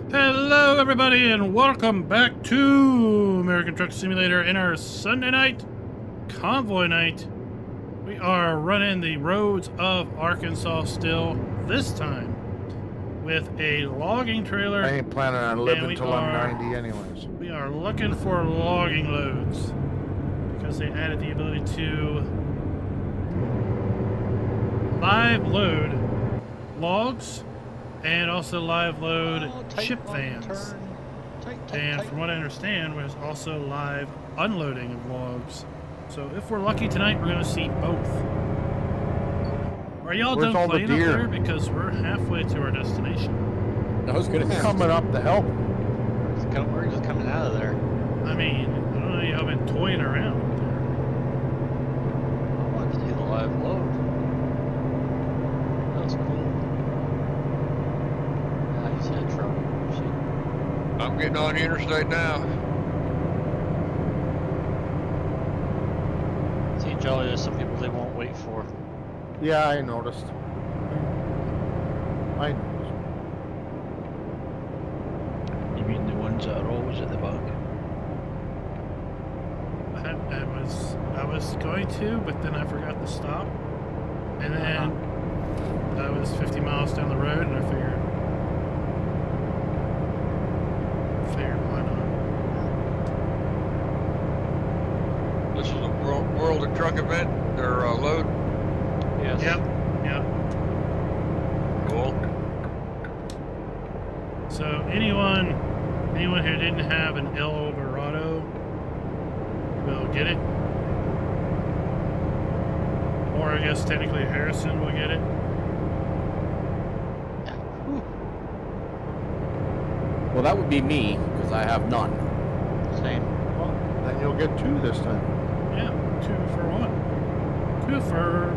Hello, everybody, and welcome back to American Truck Simulator in our Sunday night convoy night. We are running the roads of Arkansas still, this time with a logging trailer. I ain't planning on living till I'm 90 anyways. We are looking for logging loads because they added the ability to live load logs and also live load ship vans. And from what I understand, there's also live unloading of logs. So if we're lucky tonight, we're going to see both. Are y'all done playing up there? Because we're halfway to our destination. I was going to coming up to help. We're just coming out of there. I mean, I don't know, y'all been toying around up there. I wanted to do the live load. That was cool. I just had trouble. Shit. I'm getting on the interstate now. See, Jolly, there's some people they won't wait for. Yeah, I noticed. You mean the ones that are always at the back? I was going to, but then I forgot to stop. And then I was 50 miles down the road, and I figured why not? This is a World of Truck event. Their load. Yes. Yep. Cool. So anyone who didn't have an El Dorado will get it. Or I guess technically Harrison will get it. Well, that would be me, because I have none. Same. Well, then you'll get two this time. Yeah, 2 for 1. 2 for...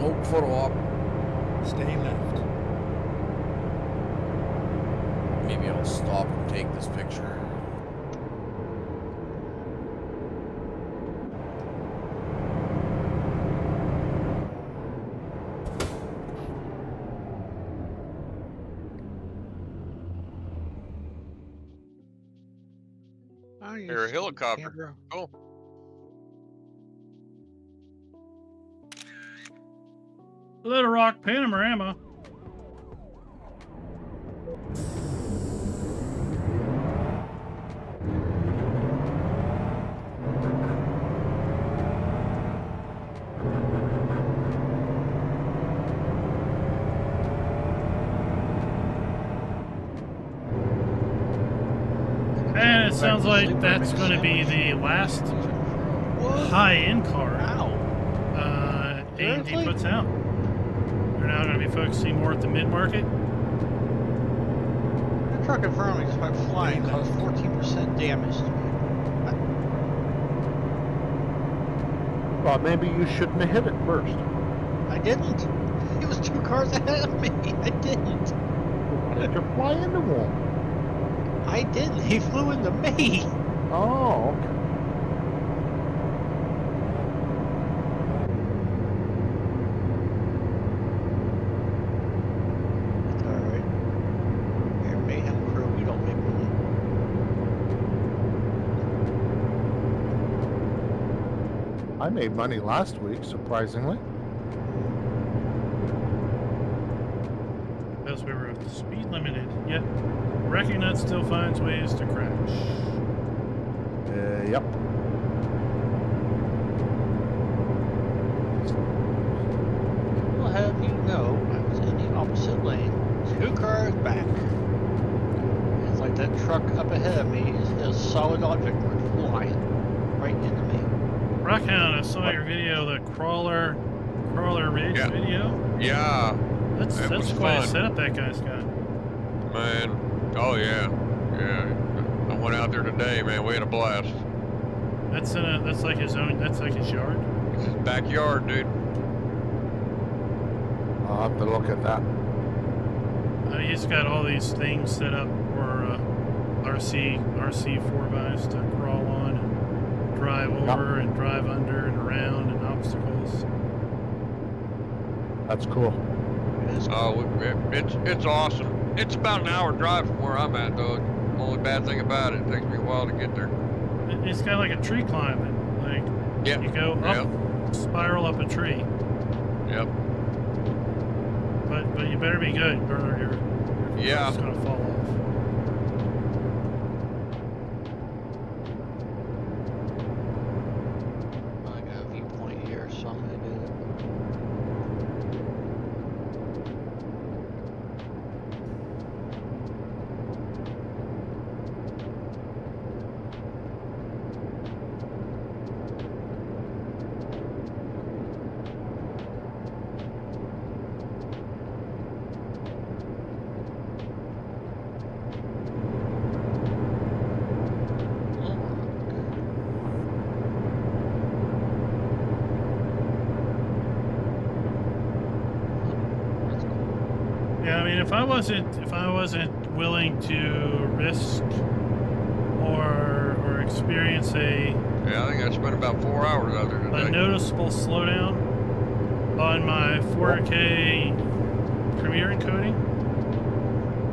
Oh, photo op. Stay left. Maybe I'll stop and take this picture. They're a helicopter. Cool. Little Rock Panorama. And it sounds like that's going to be the last high-end car A&D puts out. They're now going to be focusing more at the mid-market. The truck in front of me just went flying, caused 14% damage to me. Well, maybe you shouldn't have hit it first. I didn't. It was 2 cars ahead of me. I didn't. Why did you fly into one? I didn't. He flew into me. Oh, okay. It's alright. Here, Mayhem Crew, we don't make money. I made money last week, surprisingly. Because we were speed limited, yet Wrecking Nut still finds ways to crash. Yep. I'll have you know, I was in the opposite lane, 2 cars back. It's like that truck up ahead of me is a solid object went flying right into me. Rockhound, I saw your video, the Crawler Ridge video. Yeah. That's quite a setup that guy's got. Man. Oh yeah. I went out there today, man. We had a blast. That's like his own. That's like his yard. It's his backyard, dude. I'll have to look at that. He's got all these things set up for RC 4x to crawl on and drive over and drive under and around and obstacles. That's cool. It is cool. Oh, it's awesome. It's about an hour drive from where I'm at, though. The only bad thing about it, it takes me a while to get there. It's kind of like a tree climbing. Like, Yeah. you go up, spiral up a tree. Yep. But you better be good, or your Yeah. it's gonna fall off. I got a viewpoint here, so I'm gonna do it. Yeah, I mean, if I wasn't willing to risk or experience Yeah, I think I spent about 4 hours out there a today. noticeable slowdown on my 4K Premiere encoding,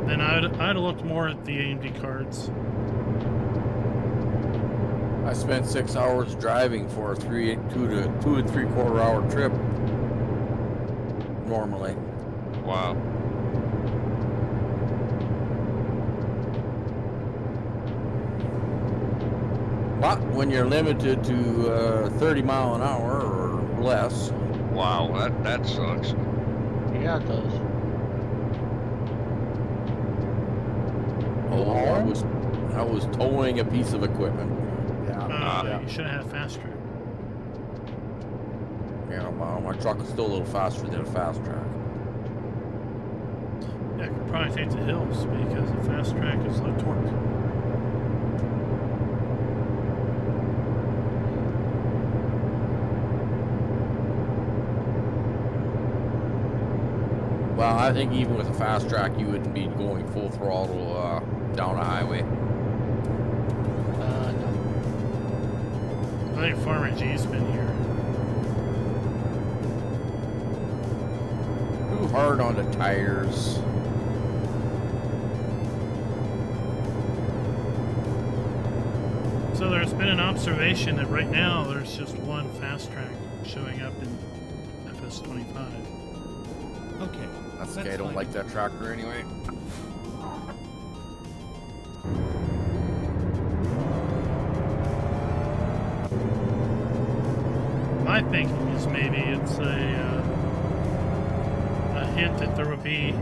then I'd have looked more at the AMD cards. I spent 6 hours driving for a 2 and 3/4 hour trip. Normally. Wow. But when you're limited to 30 mile an hour or less, Wow, that sucks. Yeah, it does. I was towing a piece of equipment. Yeah. You should have had fast track. Yeah, well, my truck is still a little faster than a fast track. Yeah, I could probably take the hills because the fast track is low torque. Well, I think even with a fast track, you wouldn't be going full throttle down a highway. No. I think Farmer G's been here. Too hard on the tires. So there's been an observation that right now there's just one fast track showing up in FS25. Okay. That's okay. I don't like that tractor anyway. My thinking is maybe it's a hint that there will be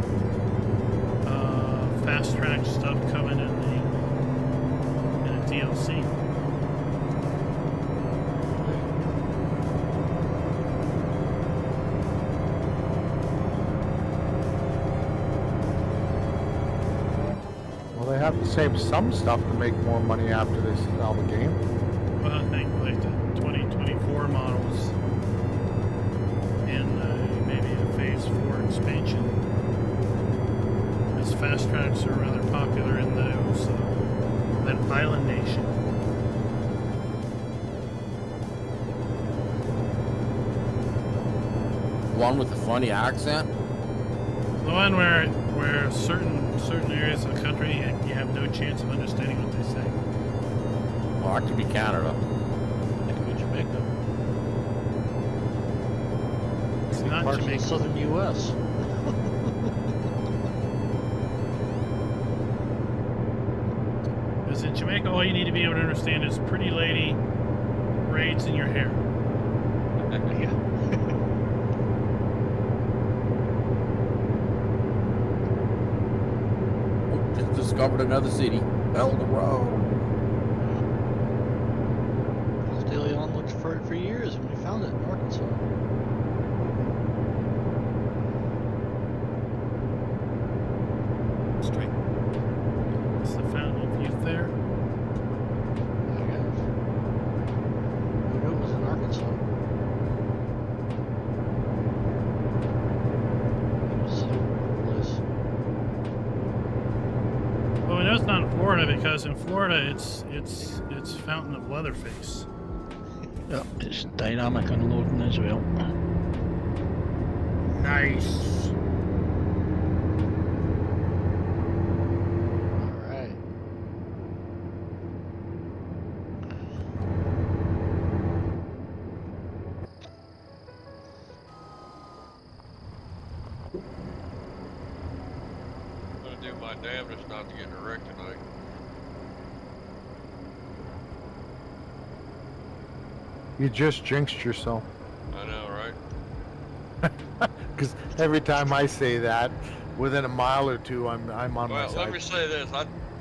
fast track stuff coming in a DLC. Well, they have to save some stuff to make more money after they sell the game. Well, I think like the 2024 models and maybe a Phase 4 expansion. As fast tracks are rather popular in those that island nation. One with a funny accent. The one where certain areas of the country you have no chance of understanding what they say. Well, that could be Canada. It could be Jamaica. It's not Parts of the Jamaica. southern U.S. Because in Jamaica, all you need to be able to understand is pretty lady, braids in your hair. Yeah. Oh, just discovered another city. Eldorado. Leon looked for it for years and we found it in Arkansas. Straight. It's the fountain of youth there. I guess. Who knew it was in Arkansas? It was all over the place. Well, we know it's not in Florida because in Florida it's Fountain of Leatherface. Yeah, it's dynamic unloading as well. Nice. All right. I'm gonna do my damnedest not to get in a wreck tonight. You just jinxed yourself. I know, right? Because every time I say that, within a mile or two, I'm on my Well, side. let me say this.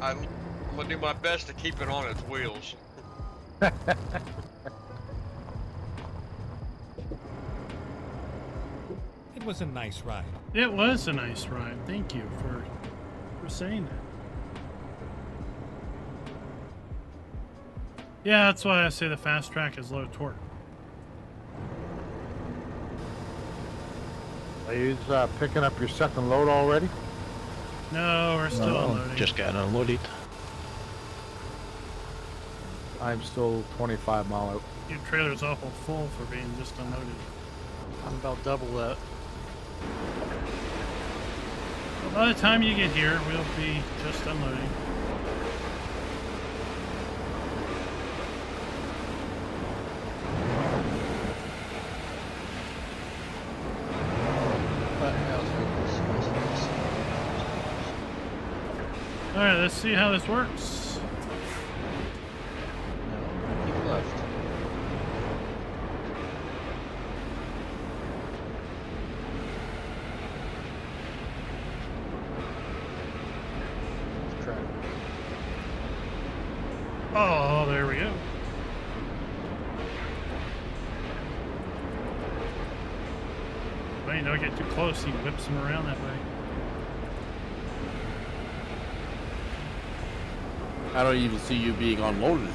I'm gonna do my best to keep it on its wheels. It was a nice ride. It was a nice ride. Thank you for saying that. Yeah, that's why I say the fast track is low torque. Are you picking up your second load already? No, we're still unloading. Just got unloaded. I'm still 25 mile out. Your trailer's awful full for being just unloaded. I'm about double that. Well, by the time you get here, we'll be just unloading. All right, let's see how this works. No, keep left. Track. Oh, there we go. Well, you don't get too close, he whips him around that way. I don't even see you being unloaded.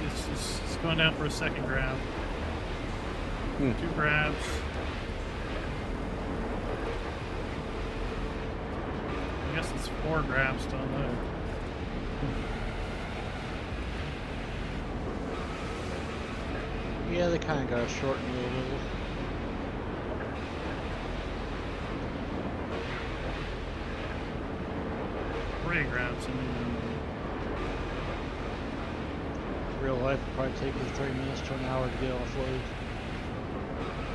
It's going down for a second grab. 2 grabs. I guess it's 4 grabs to unload. Yeah, they kind of got to shorten it a little. Three grabs and then Real life would probably take you 30 minutes to an hour to get offload.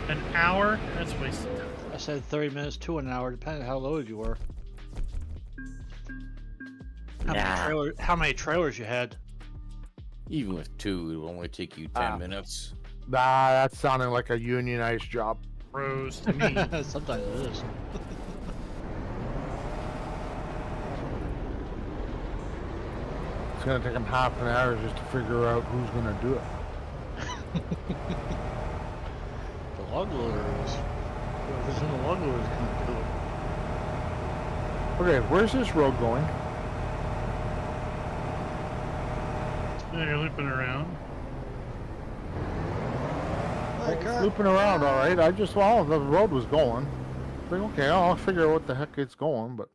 an hour? That's wasted time. I said 30 minutes to an hour, depending on how loaded you were. How many trailers you had? Even with 2, it will only take you 10 minutes. Nah, that's sounding like a unionized job. Rose to me. Sometimes it is. It's gonna take them half an hour just to figure out who's gonna do it. The log loader is. Whoever's in the log loader is going to do it. Okay, where's this road going? Yeah, you're looping around. Looping around, all right. I just the road was going. Like, okay, I'll figure out what the heck it's going, but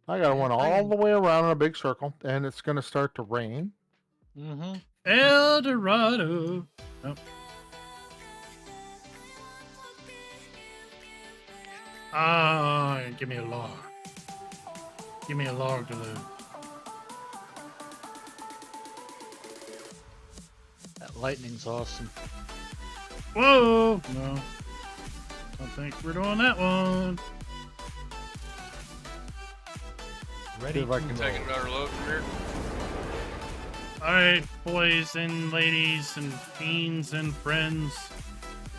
I gotta run all the way around in a big circle, and it's gonna start to rain. Mm-hmm. El Dorado. Oh. Ah, give me a log. Give me a log to load. That lightning's awesome. Whoa! No. Don't think we're doing that one. Ready? If I can Taking another load from here. Alright, boys and ladies and fiends and friends.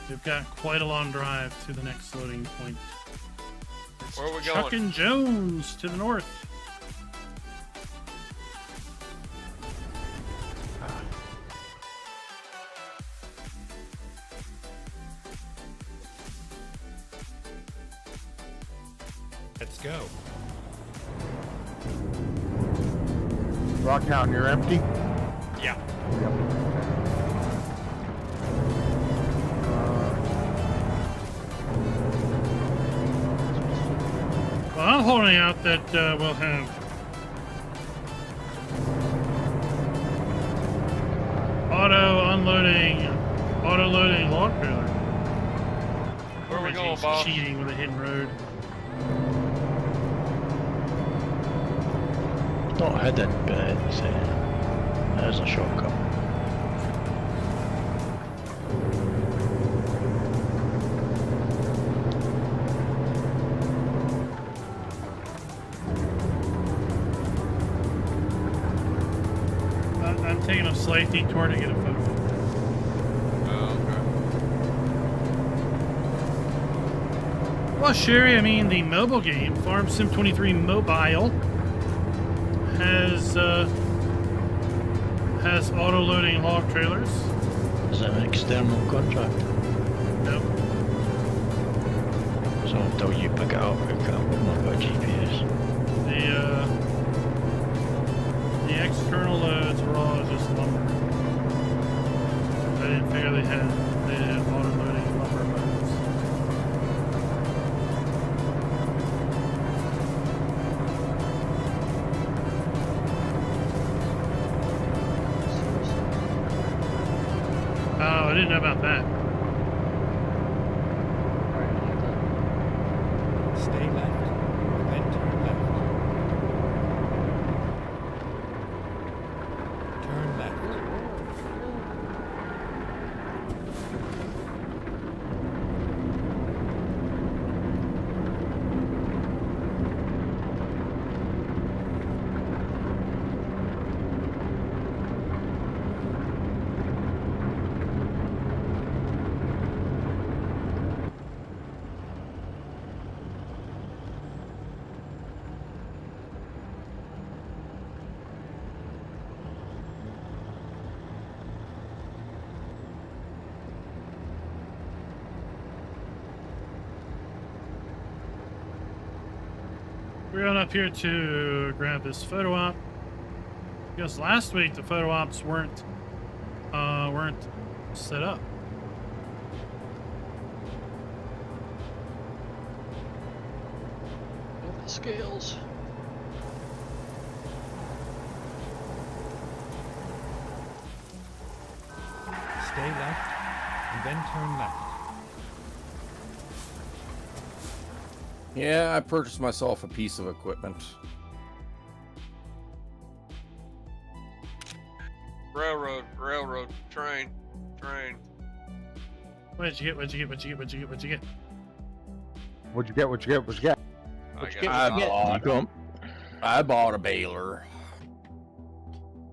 We've got quite a long drive to the next loading point. It's Where are we Chuck going? and Jones to the north. Let's go. Rocktown, you're empty? Yeah. Well, I'm holding out that we'll have auto loading log trailer. Where are we we go, He's boss. cheating with a hidden road. Not hidden, but there's a shortcut. I'm taking a slight detour to get a photo. Oh, Well, Sherry, I mean, the mobile game, Farm Sim 23 Mobile, has auto-loading log trailers. Is it an external contract? Nope. So until you pick it up, it can't not got GPS. The external loads were all just lumber. I didn't figure they had auto-loading lumber modes. Oh, I didn't know about that. Stay left, then turn left. Turn left. We're going up here to grab this photo op. Because last week the photo ops weren't set up. Well, the scales. Stay left, and then turn left. Yeah, I purchased myself a piece of equipment. Railroad, train. What'd you get? What'd you get? What'd you get? I I bought a baler.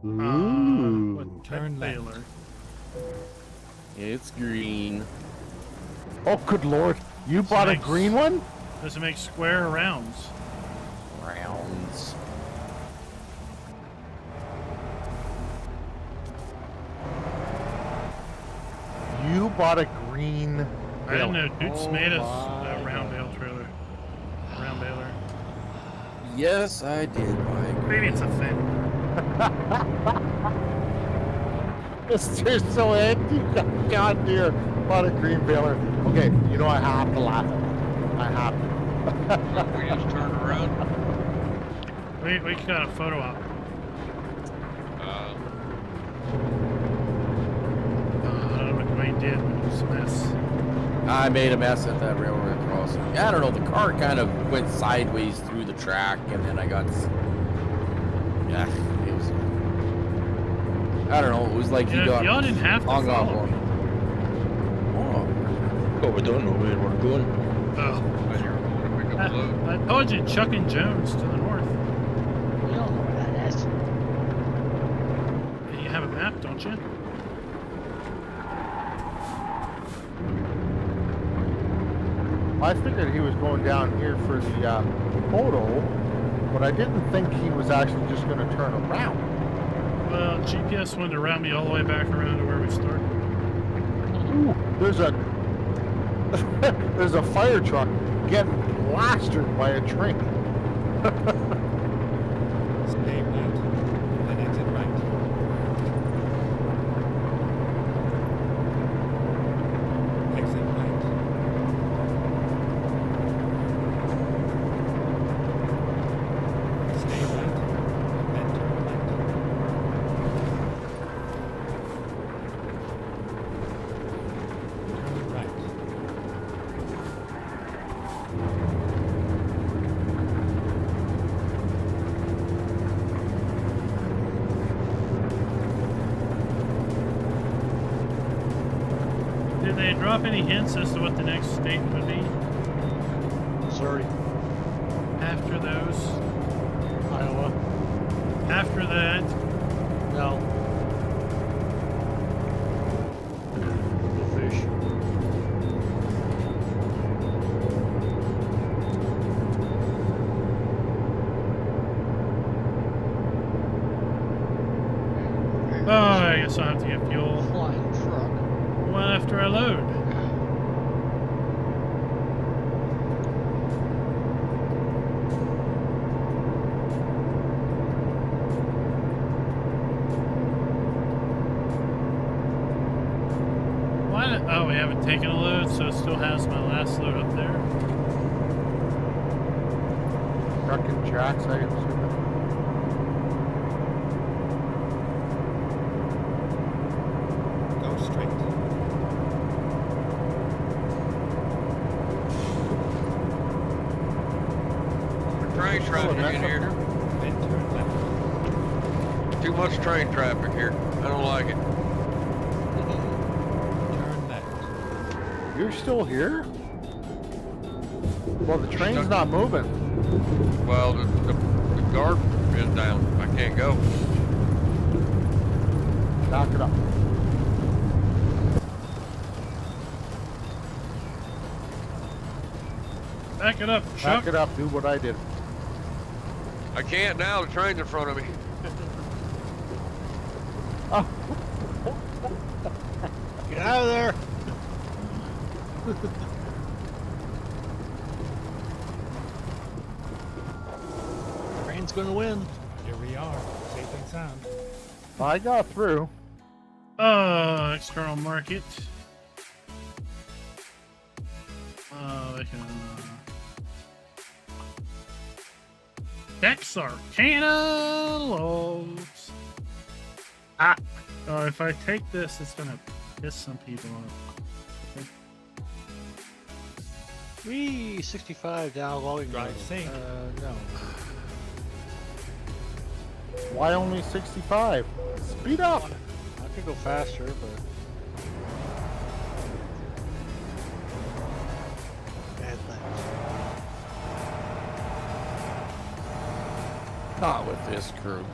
What Turn left. Baylor? It's green. Oh, good lord! You bought a Nice. green one? Does it make square rounds? Rounds. You bought a green. I didn't know baler. Dukes Oh made us my a round bale trailer. Round baler. Yes, I did buy a green. Maybe it's a thing. Mr. So Ed, you got John Deere bought a green baler. Okay, you know I have to laugh at that. I have to. we just turned around. We got a photo op. I don't know what Dwayne did, but it was a mess. I made a mess at that railroad crossing. I don't know, the car kind of went sideways through the track, and then I got... Yeah, it was... I don't know, it was like he got Y'all didn't have to hung up follow on me. me. Oh, But we don't know where we're going. Oh. But you were going to pick up the load. I told you, Chuck and Jones to the north. We don't know where that is. You have a map, don't you? I figured he was going down here for the photo, but I didn't think he was actually just going to turn around. Well, GPS wanted to route me all the way back around to where we started. Ooh, there's a fire truck getting plastered by a train. Stay right, then exit right. Exit right. Stay right, then turn left. Turn right. Did they drop any hints as to what the next state would be Missouri, after those? Iowa. After that, No. No fish. oh, I guess I'll have to get fuel. Flying truck. One after I load. Why? Oh, we haven't taken a load, so it still has my last load up there. Truck and jacks, I assume. Go straight. Train traffic in here. Then turn left. Too much train traffic here. I don't like it. Turn left. You're still here? Well, the train's not moving. Well, the guard is down. I can't go. Knock it up. Back it up, Chuck. Back it up. Do what I did. I can't now. The train's in front of me. Oh, Get out of there. Train's gonna win. Here we are, safe and sound. I got through. External market. I can. Texarkana loaves. Ah! Oh, if I take this, it's gonna piss some people off. Wee, 65 down logging. Drive road. safe. No. Why only 65? Speed up. I could go faster, but. Bad things. Not with this crew.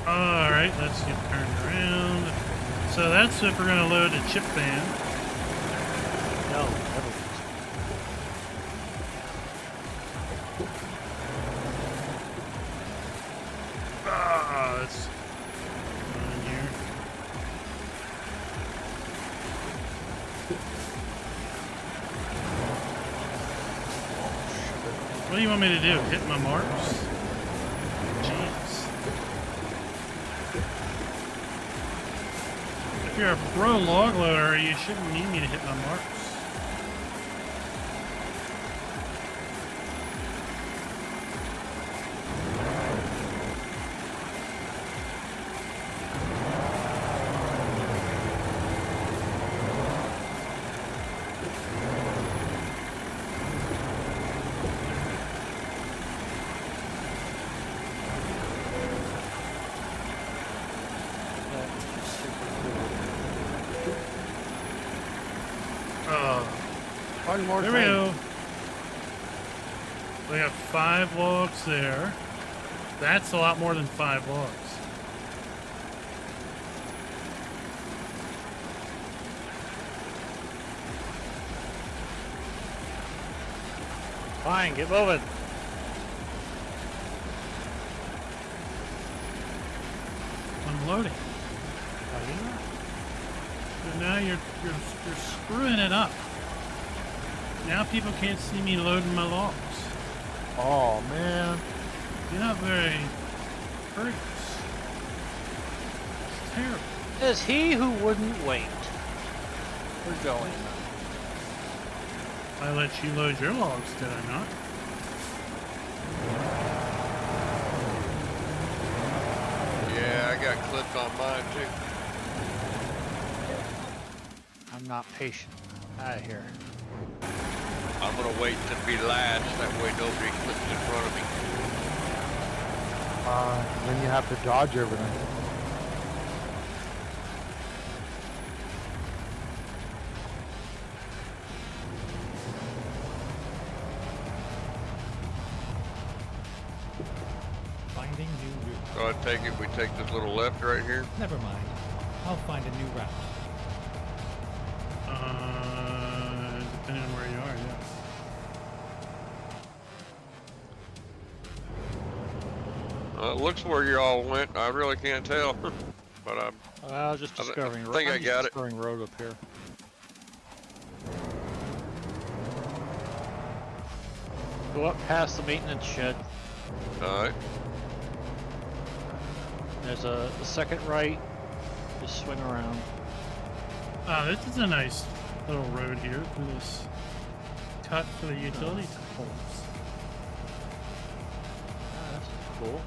Alright, let's get turned around. So that's if we're gonna load a chip van. No, never. That's on here. What do you want me to do? Hit my marks? Jeez. If you're a pro log loader, you shouldn't need me to hit my marks. One more There we go. We got 5 logs there. That's a lot more than 5 logs. Fine, get moving. Unloading. So now you're screwing it up. Now people can't see me loading my logs. Oh, man. You're not very courteous. It's terrible. Is he who wouldn't wait. We're going. I let you load your logs, did I not? got clipped on mine too. I'm not patient. Out of here. I'm gonna wait to be last, that way nobody clips in front of me. Then you have to dodge everything. Finding new route. So I take it we take this little left right here. Never mind. I'll find a new route. Depending on where you are, yeah. It looks where you all went. I really can't tell, but I'm. I was just discovering. I think I got it. Discovering road up here. Go up past the maintenance shed. All right. There's a second right. Just swing around. This is a nice little road here for this cut for the utility poles. That's cool.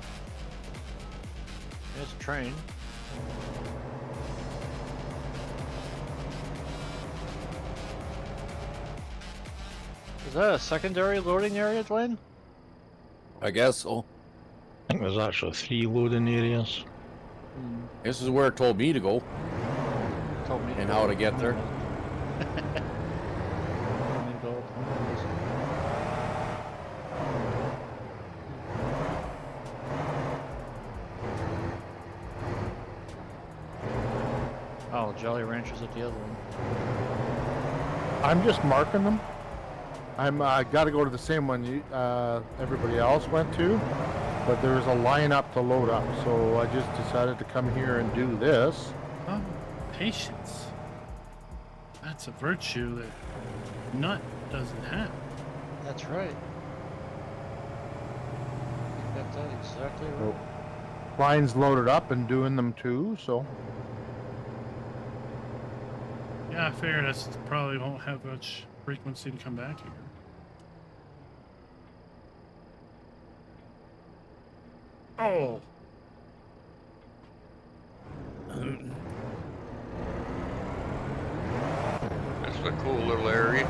There's a train. Is that a secondary loading area, Dwayne? I guess so. I think there's actually 3 loading areas. This is where it told me to go Told me. and how to get there. Oh, Jolly Rancher's at the other one. I'm just marking them. I got to go to the same one everybody else went to, but there's a lineup to load up, so I just decided to come here and do this. Oh, patience. That's a virtue that Nut doesn't have. That's right. You got that exactly right. Ryan's loaded up and doing them too, so Yeah, I figured I probably won't have much frequency to come back here. Oh. That's a cool little area.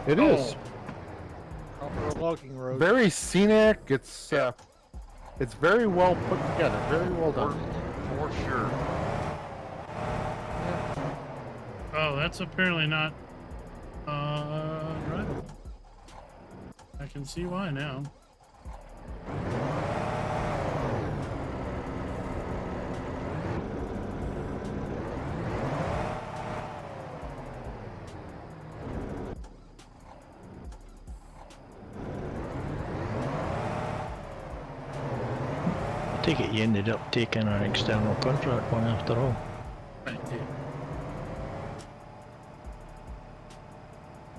it is Proper logging road. very scenic. It's very well put together, very well done. For sure. Oh, that's apparently not drivable. I can see why now. I take it you ended up taking an external contract one after all. I did.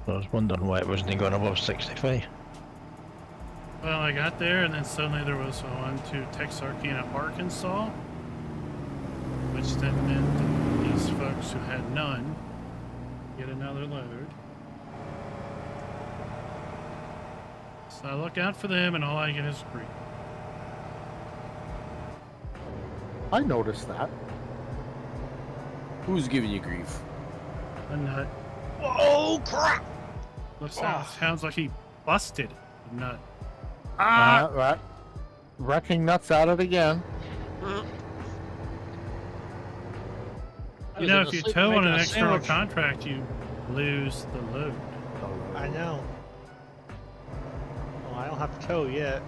I was wondering why it wasn't going above 65. Well, I got there, and then suddenly there was one to Texarkana, Arkansas, which then meant that these folks who had none get another load. So I look out for them, and all I get is grief. I noticed that. Who's giving you grief? A nut. Oh crap! Sounds like he busted a nut. Right. Wrecking nuts at it again. You know, if you tow on an external contract, you lose the load. I know. Well, I don't have to tow yet.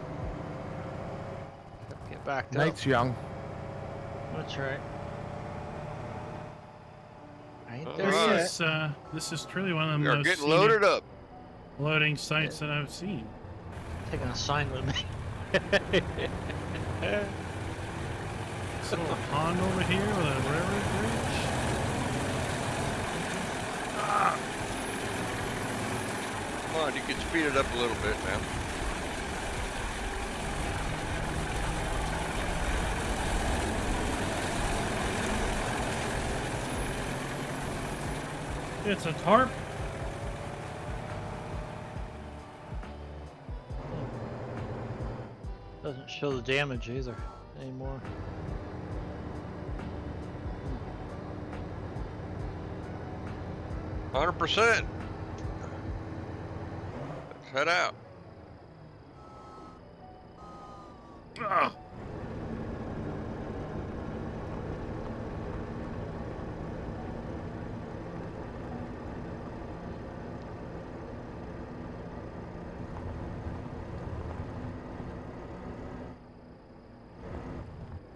Get back up. Night's young. That's right. I ain't All there right. yet. This is truly one of the We are most getting scenic loaded up. loading sites that I've seen. Taking a sign with me. This little pond over here with a railroad bridge. Come on, you can speed it up a little bit now. It's a tarp. Doesn't show the damage either anymore. 100%. Let's head out. Ugh.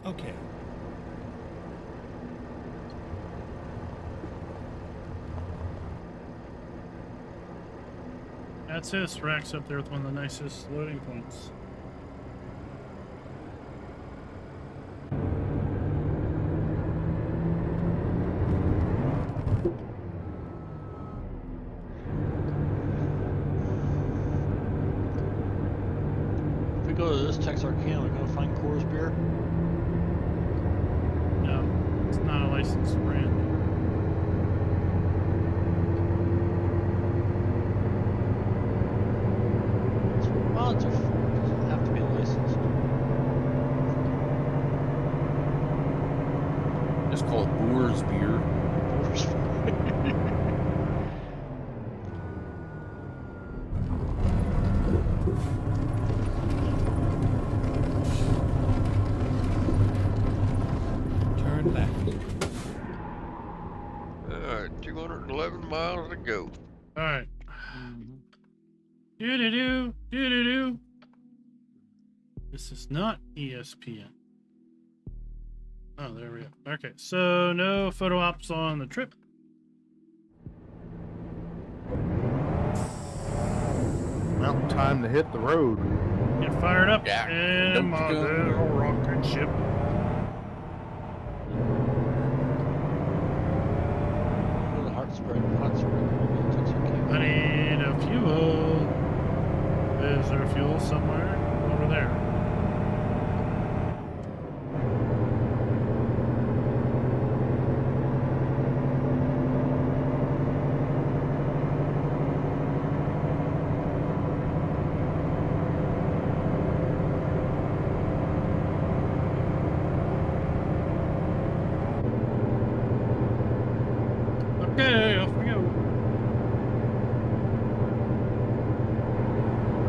Okay. That's it. This rack's up there with one of the nicest loading points. If we go to this Texarkana, we're gonna find Coors beer. No, it's not a licensed brand. Mods are for. It doesn't have to be licensed. Just call it Boer's beer. Turn left. Alright, 211 miles to go. All right. Do-do-do, do-do-do. This is not ESPN. Oh, there we go. Okay, so no photo ops on the trip. Well, time to hit the road. Get fired up Yeah. in my Dum-dum. little rocket ship. Go to hot spring, Texarkana. I need a fuel. Is there fuel somewhere? Over there. Okay, off we go.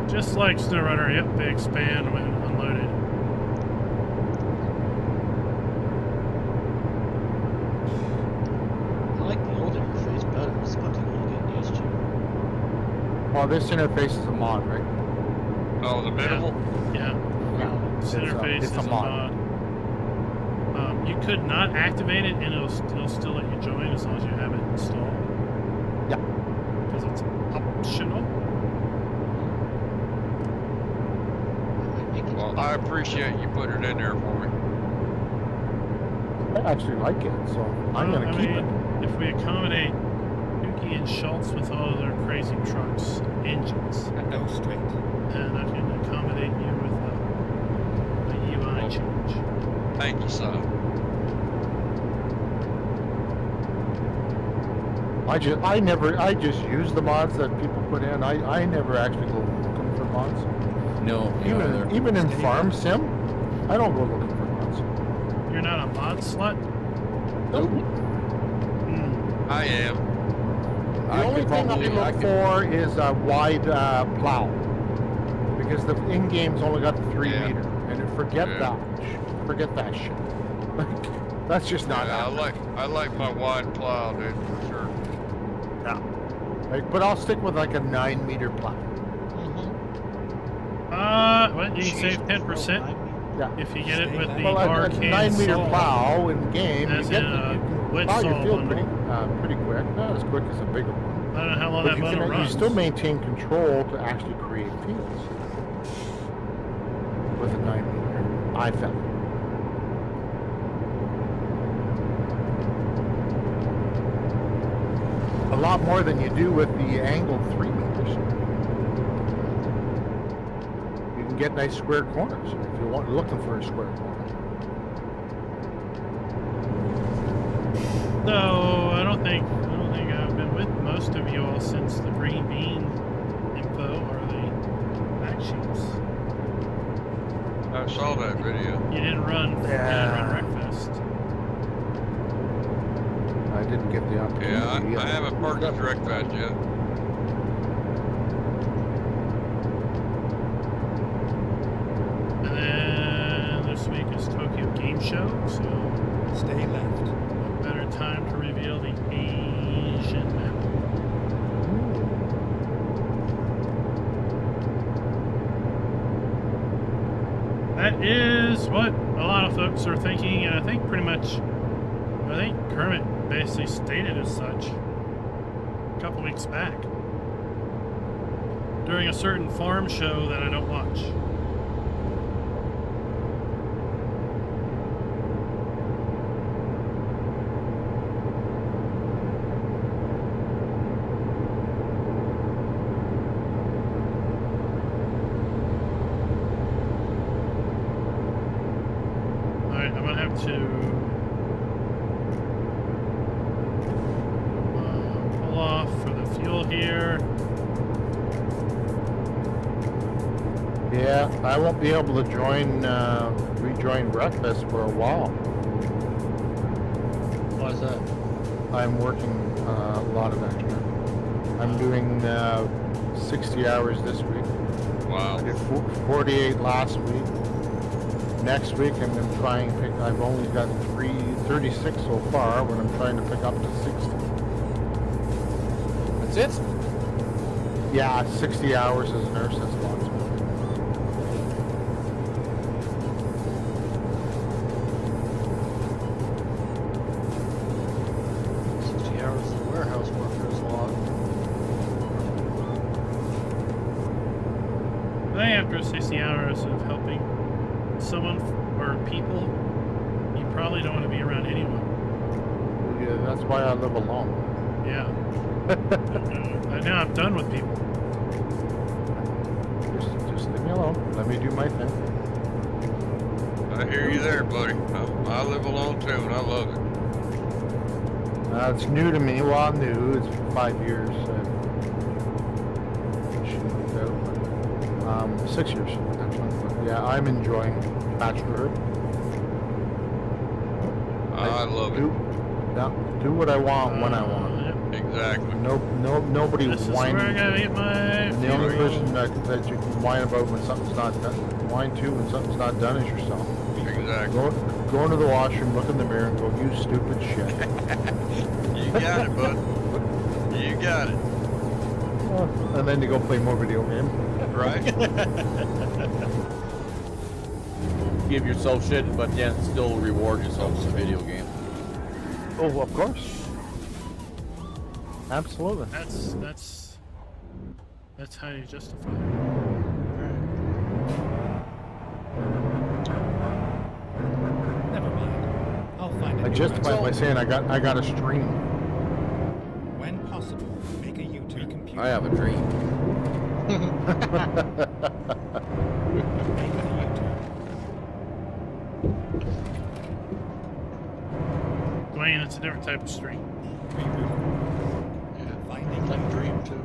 Just like SnowRunner, yep, they expand when unloaded. I like the old interface better. It's going to take a little getting used to. Well, this interface is a mod, right? Oh, the minimal? Yeah, this interface it's is a a mod. mod. You could not activate it, and it'll still let you join as long as you have it installed. Yeah. Because it's optional. Well, I appreciate you putting it in there for me. I actually like it, so I'm Well, going I to keep mean, it. If we accommodate Yuki and Schultz with all of their crazy trucks, engines, Go straight. and I can accommodate you with a UI change. Thank you, son. I just use the mods that people put in. I never actually go looking for mods. No, me either. Even in Farm Sim, I don't go looking for mods. You're not a mod slut? Nope. I am. The only thing I look for is a wide plow, because the in-game's only got the 3 Yeah. meter, and forget that shit. That's just not Yeah, happening. I like my wide plow, dude, for sure. But I'll stick with like a 9 meter plow. What? You can save 10% Yeah. if you get it with the Well, a arcane 9 meter saw. plow in game, As you in get a you can wet plow your saw field bundle. pretty quick. Not as quick as a bigger one. I don't know how long But that you bundle can you runs. still maintain control to actually create fields with a 9 meter. I found. A lot more than you do with the angled 3 meters. You can get nice square corners if you're looking for a square corner. No, I don't think I've been with most of you all since the green bean info or the fact sheets. I saw that video. You didn't run. You didn't run Wreckfest. I didn't get the opportunity. Yeah, I haven't purchased Wreckfest yet. And then this week is Tokyo Game Show, so Stay left. a better time to reveal the Asian map. That is what a lot of folks are thinking, and I think Kermit basically stated as such a couple weeks back during a certain farm show that I don't watch. Alright, I'm gonna have to pull off for the fuel here. Yeah, I won't be able to rejoin breakfast for a while. Why is that? I'm working a lot of extra. I'm doing 60 hours this week. Wow. I did 48 last week. Next week I'm going to try and pick, I've only got 36 so far, when I'm trying to pick up to 60. That's it? Yeah, 60 hours as a nurse, that's lots. 60 hours as a warehouse worker is a lot. I think after 60 hours of helping someone or people, you probably don't want to be around anyone. Yeah, that's why I live alone. Yeah. Now I'm done with people. Just leave me alone. Let me do my thing. I hear you there, buddy. I live alone too, and I love it. It's new to me. Well, new. It's 5 years. 6 years, actually. But yeah, I'm enjoying bachelorhood. I love it. Do what I want when I want. Exactly. Nobody This is whine. where I gotta get my The only fuel. person that you can whine about when something's not done, whine to when something's not done, is yourself. Exactly. Go into the washroom, look in the mirror, and go, "You stupid shit." You got it, bud. You got it. And then you go play more video game. Right? Give yourself shit, but then still reward yourself with a video game. Oh, of course. Absolutely. That's how you justify it. Never mind. I'll find it. I justify it by saying I got a stream. When possible, make a U-turn. Computer. I have a dream. Make a U-turn. Dwayne, it's a different type of stream. Prebuilt. Yeah, Finding like dream too.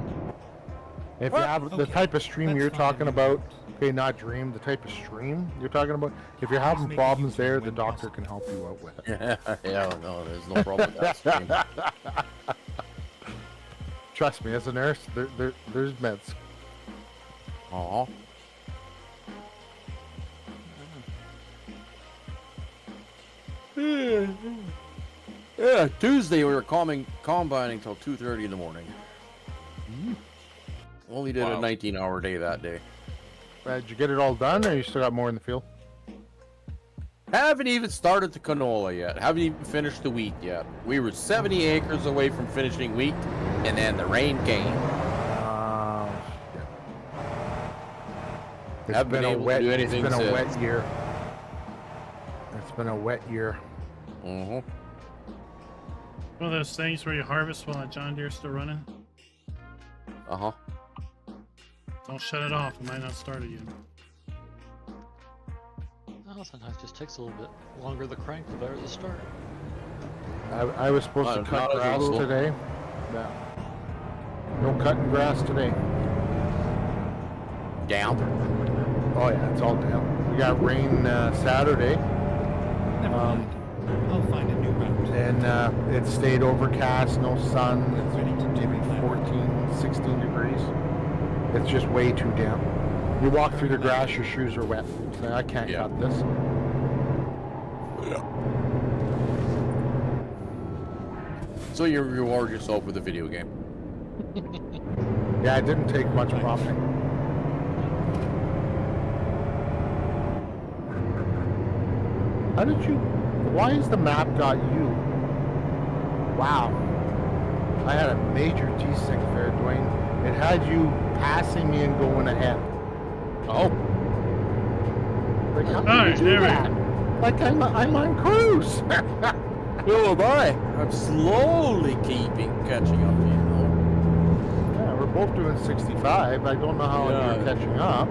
If you have the Okay, type of stream let's you're find talking a about, route. okay, not dream, the type of stream you're talking about, if you're having Make a problems U-turn there, the when doctor possible. can help you out with it. Yeah, no, there's no problem with that stream. Trust me, as a nurse, there's meds. Aw. Yeah, Tuesday we were combining till 2:30 in the morning. Only did a Wow. 19-hour day that day. Did you get it all done, or you still got more in the field? Haven't even started the canola yet. Haven't even finished the wheat yet. We were 70 acres away from finishing wheat, and then the rain came. It's Haven't been been a able to wet. do It's anything been a since. wet year. It's been a wet year. Mm-hmm. One of those things where you harvest while that John Deere's still running. Uh-huh. Don't shut it off. It might not start again. Oh, sometimes it just takes a little bit longer to crank, the better the start. I was supposed to Not cut as grass usual. today. Yeah. No cutting grass today. Down. Oh yeah, it's all down. We got rain Saturday, Never mind. I'll find a new route. and it stayed overcast, no sun. It's Ready to maybe turn left. 14, 16 degrees. It's just way too damp. You walk through the grass, your shoes are wet. So I can't Yeah. cut this. So you reward yourself with a video game. Yeah, it didn't take much prompting. How did you... Why is the map got you? Wow. I had a major desync there, Dwayne. It had you passing me and going ahead. Oh. Like, how Alright, did you do there we that? Like, I'm on cruise. Who am I? I'm slowly catching up to you, though. Yeah, we're both doing 65. I don't know how Yeah. you're catching up.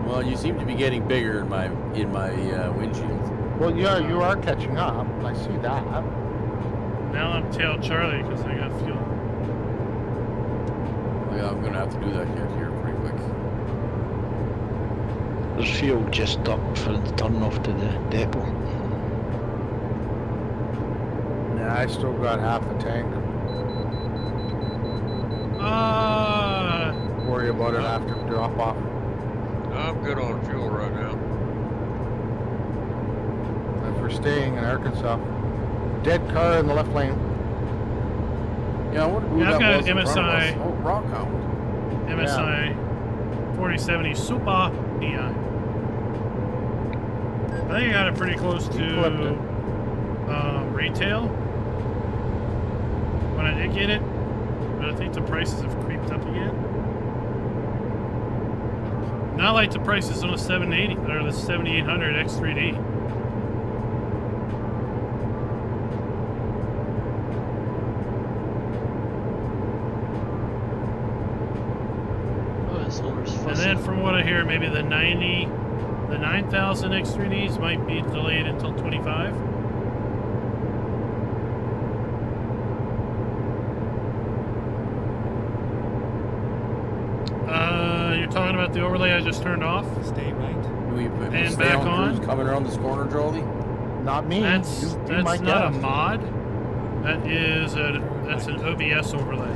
Well, you seem to be getting bigger in my windshield. Well, yeah, you are catching up. I see that. Now I'm tail Charlie because I got fuel. Yeah, I'm gonna have to do that here pretty quick. There's fuel just up for the turn off to the depot. Yeah, I still got half a tank. Worry about it after drop off. I'm good on fuel right now. If we're staying in Arkansas. Dead car in the left lane. Yeah, I wonder who Yeah, I've that got was in front of us. MSI. Oh, Rockhound. MSI 4070 Super Neon. I think I got it pretty close clipped to it. retail when I did get it, but I think the prices have creeped up again. Not like the prices on the 780 or the 7800 X3D. Oh, this lower's And fussy. then from what I hear, maybe the 9000 X3Ds might be delayed until 25. You're talking about the overlay I just turned off? Stay right. Do we put And stay back on on? cruise coming around this corner, Jolly? Not me. That's you might not a guess. mod. That's an OBS overlay.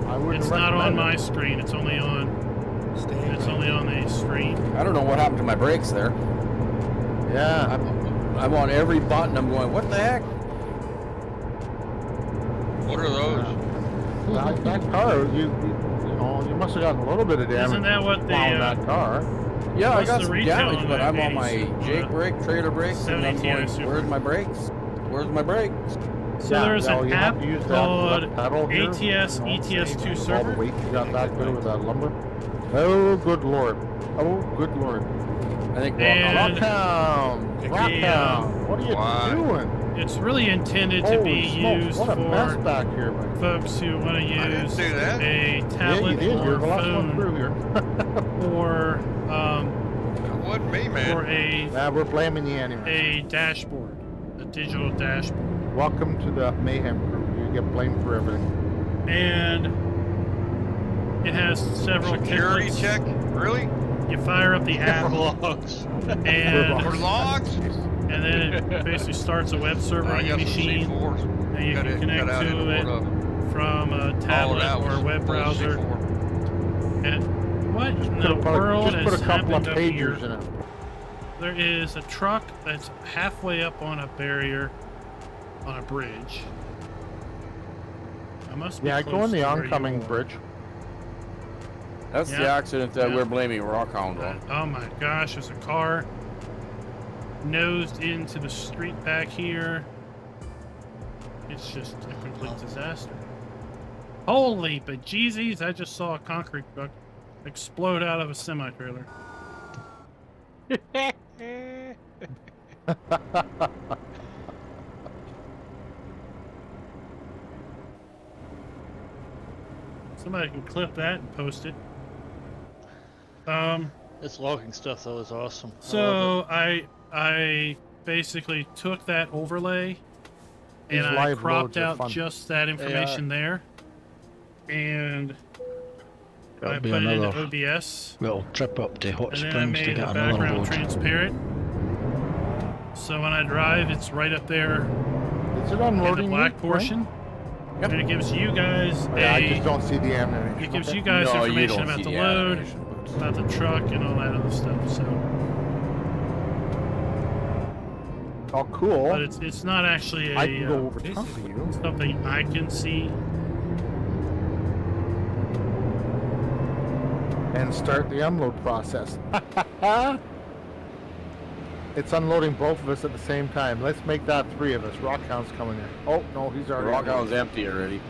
I wouldn't It's not on recommend my it. screen. It's only on Stay right. the screen. I don't know what happened to my brakes there. Yeah. I'm on every button. I'm going, what the heck? What are those? That car, you must have gotten a little bit of damage. Isn't that what the on that car? Yeah, I What's got the some retail damage, on but that I'm on 80s? my Jake brake, trailer brakes, and I'm 70 going, Super. where's my brakes? Where's my brakes? So Yeah, there's well, an you have app to use that called left pedal here, ATS you know, ETS2 all the server. weight you got back there with that lumber. Oh, good lord. Oh, good lord. I think And- Rockhound! the, Rockhound! What are you Why? doing? It's really intended to Holy be smokes, used what a mess for back here, man. folks who want to I didn't use do that. a Yeah, tablet you did. or You're the last one phone through here. or That wasn't me, man. or Yeah, we're blaming the animals. a dashboard, a digital dashboard. Welcome to the Mayhem crew. You get blamed for everything. And it has several Security templates. check? Really? You fire up the app logs. and For logs? and then it basically starts a web server I on your got some machine, C4s. and you Cut can connect out into to one it of them. from a All it tablet out or was a web full browser. C4. And what in Just the put world a has couple of happened up here? pagers in it. There is a truck that's halfway up on a barrier on a bridge. I must be Yeah, close go in the to where you oncoming are. bridge. That's the Yeah. accident that Yeah. we're blaming Rockhound on. Oh my gosh, there's a car nosed into the street back here. It's just a complete disaster. Holy bejesus, I just saw a concrete truck explode out of a semi-trailer. Somebody can clip that and post it. This logging stuff though is awesome. I love So I basically took that overlay These and I live cropped loads are out fun. just that information there. And I That'll be put it into another OBS, little trip up to Hot and then I Springs to made get the another background load. transparent. So when I drive, it's right up there Is it in the unloading? black you, portion, Yep. and it gives you guys Right? Yeah, I a. just don't see the ammunition. It gives Okay. you guys No, you information don't about see the the load, animation, but- about the truck, and all that other stuff. So, Oh, cool. but it's not actually a I can go over this top is of you. something I can see. And start the unload process. It's unloading both of us at the same time. Let's make that 3 of us. Rockhound's coming in. Oh, no, he's The already rock unloaded. hound's empty already.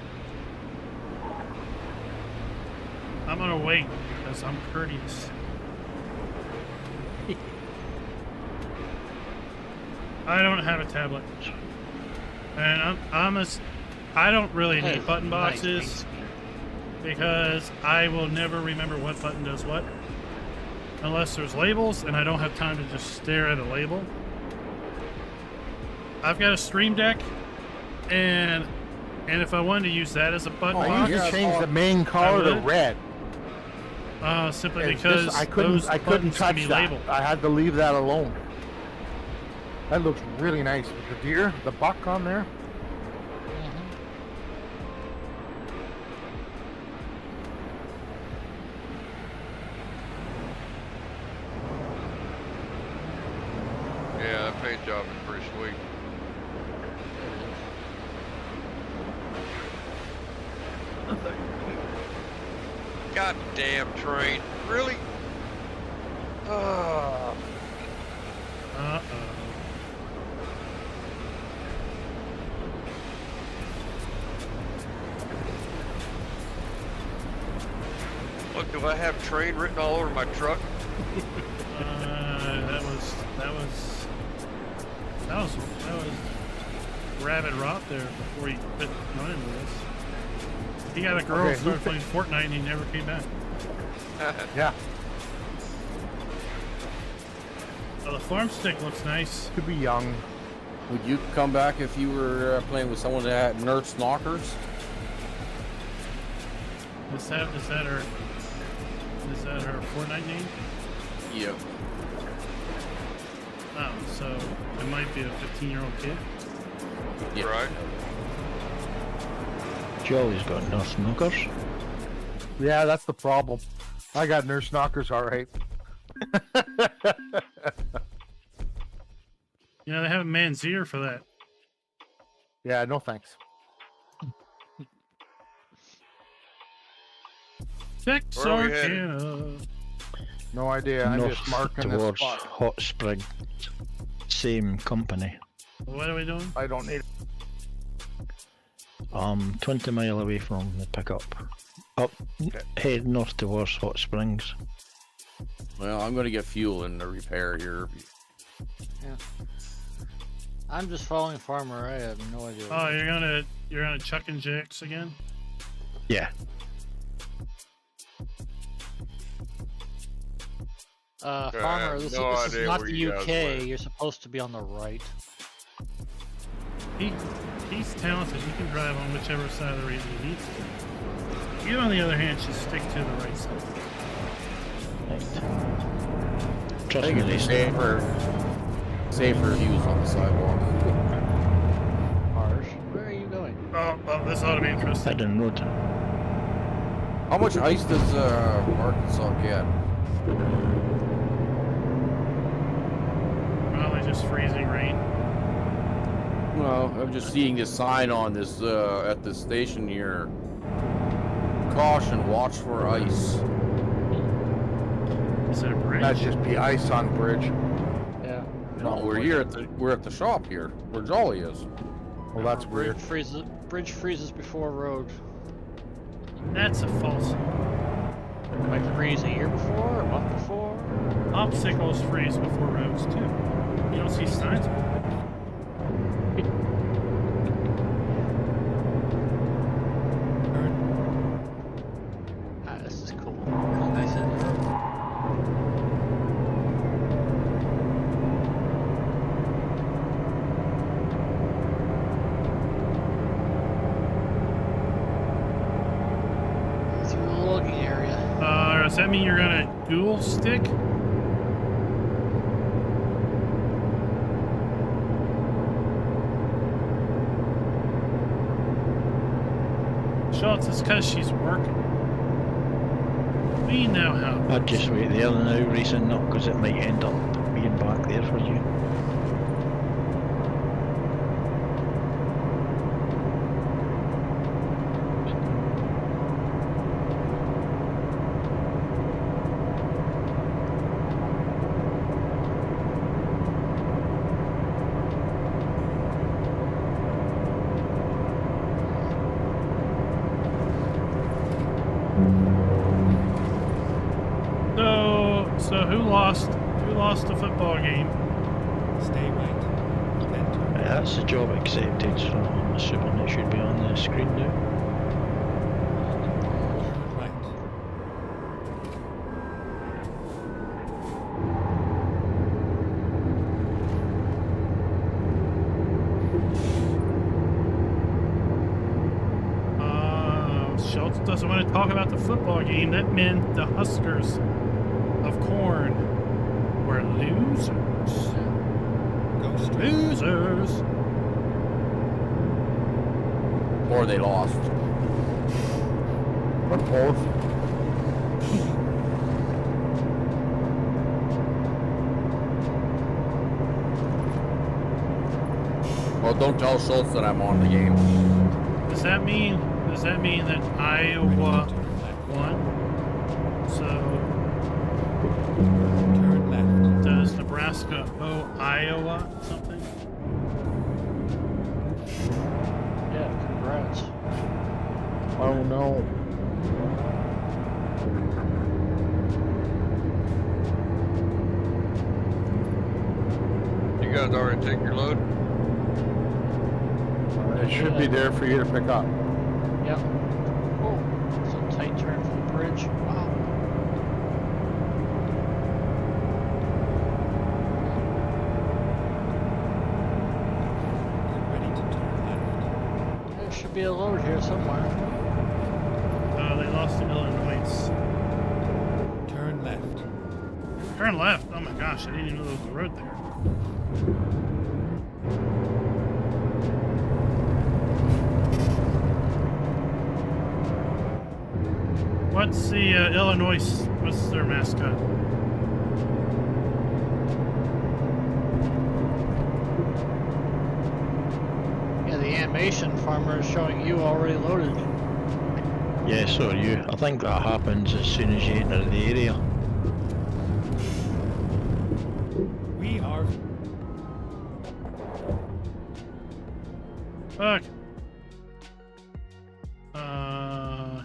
I'm gonna wait because I'm courteous. I don't have a tablet, and I don't really need button boxes because I will never remember what button does what unless there's labels, and I don't have time to just stare at a label. I've got a Stream Deck, and if I wanted to use that as a button I box, usually change the main color to would. red. simply And because this, I couldn't buttons can touch be that. labeled. I had to leave that alone. That looks really nice with the deer, the buck on there. Yeah, that paint job is pretty sweet. God damn train. Really? Uh-oh. Look, do I have train written all over my truck? That was Rabbit Rot there before he quit running with us. He got a girl Okay, who started playing Fortnite and he never came back. Yeah, Oh, the farm stick looks nice. could be young. Would you come back if you were playing with someone that had nurse knockers? Is that her Fortnite name? Yep. Oh, so it might be a 15-year-old kid. Yeah. Right? Jolly's got nurse knockers. Yeah, that's the problem. I got nurse knockers, all right. You know, they have a Manzier for that. Yeah, no thanks. Where are we headed? Texarkana. No idea. I'm North just marking this towards spot. Hot Spring. Same company. What are we doing? I don't need. 20 mile away from the pickup. Up, head north towards Hot Springs. Well, I'm gonna get fuel in the repair here. I'm just following Farmer. I have no idea. Oh, you're gonna chuck and jacks again? Yeah. Farmer, this, no this is idea not where the you guys UK. went. You're supposed to be on the right. He's talented. He can drive on whichever side of the road he needs to. You, on the other hand, should stick to the right side. Right. I Trust think me, it'd they be safer views on the sidewalk. Harsh. Where are you going? Oh, this ought to be interesting. Heading road. How much ice does Arkansas get? Probably just freezing rain. Well, I'm just seeing this sign on this at the station here. Caution, watch for ice. Is it a bridge? That'd just be ice on bridge. Yeah. No, we're at the shop here, where Jolly is. Well, that's weird. Bridge freezes before road. That's a false. It might freeze a year before, a month before. Obstacles freeze before roads too. You don't see signs of it. This is cool. Nice in here. Through the logging area. does that mean you're gonna dual stick? Schultz, it's because she's working. We know how. I'd just wait there now, racing up, because it might end up being back there for you. So who lost? Who lost the football game? Stay right. Then turn That's the job accepted, so I'm assuming it should be on the screen now. right. Schultz doesn't want to talk about the football game. That meant the Huskers of corn were losers. Go straight. Losers. Or they lost. Or both. Well, don't tell Schultz that I'm on the game. Does that mean that Iowa Ready to turn left. won? So Turn left. does Nebraska owe Iowa something? Yeah, congrats. Oh no. You guys already take your load? It should be there for you to pick up. Yep. Oh, it's a tight turn for the bridge. Wow. Get ready to turn left. There should be a load here somewhere. They lost to Illinois. Turn left. Turn left. Oh my gosh, I didn't even know there was a road there. What's the Illinois? What's their mascot? Yeah, the animation farmer is showing you already loaded. Yeah, so are you. I think that happens as soon as you enter the area. We are Fuck.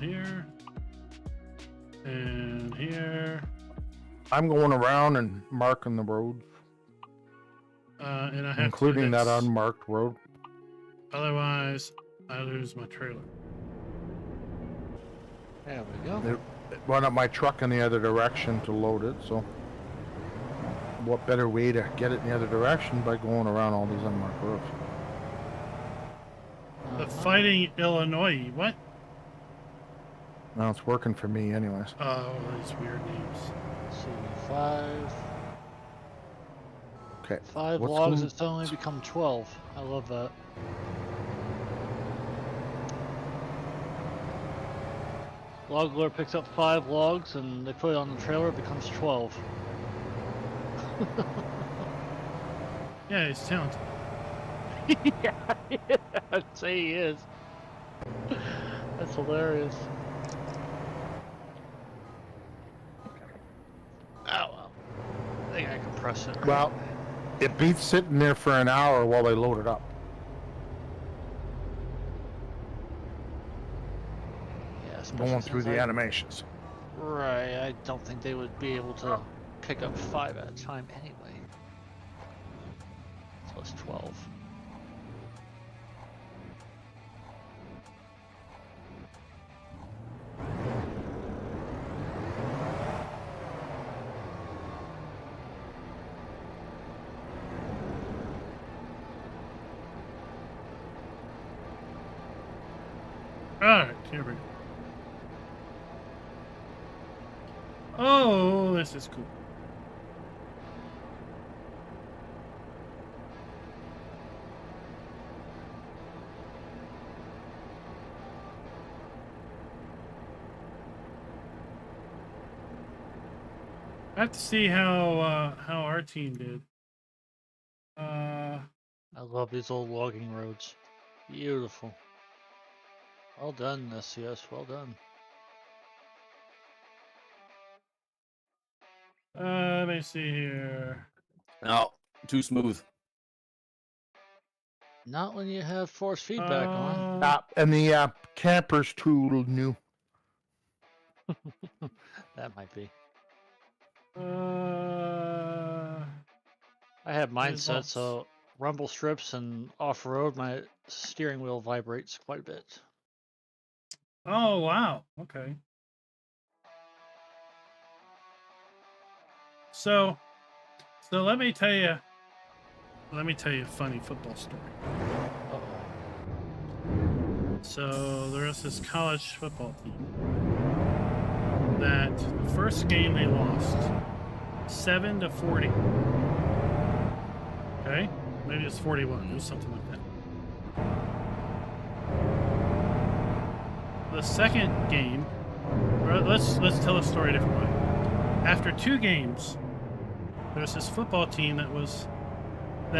Here. And here. I'm going around and marking the roads, And I have including to that hit- unmarked road. Otherwise, I lose my trailer. There we go. It went up my truck in the other direction to load it, so what better way to get it in the other direction by going around all these unmarked roads? The Fighting Illinois. What? Now it's working for me anyways. Oh, these weird names. Let's see, five. Okay. Five What's logs, going- it's only become 12. I love that. Log lord picks up 5 logs and they put it on the trailer, it becomes 12. Yeah, he's talented. Yeah, I'd say he is. That's hilarious. Oh well. I think I can press it. Well, it beats sitting there for an hour while they load it up. Yeah, especially Going through since the I- animations. Right, I don't think they would be able to pick up 5 at a time anyway. So it's 12. Alright, here we go. Oh, this is cool. I have to see how our team did. I love these old logging roads. Beautiful. Well done, SCS. Well done. Let me see here. No, too smooth. Not when you have force feedback on. And the camper's too new. That might be. I I have mine set results. so rumble strips and off-road, my steering wheel vibrates quite a bit. Oh wow. Okay. So let me tell you a funny football story. Uh-oh. So there was this college football team that the first game they lost 7-40. Okay, maybe it's 41. It was something like that. The second game, or let's tell a story a different way. After 2 games, there was this football team that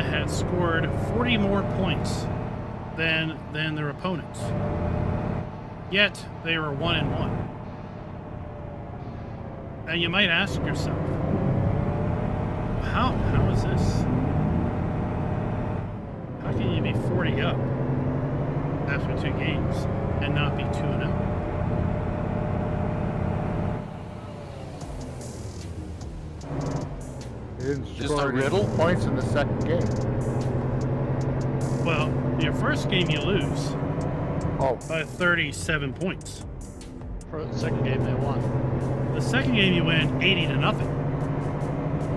had scored 40 more points than their opponents. Yet they were 1-1. And you might ask yourself, how is this? How can you be 40 up after 2 games and not be 2-0? They didn't Just score a any riddle? points in the second game. Well, your first game you lose Oh, by 37 points. For the second game they won. The second game you win 80-0.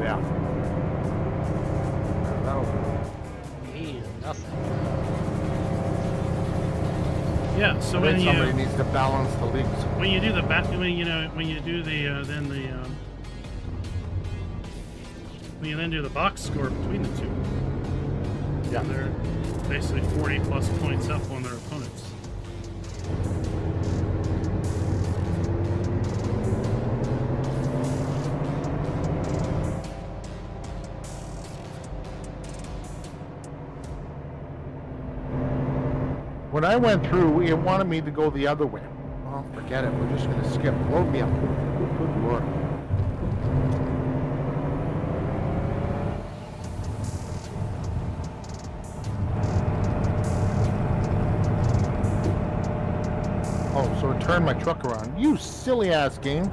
yeah. That'll do. 80-0. Yeah, so Then when somebody you needs to balance the leagues. when you do the when you do the when you then do the box score between the two, Yeah. they're basically 40 plus points up on their opponents. When I went through, it wanted me to go the other way. Oh, forget it. We're just going to skip. Load me up. Good Lord. Oh, so it turned my truck around. You silly ass game.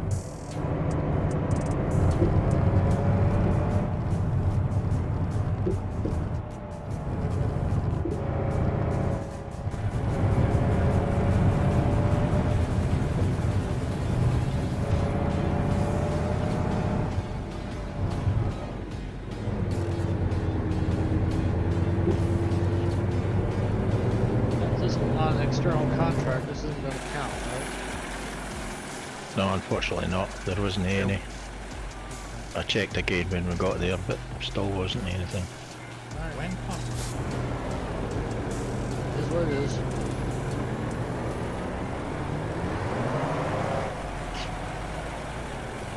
This is not an external contract. This isn't going to count, right? No, unfortunately not. There wasn't any. I checked again when we got there, but still wasn't anything. When possible. It is what it is.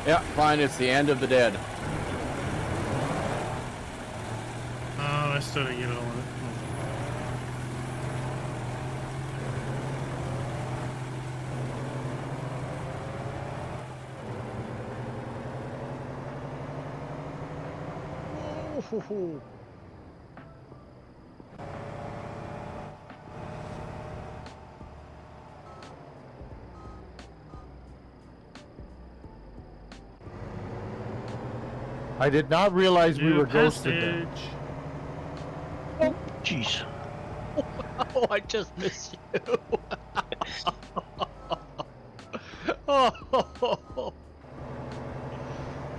Yeah, fine. It's the end of the dead. Oh, I still didn't get all of it. Oh, I did not realize we New were ghosted there. passage. Oh, jeez. oh, I just missed you. oh.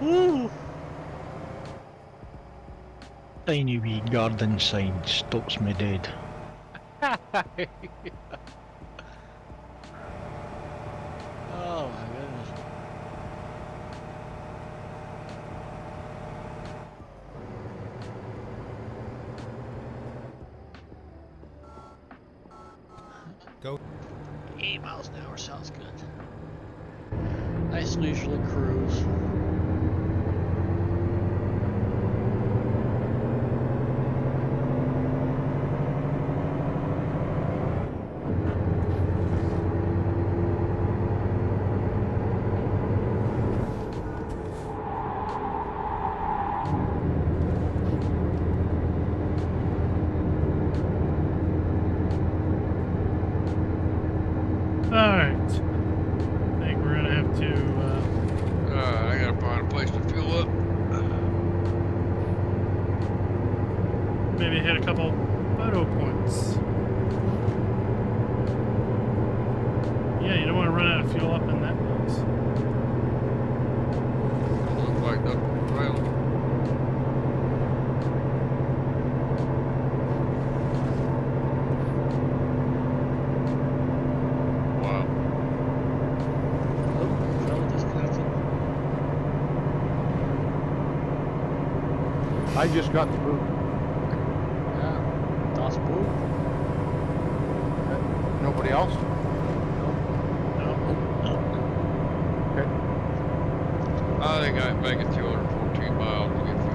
Woo. Tiny wee garden sign stops me dead. Oh my goodness. 80 miles an hour sounds good. Nice leisurely cruise. Alright. I think we're gonna have to, I gotta find a place to fuel up. maybe hit a couple photo points. Yeah, you don't want to run out of fuel up in that place. Looks like the trail. Wow. Oh, trailer disconnected. I just got the boot. Yeah, das Boot. Nobody else? Okay. I think I can make it 214 miles to get fuel.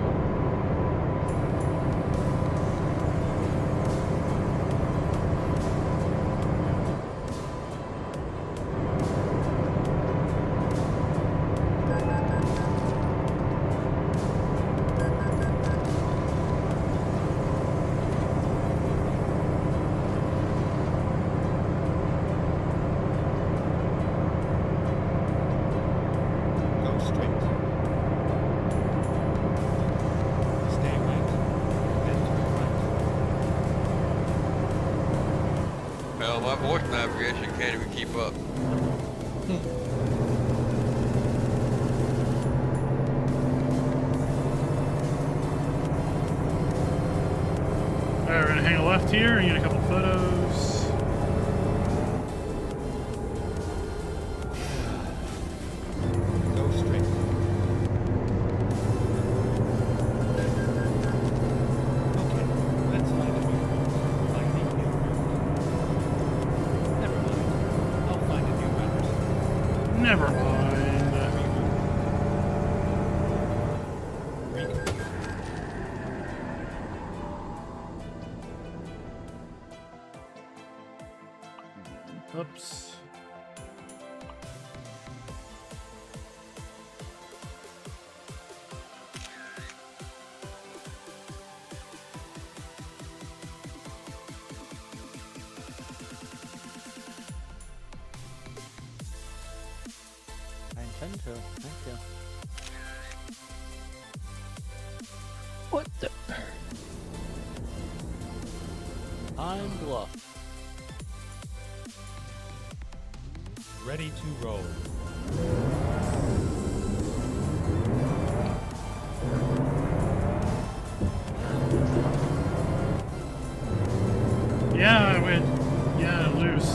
Go straight. Stay right. Then turn right. Hell, my voice navigation can't even keep up. Alright, we're gonna hang a left here and get a couple photos. Go straight. Okay, let's find a new route. Finding new route. Never mind. I'll find a new route. Never mind. Oops. I intend to. Thank you. What the? Pine Bluff. Ready to roll. Yeah, I went. Yeah, loose.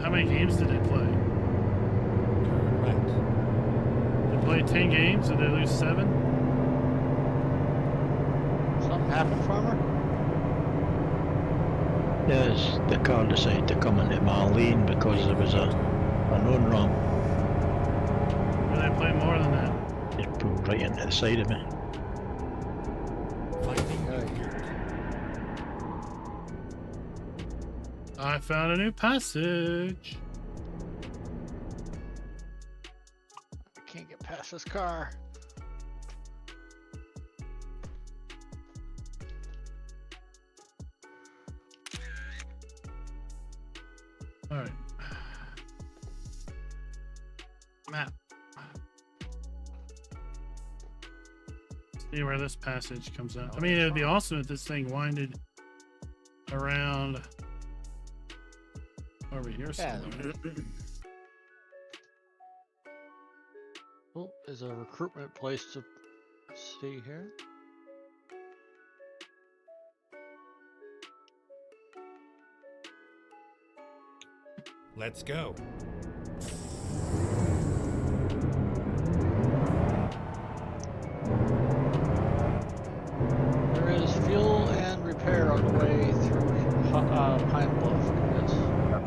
How many games did they play? Turn right. They played 10 games. Did they lose 7? Something happened, Farmer? Yes, the car decided to come into my lane because there was a known ramp. Or they play more than that? Just pulled right into the side of me. Finding new route. I found a new passage. I can't get past this car. Alright. Map. See where this passage comes out. I mean, it would be awesome if this thing winded around over here Yeah. somewhere. Oh, there's a recruitment place to see here. Let's go. There is fuel and repair on the way through Pine Bluff. Yes.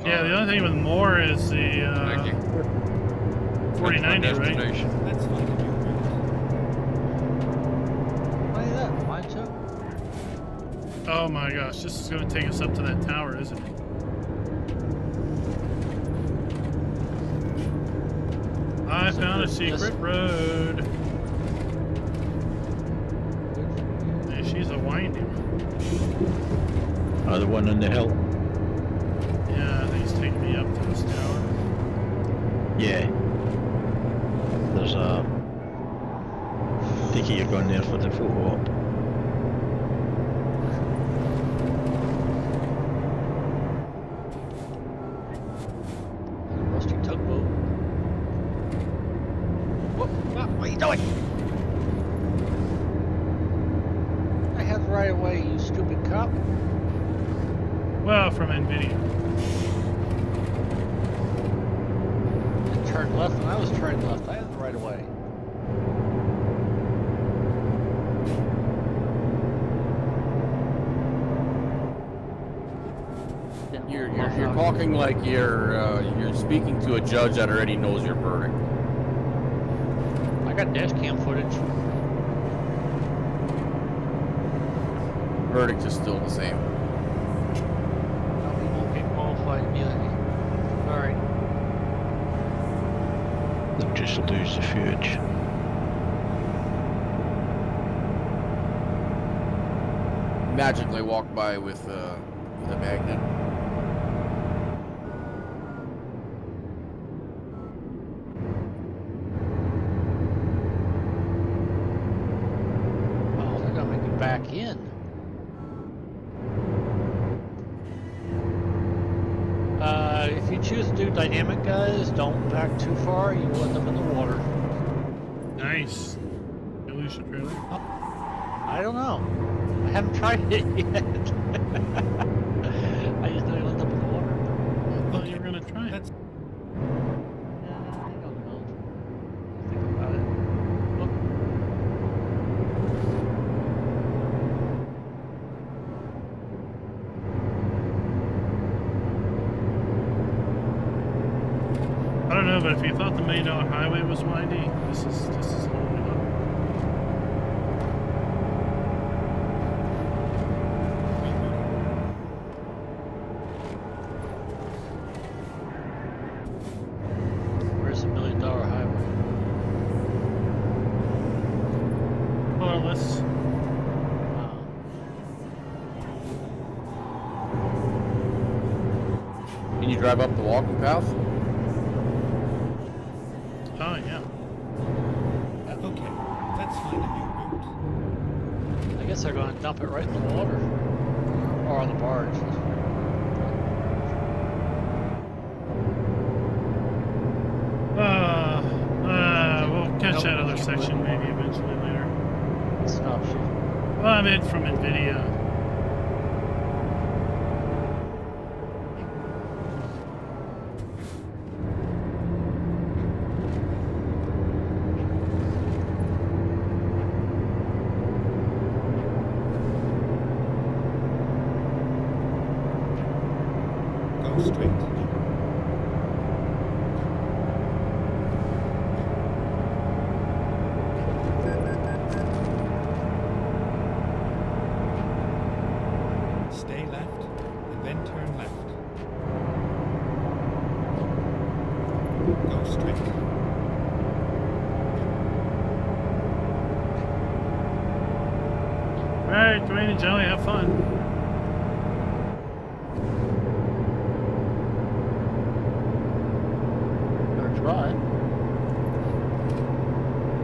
Yeah, the only thing with more is the Thank you. That's my 4090, right? destination. Let's find a new route. Look at that. Mine too. Oh my gosh, this is going to take us up to that tower, isn't it? I found a secret road. Hey, she's a windy one. Oh, the one on the hill. Yeah, I think it's taking me up to this tower. Yeah. There's a. I think you're going there for the photo op. Rusty tugboat. Whoop! Ah, what are you doing? I have right away, you stupid cop. Well, from NVIDIA. I turned left when I was turning left. I had the right away. You're talking like you're speaking to a judge that already knows your verdict. I got dash cam footage. Verdict is still the same. Probably won't get qualified immunity. Alright. They'll just lose the footage. Magically walk by with a magnet. Oh, they're gonna make me back in. If you choose to do dynamic, guys, don't back too far. You will end up in the water. Nice. You lose your trailer. I don't know. I haven't tried it yet. I just know you'll end up in the water. I thought you were going to try it. Let's I don't know. Think about it. Look. I don't know, but if you thought the $1 million highway was windy, this is holding it up. Where's the $1 million highway? Colorless. Can you drive up the walking path? Oh, yeah. okay. Let's find a new route. I guess they're going to dump it right in the water. Or on the barge. We'll catch Nope, that other keep section moving. maybe eventually later. Stop shit. Well, I meant from NVIDIA. Go straight. Stay left, and then turn left. Go straight. Alright, Dwayne and Jelly, have fun. Gonna try.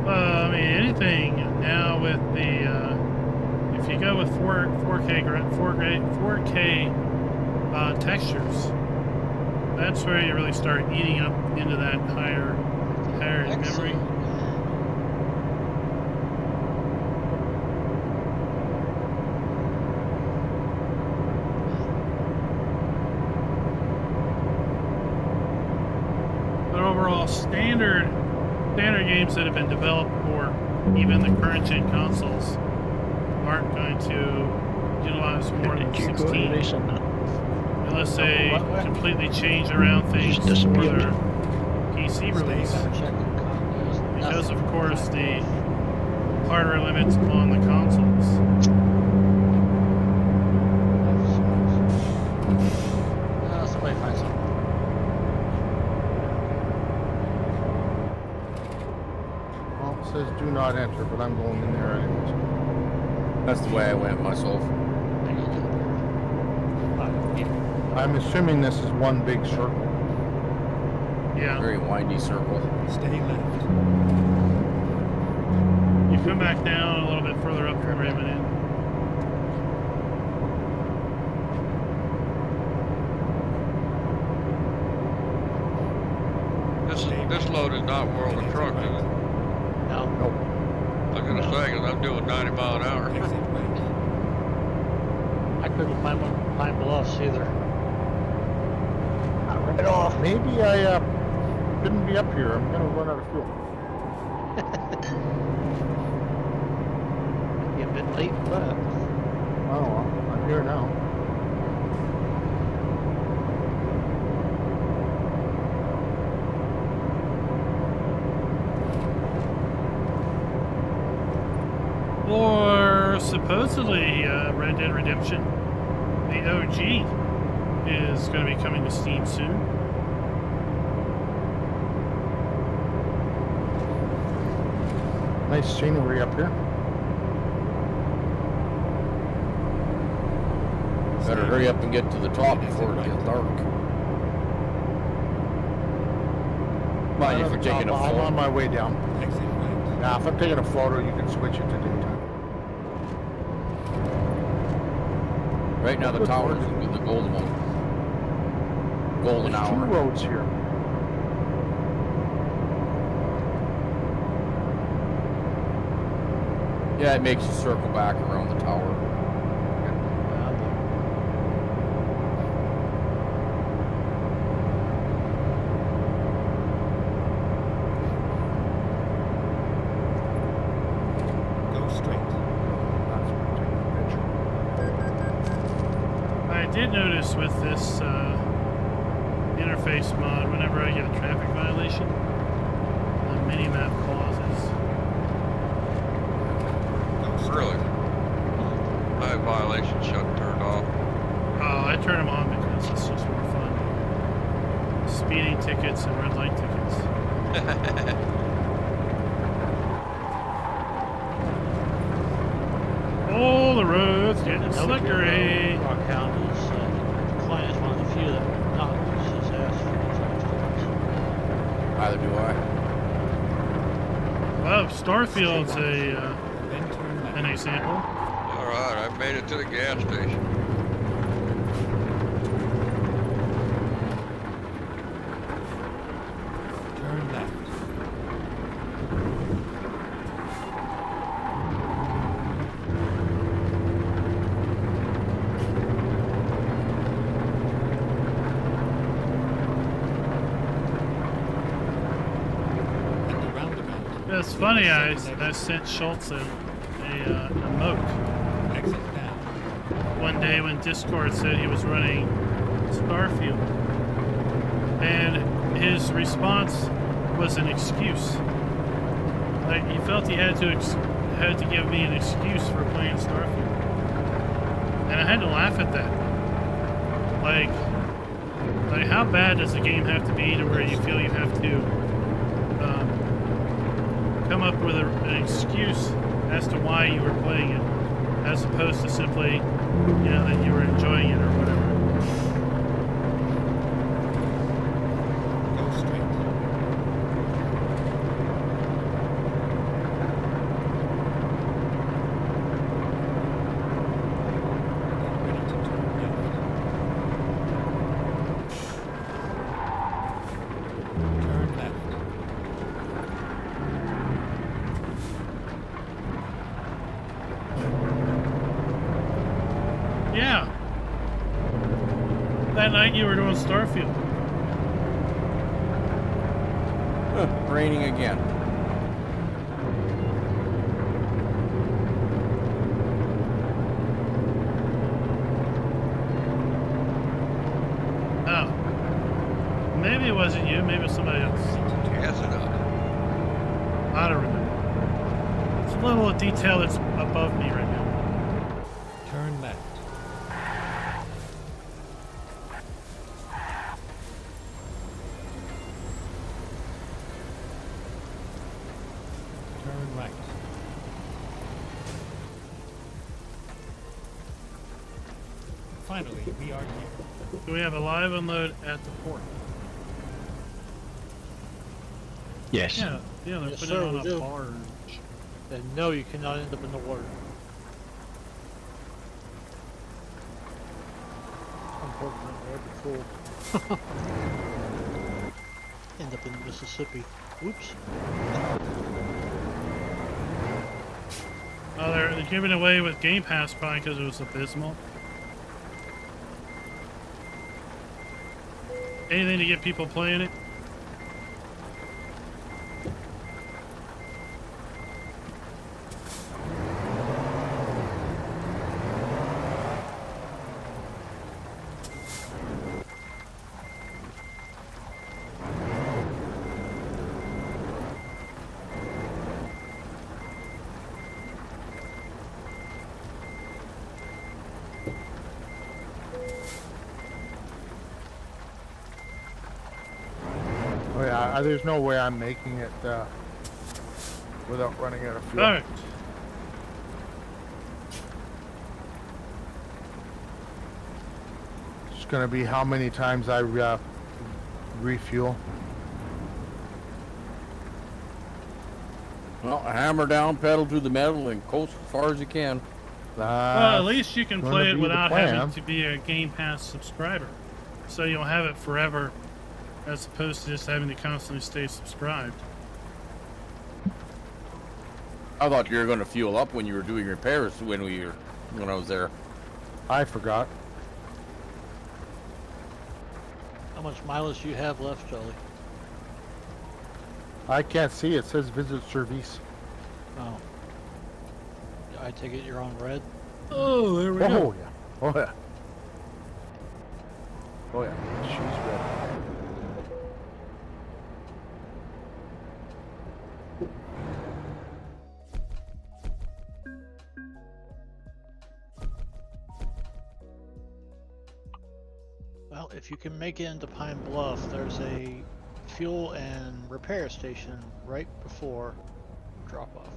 I mean, anything now with the, if you go with 4K textures, that's where you really start eating up into that higher memory. Excellent. But overall, standard games that have been developed for even the current gen consoles aren't going to utilize more than Did you go to 16 racing? unless they What? completely change around things Just for disappeared. their PC release. Checking condos. Because, of Nothing. course, the hardware limits on the consoles. Somebody find something. Well, it says do not enter, but I'm going in there anyways. That's the way I went myself. I'm assuming this is one big circle. Yeah. Very windy circle. Stay left. You come back down a little bit further up from Raymond Inn. This load is not World of Truck, is it? No. Nope. I was gonna say, 'cause I'm doing 90 mile an hour. Exit right. I couldn't find Pine Bluffs either. Right off. Maybe I shouldn't be up here. I'm gonna run out of fuel. You've been late, but Oh, well, I'm here now. Or supposedly Red Dead Redemption, the OG, is going to be coming to Steam soon. Nice scenery up here. Better hurry up and get to the top before it gets dark. Mind if you're taking a I'm on photo. my way down. Exit right. Now, if I'm taking a photo, you can switch it to daytime. Right now the Good tower's lord. the golden one. Golden There's two hour. roads here. Yeah, it makes you circle back around the tower. Go straight. That's what I'm taking a picture. I did notice with this interface mod, whenever I get a traffic violation, the mini-map pauses. Go straight. Really? My violation shut turned off. Oh, I turn them on because it's just more fun. Speeding tickets and red light tickets. Oh, the road's getting slippery. Rock County is the client is one of the few that would not lose his ass for these accidents. Either do I. Well, Starfield's Then turn left. an example. All right, I made it to the gas station. Turn left. At the roundabout, It's funny, I sent Schultz a note exit down. one day when Discord said he was running Starfield. And his response was an excuse. Like, he felt he had to give me an excuse for playing Starfield. And I had to laugh at that. Like how bad does the game have to be to where you feel you have to come up with an excuse as to why you were playing it, as opposed to simply, that you were enjoying it or whatever. Go straight. Get ready to turn left. Turn left. Yeah. That night you were doing Starfield. Raining again. maybe it's somebody else. Gas it up. I don't remember. It's a level of detail that's above me right now. Turn left. Turn right. Finally, we are here. Do we have a live unload at the port? Yes. Yeah, they're Yes, putting sir, it on we a do. barge. And no, you cannot end up in the water. Unfortunately, I'd be full. End up in Mississippi. Oops. Oh, they're giving away with Game Pass probably because it was abysmal. Anything to get people playing it? Oh yeah, there's no way I'm making it without running out of fuel. All right. It's gonna be how many times I refuel. Well, hammer down, pedal to the metal, and coast as far as you can. Well, at least you can gonna play it be the without plan. having to be a Game Pass subscriber. So you'll have it forever, as opposed to just having to constantly stay subscribed. I thought you were going to fuel up when you were doing repairs when I was there. I forgot. How much mileage do you have left, Jolly? I can't see. It says visit service. Oh. I take it you're on red? Oh, there we Oh go. yeah. Oh yeah. Oh yeah. She's ready. Well, if you can make it into Pine Bluff, there's a fuel and repair station right before drop-off.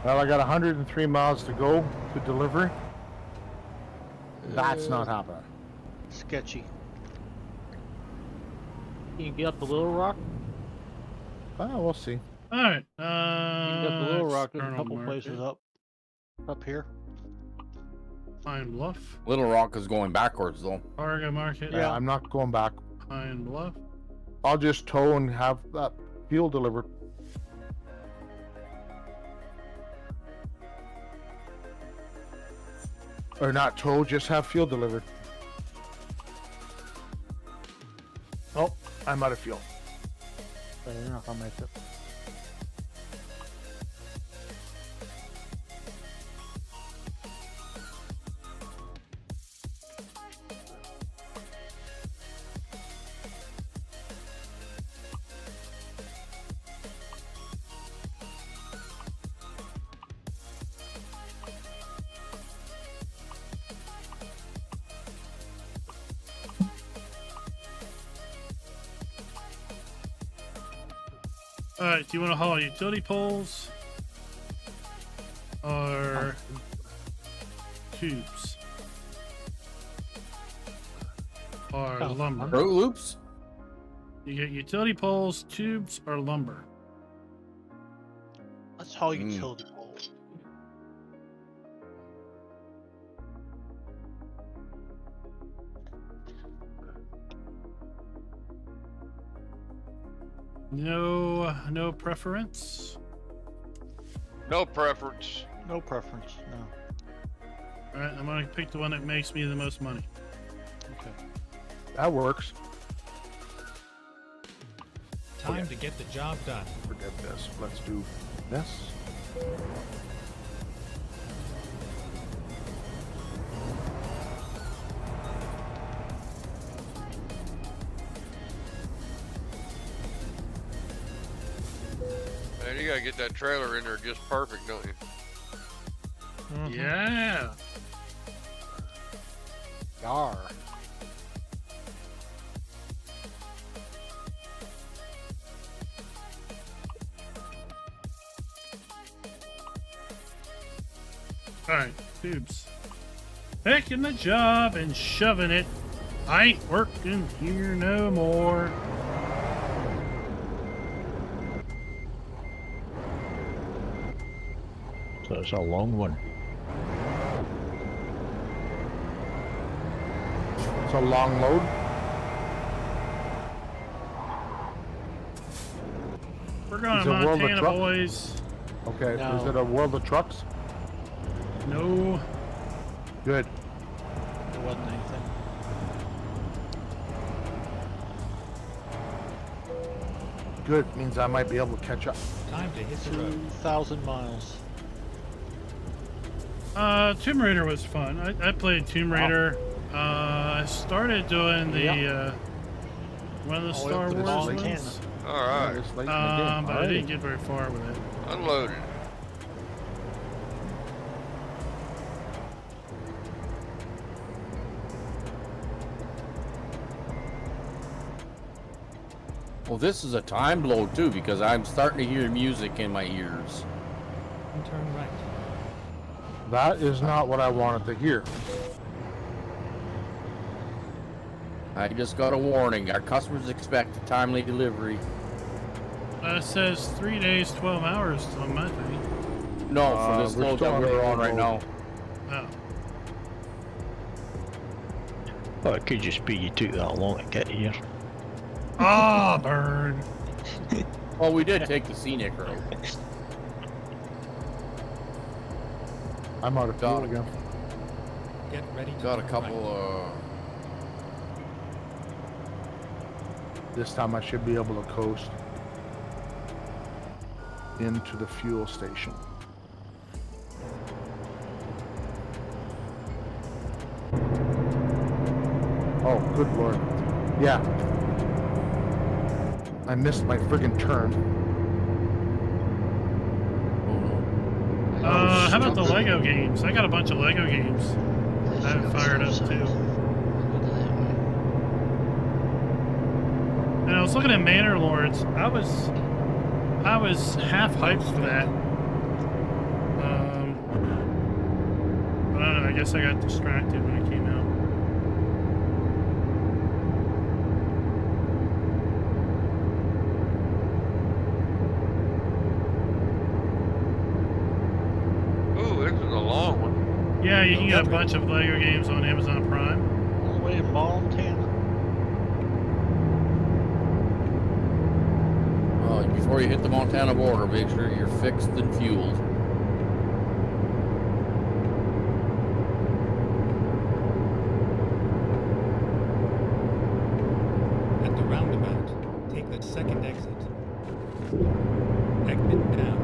Well, I got 103 miles to go to delivery. That's not happening. Sketchy. Can you get up to Little Rock? We'll see. All right. You can get up to Little Rock. There's a external couple market. places up here. Pine Bluff, Little Rock is going backwards, though. Cargo Market, Yeah, I'm not going back. Pine Bluff. I'll just tow and have that fuel delivered. Or not tow, just have fuel delivered. Oh, I'm out of fuel. You're not gonna make it. All right. Do you want to haul utility poles or tubes or Oh, lumber? Fruit Loops? You get utility poles, tubes, or lumber. Let's haul utility poles. No preference. No preference. No preference, no. All right, I'm gonna pick the one that makes me the most money. Okay. That works. Time to get the job done. Forget this. Let's do this. Man, you gotta get that trailer in there just perfect, don't you? Yeah. Yar. Alright, tubes. Picking the job and shoving it. I ain't working here no more. So it's a long one. It's a long load. We're going Is to it World of Montana, Truck? boys. Okay, No. is it a World of Trucks? No. Good. There wasn't anything. Good, means I might be able to catch up. Time to hit the road. 2,000 miles. Tomb Raider was fun. I played Tomb Raider. I started doing the, one of the All the way Star up to the Wars Montana. ones. Alright, It's late in the game. But I didn't get very far with it. unloaded. Well, this is a time blow too because I'm starting to hear music in my ears. And turn right. That is not what I wanted to hear. I just got a warning. Our customers expect a timely delivery. It says 3 days, 12 hours on my thing. No, for this we're load still that on we're the on right now. load. Oh. Oh, it could just be you took that long to get here. Ah, burn. Well, we did take the scenic route. I'm out of fuel Got it. again. Get ready to Got a turn couple. This time I should be able to coast into the fuel station. Oh, good lord. Yeah. I missed my friggin' turn. How about the Lego games? I got a bunch of Lego games. I haven't fired up too. And I was looking at Manor Lords. I was half hyped for that. But I don't know. I guess I got distracted when it came out. Ooh, this is a long one. Yeah, you can get a bunch of Lego games on Amazon Prime. All the way to Montana. Before you hit the Montana border, make sure you're fixed and fueled. At the roundabout, take the second exit. Exit now.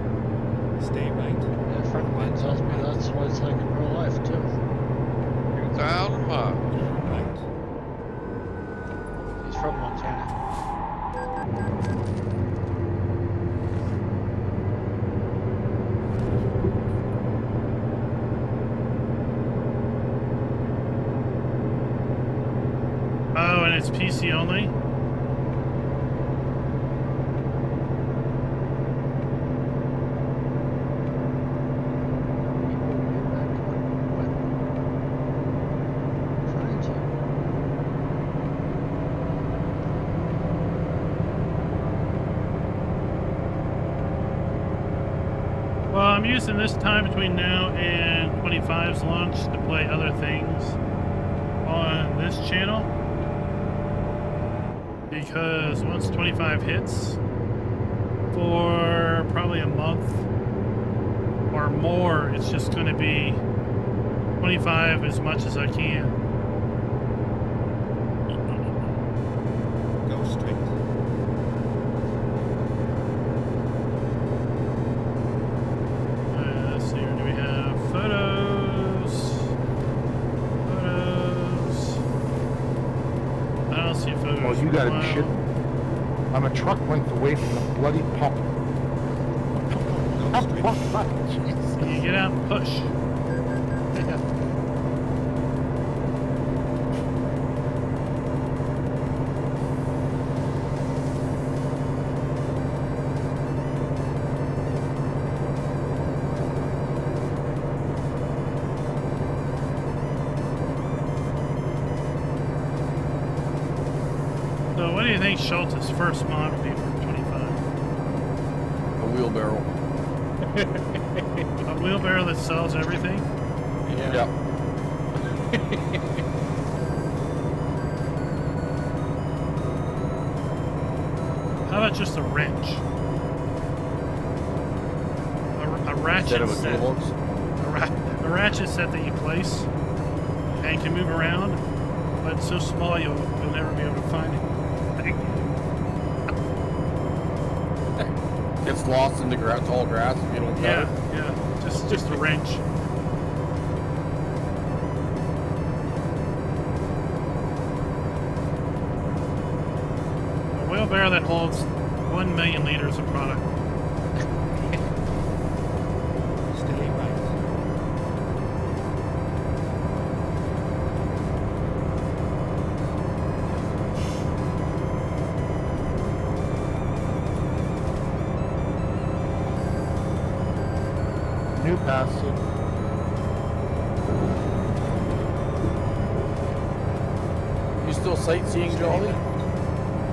Stay right. Yeah, a friend of mine tells me that's what it's like in real life, too. 2,000 miles. Right. He's from Montana. Oh, and it's PC only? Trying to. Well, I'm using this time between now and 25's launch to play other things on this channel. Because once 25 hits, for probably a month or more, it's just going to be 25 as much as I can. Go straight. Let's see here. Do we have photos? Photos. I don't see photos. Oh, you for a gotta be while. shitting. I'm a truck length away from the bloody pump. Go straight. So you get out and push. So what do you think Schultz's first mod will be for 25? A wheelbarrow. A wheelbarrow that sells everything? Yep. How about just a wrench? A ratchet Instead of a set. toolbox. A ratchet set that you place and can move around, but it's so small you'll never be able to find it. Gets lost in the tall grass if you don't cut Yeah, it. yeah, just a wrench. A wheelbarrow that holds 1 million liters of product. Stay right. New passing. You still sightseeing, Jolly?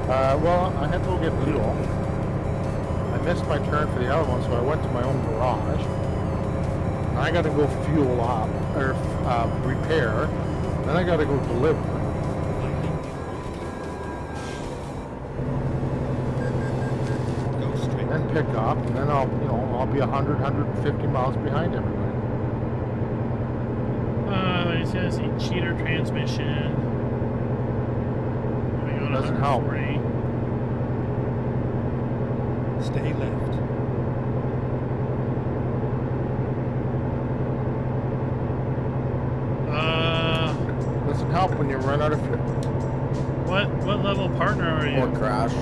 Well, I had to go get fuel. I missed my turn for the other one, so I went to my own garage. And I got to go fuel up, or repair. Then I got to go deliver. Go straight. Then pick up, and then I'll be 100, 150 miles behind everybody. It says the cheater transmission. Going on Doesn't help. 140. Stay left. Doesn't help when you run out of fuel. What level partner are you? Or crash?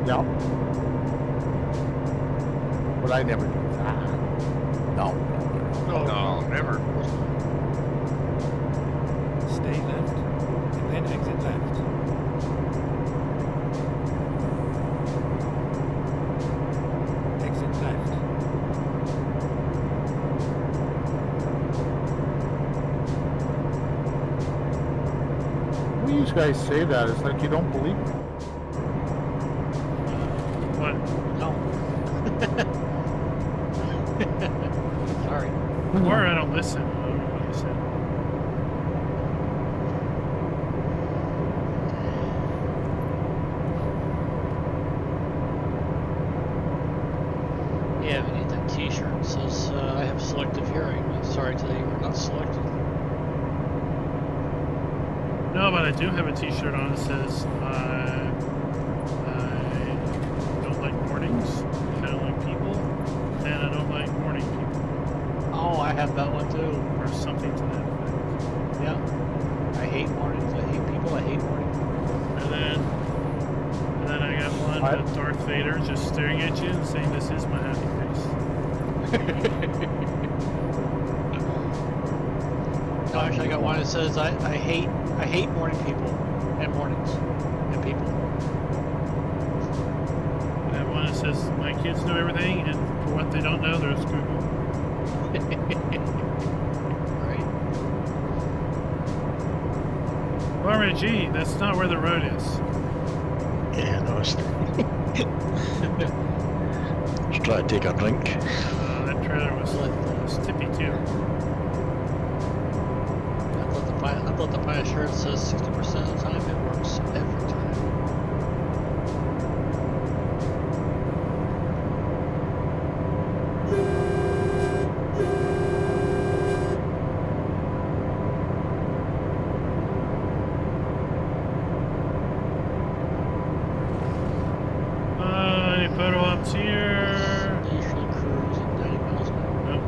Yep. But I never do that. No. No, never. Stay left. And then exit left. Exit left. When you guys say that, it's like you don't believe me. What? No. Sorry. Or I don't listen. I don't know what you said. Yeah, we need that t-shirt. It says, I have selective hearing. Sorry today you were not selected. No, but I do have a t-shirt on that says, I don't like mornings, I don't like people, and I don't like morning people, Oh, I have that one too. or something to that effect. Yeah. I hate mornings. I hate people. I hate morning people. And then I got one What? with Darth Vader just staring at you and saying, "This is my happy face." No, actually, I got one that says I hate morning people and mornings and people. I have one that says, "My kids know everything, and for what they don't know, there's Google." Right. Barbara G, that's not where the road is. Yeah, no, it's just try to take a drink. That trailer was tippy too. I thought the Pine shirt says 60% of the time it works every time. Any photo ops here? They usually cruise at 90 miles an hour. Nope.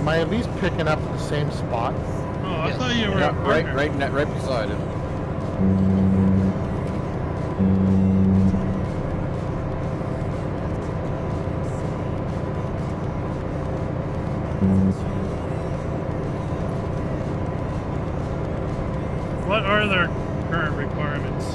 My of these picking up at the same spot? Oh, I Yes. thought you were Yeah, a partner. right beside him. What are their current requirements?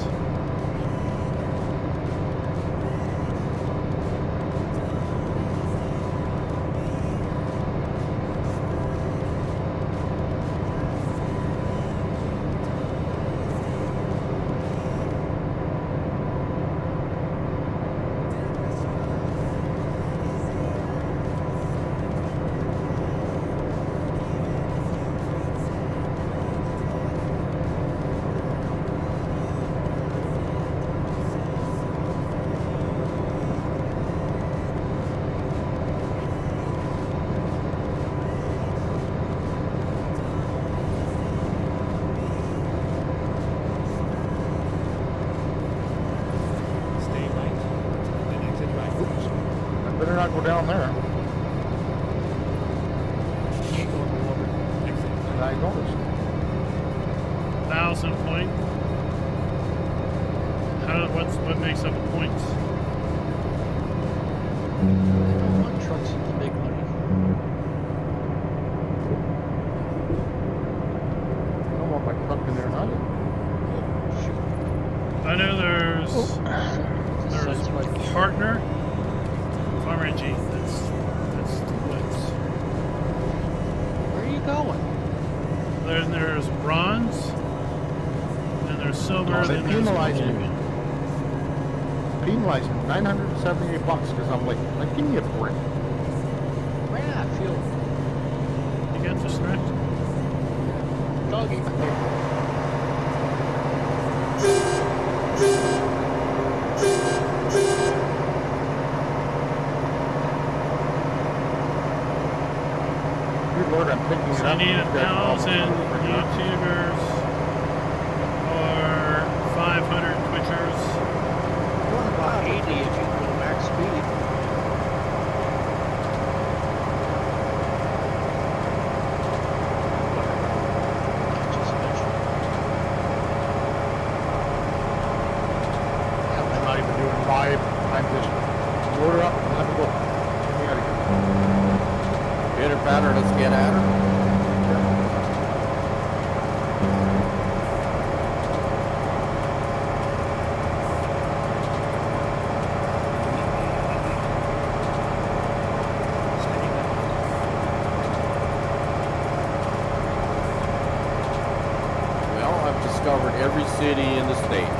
Stay right, then exit right. I better not go down there. You ain't going over. Exit right. I noticed. 1,000 point. What makes up the points? One truck's the big money. I don't want my truck in there neither. Shoot. I know there's That's right. partner, farmer G. That's the points. Where are you going? Then there's bronze. Then there's silver. Oh, they then there's penalize gold. me. Penalize me $978 because I'm like give me a break. Yeah, I feel You get distracted. doggy. Good Lord, I'm picking it So up. you need These guys are all 1,000 YouTubers or 500 Twitchers. Going about 80 if you go max speed. Just mentioned. I'm not even doing live. I'm just load her up and let me go. Get me out of here. Pitter patter, let's get at her. Steady left. Well, I've discovered every city in the state.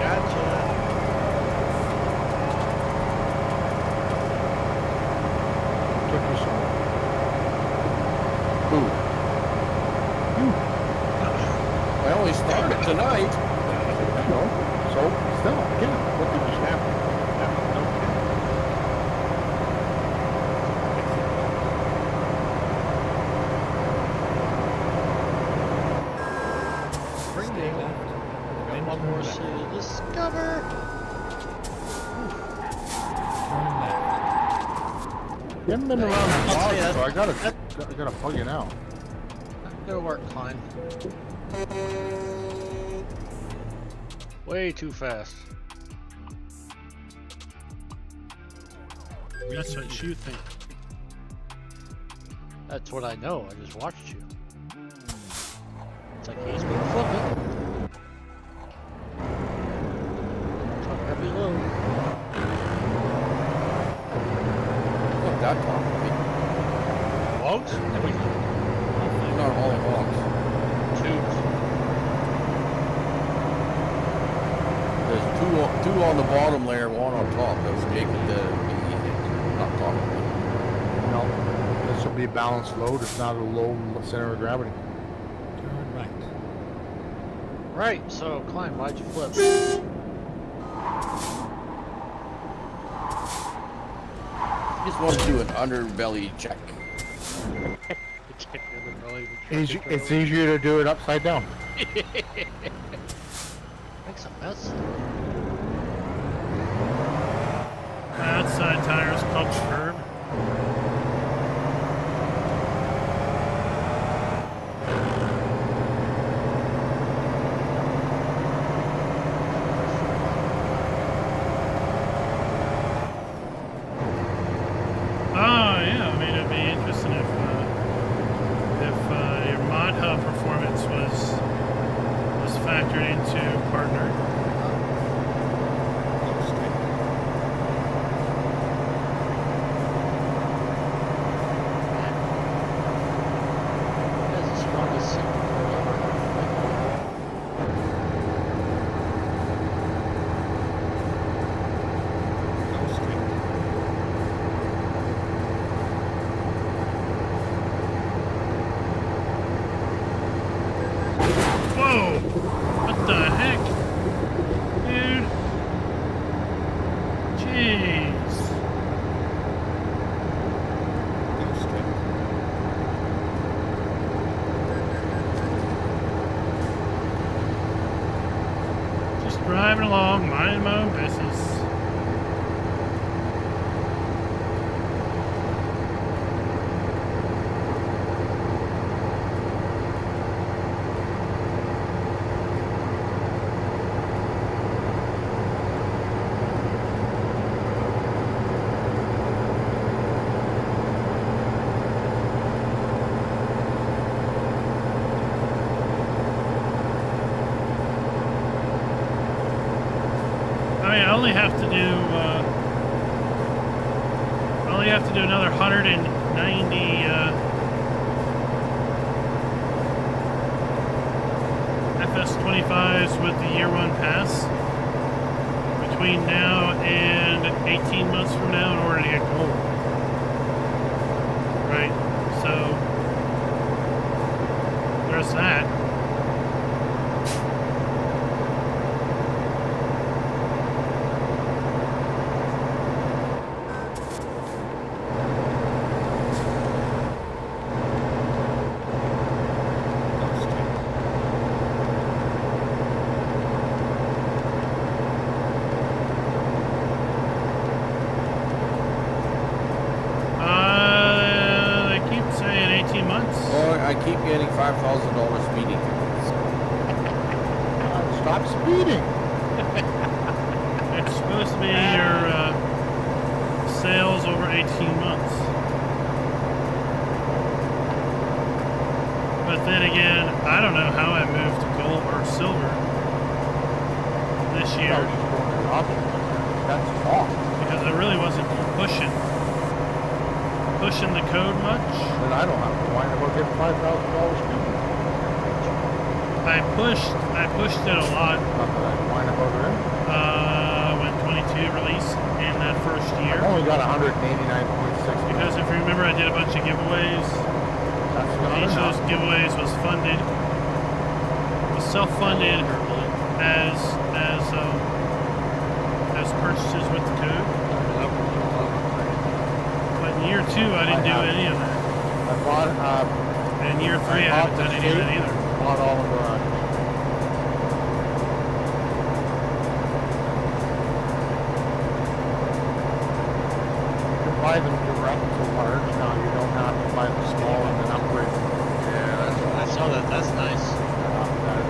Gotcha. Took you somewhere. Who? You. I only started tonight. I know. So, still, yeah, what did you have? Stay left. Then One turn more left. city to discover. Turn left. You haven't been around the I'll block, tell you, so I gotta plug you now. Go to work, Klein. Way too fast. That's what you think. That's what I know. I just watched you. It's like he's gonna flip it. Truck heavy load. Look, that top of me. Logs? Everything. Not all logs. Tubes. There's two on the bottom layer, one on top. That's making the not top of me. No, this will be a balanced load. It's not a low center of gravity. Turn right. Right, so Klein, why'd you flip? Just want to do an underbelly check. It's easier to do it upside down. Makes a mess. Outside tires called the curb. how performance was factored into partner. That's the strongest single I've ever heard. Whoa! What the heck? Dude. Jeez. Just driving along, minding my own business. I mean, I only have to do another 190 FS25s with the year one pass between now and 18 months from now in order to get gold. Right? So there's that. They keep saying 18 months. Oh, I keep getting $5,000 speeding tickets. Stop speeding. It's supposed to be your sales over 18 months. But then again, I don't know how I moved to gold or silver this year That's wrong. because I really wasn't pushing the code much. Then I don't have to whine about getting $5,000 speeding. I pushed it a lot Not that I whine about it. when 22 released in that first year. I only got 189.6. Because if you remember, I did a bunch of giveaways. That's not Each of enough. those giveaways was funded, was self-funded as purchases with the code. But in year two, I didn't do any of that. I bought, And in year three, I haven't done any of that either. bought all of the you can buy them direct to large now. You don't have to buy the small and then upgrade them. I saw that. That's nice.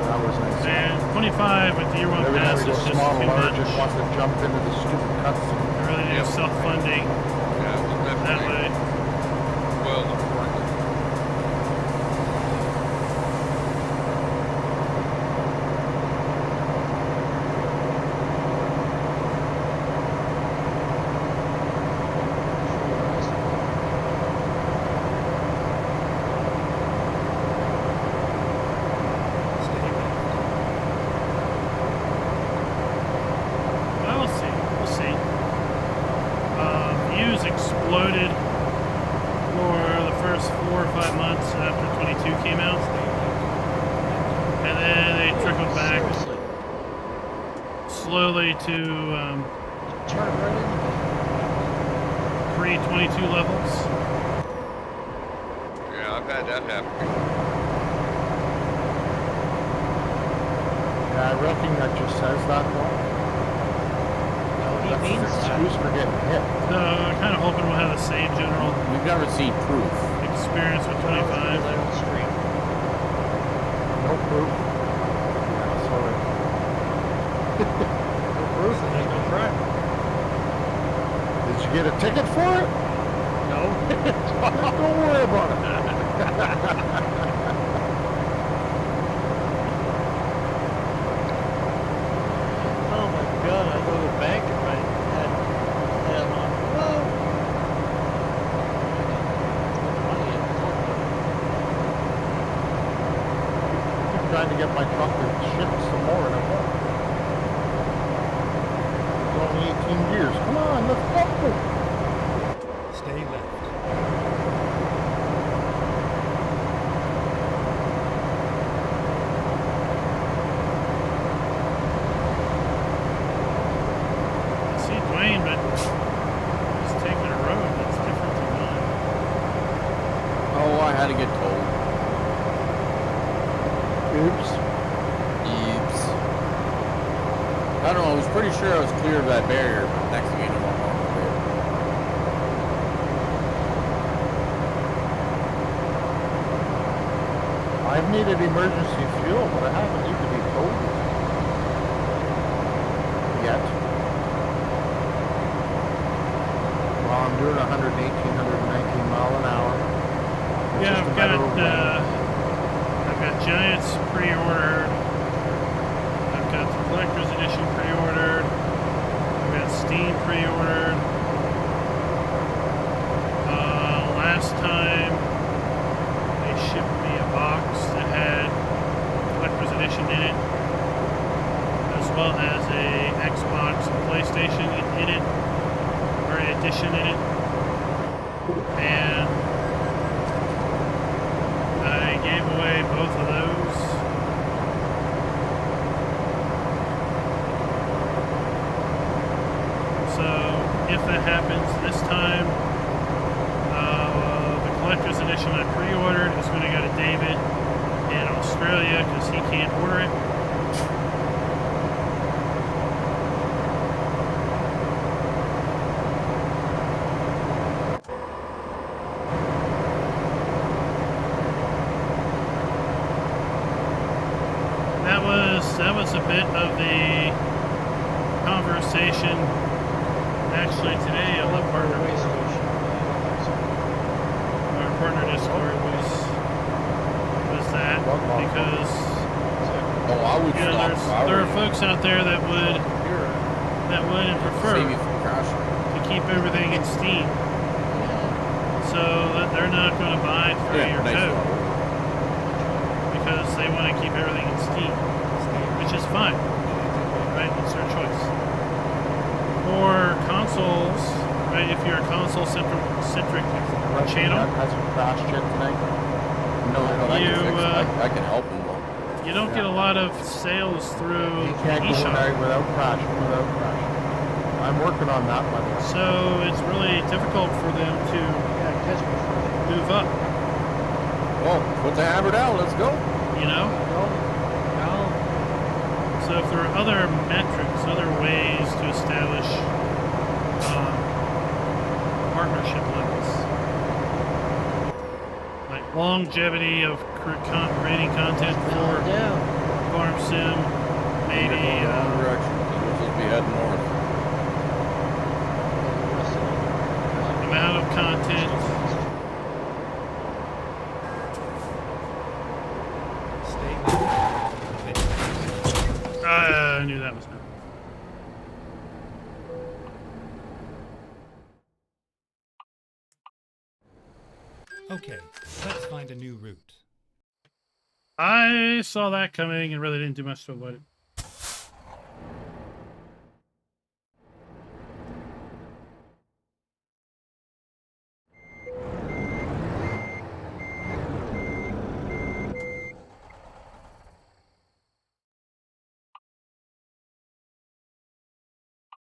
That was nice. And 25 with the year one Every time pass we is go just small too and large, much. it wants to jump into the stupid cutscene. I really do Yep. self-funding Yeah, it was that definitely way. well done. Well, we'll see. We'll see. Views exploded for the first 4 or 5 months after 22 came out. And then they trickled back Seriously. slowly to Turn right into pre-22 levels. Yeah, I've had that happen before. Yeah, I reckon that just says that though. That's an excuse for getting hit. So I'm kind of hoping we'll have the same general We've never seen proof. experience with 25. right on the street. No proof. Yeah, sorry. No proof. There's no crime. Did you get a ticket for it? No. Don't worry about it. trying to get my truck to shift some more and it won't. It's only 18 gears. Come on, let's go. Stay left. I see Dwayne, but he's taking a road that's different than mine. Oh, I had to get told. Oops. Eeps. I don't know, I was pretty sure I was clear of that barrier, but next thing you know, I'm on the way. I've needed emergency fuel, but I haven't needed to be told yet. Well, I'm doing 118, 119 mile an hour. It's Yeah, just a matter of when. I've got Giants pre-ordered. I've got the Collector's Edition pre-ordered. I've got Steam pre-ordered. Last time they shipped me a box that had Collector's Edition in it, as well as a Xbox and PlayStation in it, or an edition in it, and I gave away both of those. So if that happens this time, the collector's edition I pre-ordered is going to go to David in Australia because he can't order it. That was a bit of the conversation. Actually, today a love partner our partner Discord was that because Oh, I would you know there are folks out there that would and prefer save you from crashing. to keep everything in Steam, so that they're not going to buy through your nice code one. because they want to keep everything in Steam, which is fine, right? It's their choice. For consoles, right? If you're a console-centric channel, Has it crashed yet tonight? No, I You, can fix it. I can help him though. you don't get a lot of sales through He can't go eShop. tonight without crashing. I'm working on that, by the way. So it's really difficult for them to move up, Well, put the hammer down. Let's go. you know? So if there are other metrics, other ways to establish partnership levels, like longevity of creating content for Farm Sim, maybe You're going the wrong direction. You're supposed to be heading north. amount of content. Stay left. I knew that was no. Okay, let's find a new route. I saw that coming and really didn't do much to avoid it.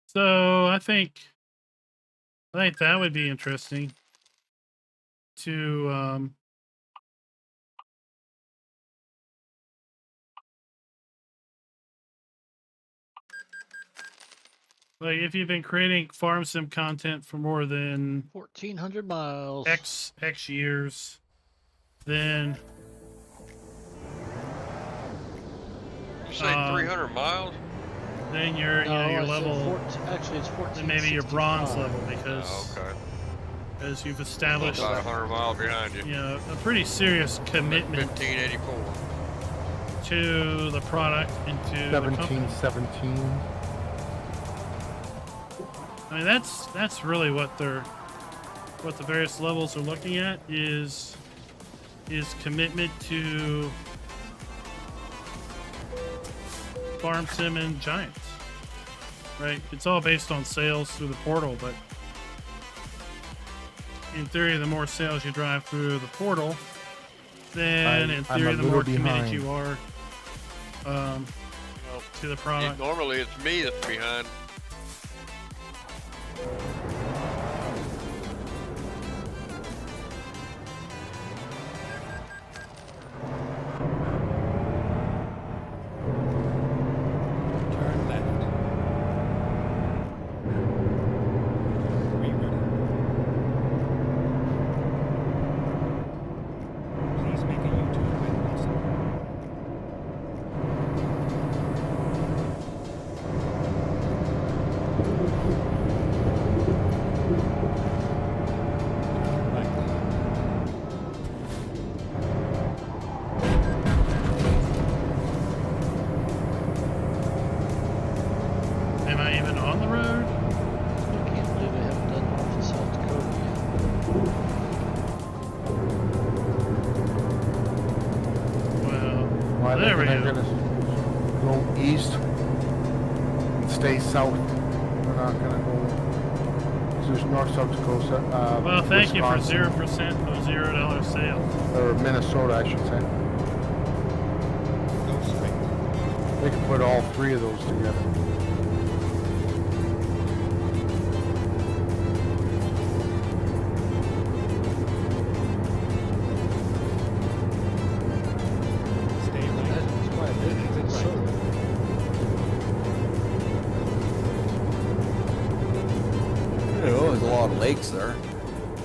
So I think that would be interesting to like if you've been creating farm sim content for more than 1,400 miles. X years, then You say 300 miles? then you're you know No, your I said level. actually, it's 14. Then maybe your bronze level Oh, because okay. as you've established About 100 miles behind you. you know a pretty serious commitment 1584. to the product and to the company. 17. I mean that's really what the various levels are looking at is commitment to Farm Sim and Giants. Right? It's all based on sales through the portal, but in theory, the more sales you drive through the portal, then in I'm theory, a the little more committed behind. you are to the product. Normally it's me that's behind. Turn left. Rerouting. Please make a U-turn when possible. Turn right. Am I even on the road? I can't believe they haven't done North to South Dakota Well, I there we think go. they're gonna go east and stay south. We're not gonna go to North South Dakota. Well, thank you for Wisconsin, 0% of $0 sales. or Minnesota, I should say. Go straight. They can put all three of those together. Stay yet. right. That's quite a bit. Exit right. Oh, there's a lot of lakes there.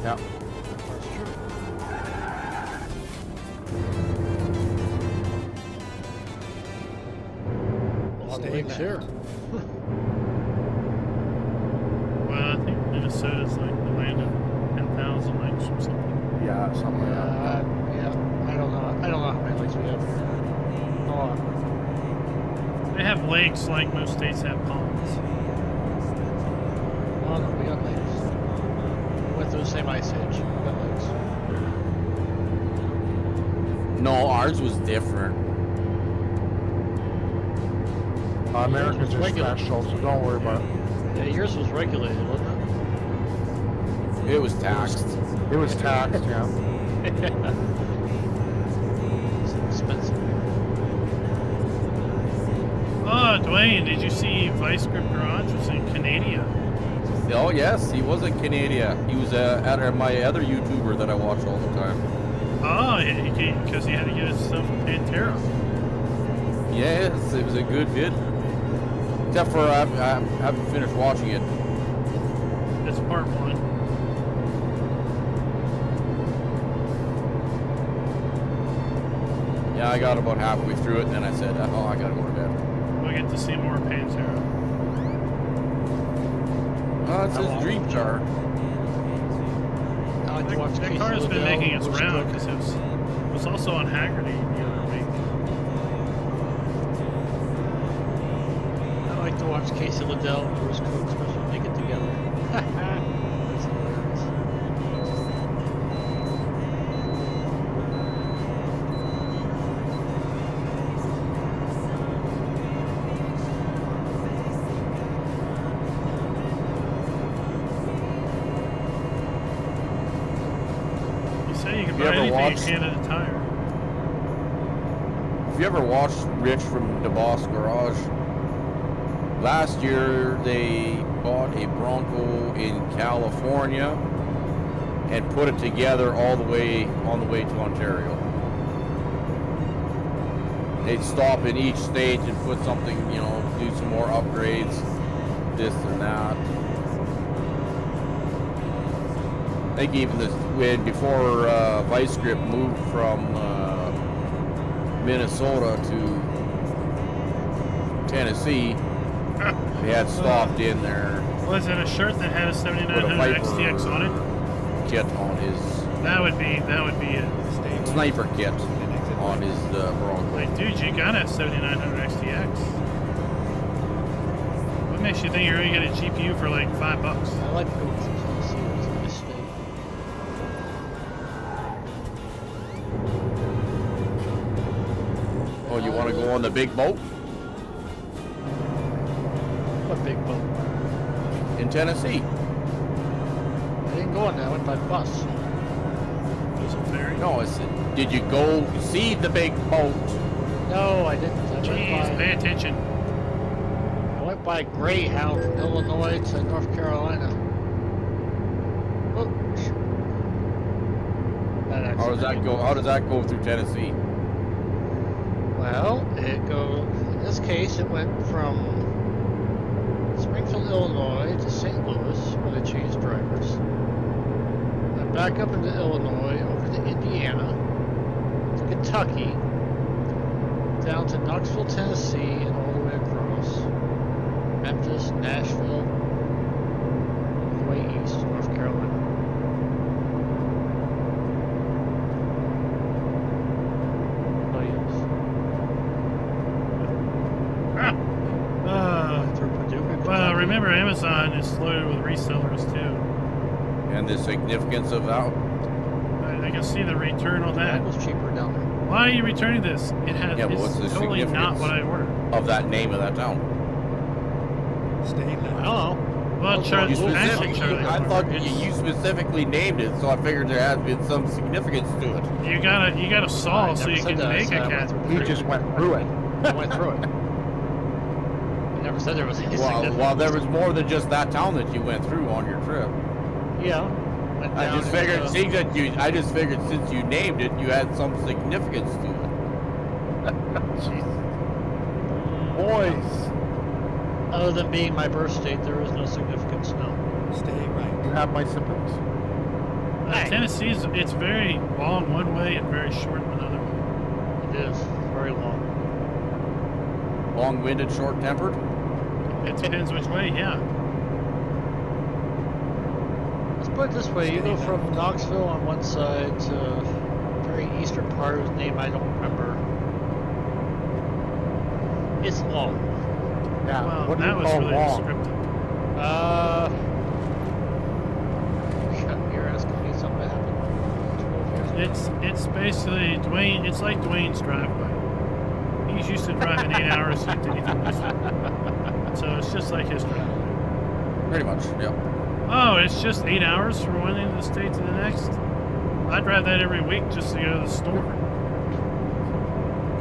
Yeah. That's true. A lot of Stay lakes left. here. Well, I think Minnesota's like the land of 10,000 lakes or something. Yeah, something like that. Yeah, I don't know. I don't know how many lakes we have here. They have lakes like most states have ponds. Oh no, we got lakes. We went through the same ice age. We got lakes. No, ours was different. Americans are Regular. special, so don't worry about it. Yeah, yours was regulated, wasn't It was taxed. It was taxed, yeah. it? It's expensive. Oh, Dwayne, did you see Vice Grip Garage was in Canada? Oh yes, he was in Canada. He was at my other YouTuber that I watch all the time. Oh, because he had to get himself a Pantera. Yes, it was a good vid. Except for I haven't finished watching it. It's part one. Yeah, I got about halfway through it, and then I said, "Oh, I gotta go to bed." We'll get to see more Pantera. Oh, it's his dream car. I like to watch That Casey car has been Liddell, making its Bruce round Cook. because it was also on Haggerty the other week. I like to watch Casey Liddell and Bruce Cook, especially when they get together. That's hilarious. You say you can You buy ever anything watched- at Canada Tire. If you ever watched Rich from the Boss Garage, last year they bought a Bronco in California and put it together all the way on the way to Ontario. They'd stop in each state and put something, do some more upgrades, this and that. I think even before Vice Grip moved from Minnesota to Tennessee, they had stopped in there Was it a shirt that had a with a 7900 Viper XTX on it? kit on his That would be it. Stay right. sniper kit And exit on right. his Bronco. Like, dude, you got a 7900 XTX. What makes you think you're gonna get a GPU for like $5? I like going through Tennessee. It's a nice state. Oh, you want to go on the big boat? big boat? In Tennessee. I didn't go on that. I went by bus. There's a ferry. No, did you go see the big boat? No, I didn't. I Jeez, pay attention. went by Greyhound from Illinois to North Carolina. Oh, How does that go through Tennessee? Well, in this case, it went from Springfield, Illinois to St. Louis, where they changed drivers. Then back up into Illinois, over to Indiana, to Kentucky, down to Knoxville, Tennessee, and all the way across. Memphis, Nashville, all the way east to North Carolina. Oh, yes. Through Paducah, Well, Kentucky. remember Amazon is loaded with resellers too. And the significance of that? I can see the return on That that. was cheaper down there. Why are you returning this? It has Yeah, but it's what's the totally not significance? what I ordered. Of that name of that town. Stay I don't left. know. Well, Charlie, You actually, Charlie, I thought It's- you specifically named it, so I figured there had been some significance to it. you got a saw so you can make a cat. He just went through it. I went through it. I never said there was any significance. Well, there was more than just that town that you went through on your trip. Yeah. Went I down just figured, into- I just figured since you named it, you had some significance to it. Boys, Other than being my birth state, there is no significance, no. Stay you right. have my symptoms. Tennessee's it's very long one way and very short another way. It is very long. Long-winded, short-tempered. It depends which way, yeah. Let's put it this way, you go from Knoxville on one side to the very eastern part whose name I don't remember. It's long. Yeah, Well, what do that you was call really long? descriptive. You're asking me something that happened 12 years ago. It's basically Dwayne. It's like Dwayne's driveway. He's used to driving 8 hours into Ethan so it's just like his driveway. Pretty much, yep. Oh, it's just 8 hours from one end of the state to the next. I drive that every week just to go to the store.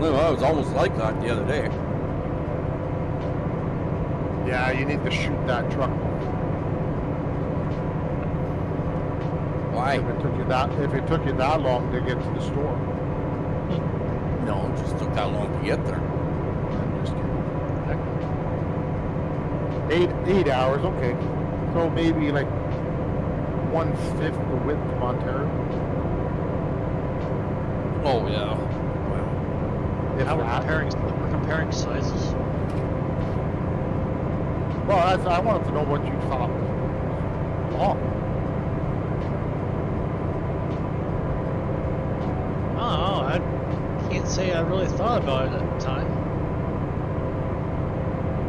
No, I was almost like that the other day. Yeah, you need to shoot that truck. Why? If it took you that long to get to the store. No, it just took that long to get there. I'm just kidding. 8 hours, okay. So maybe like 1/5 the width of Ontario. Oh yeah. Well, If Now that. we're comparing sizes. Well, I wanted to know what you thought was long. Oh, I can't say I really thought about it at the time.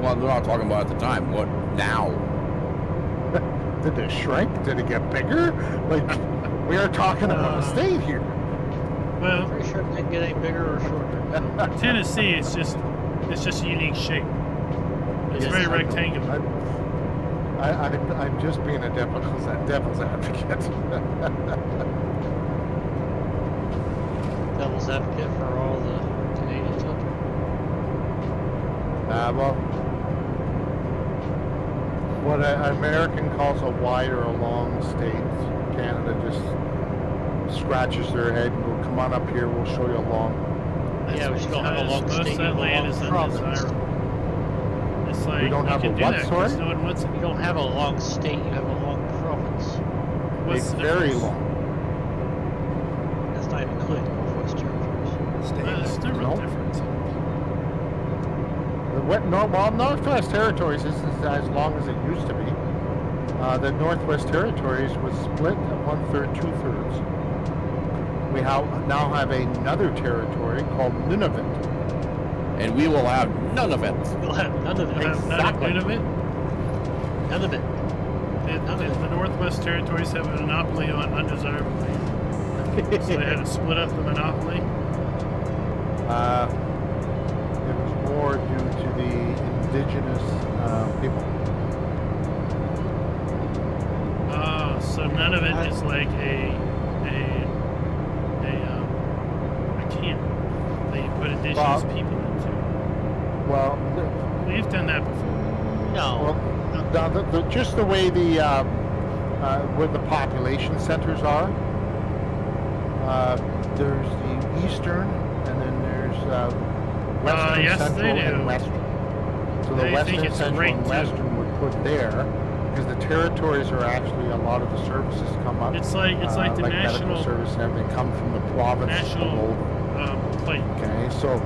well, we're not talking about at the time. What now? Did it shrink? Did it get bigger? Like, we are talking about a state here. Well, Pretty sure it didn't get any bigger or shorter. Tennessee, it's just a unique shape. It's Yes, very I know. rectangular. I'm just being a devil's advocate. Devil's advocate for all the Canadians out there. Well, what an American calls a wide or a long state, Canada just scratches their head and goes, come on up here, we'll show you a long. Yeah, we still have a because long most state, of that a land long is province. undesirable. It's like don't you have can a do what, that 'cause sorry? no one wants it. You don't have a long state, you have a long province. What's It's the very difference? long. That's not even including Northwest Territories. Stay There's left. still a No. difference. Northwest Territories isn't as long as it used to be. The Northwest Territories was split at 1/3, 2/3. We now have another territory called Nunavut. And we will have none of it. You'll have none of it. Exactly. None of it. None of it. The Northwest Territories have a monopoly on undesirable land. So they had to split up the monopoly. It was more due to the indigenous people. So none of it is like a camp that you put indigenous people into. Well, We've done that before. No. just the way where the population centers are. There's the eastern, and then there's western, yes, central, they do. and western. So the They think western, it's central, great, and too. western would put there because the territories are actually a lot of the services come up. It's like the like medical national service and everything come from the province national of plate. Okay, so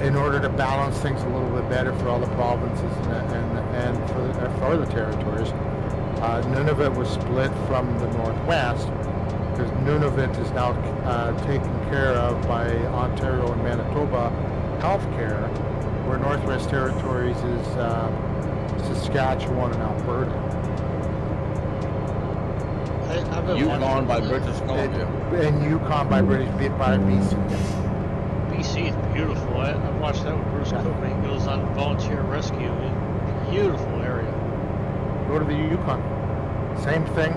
in order to balance things a little bit better for all the provinces and for the territories, Nunavut was split from the Northwest because Nunavut is now taken care of by Ontario and Manitoba healthcare, where Northwest Territories is Saskatchewan and Alberta. I've been Yukon wondering by whether- British Columbia. And Yukon by BC. Yes. BC is beautiful. I've watched that with Bruce Cook when he goes on volunteer rescue. Beautiful area. Go to the Yukon. Same thing.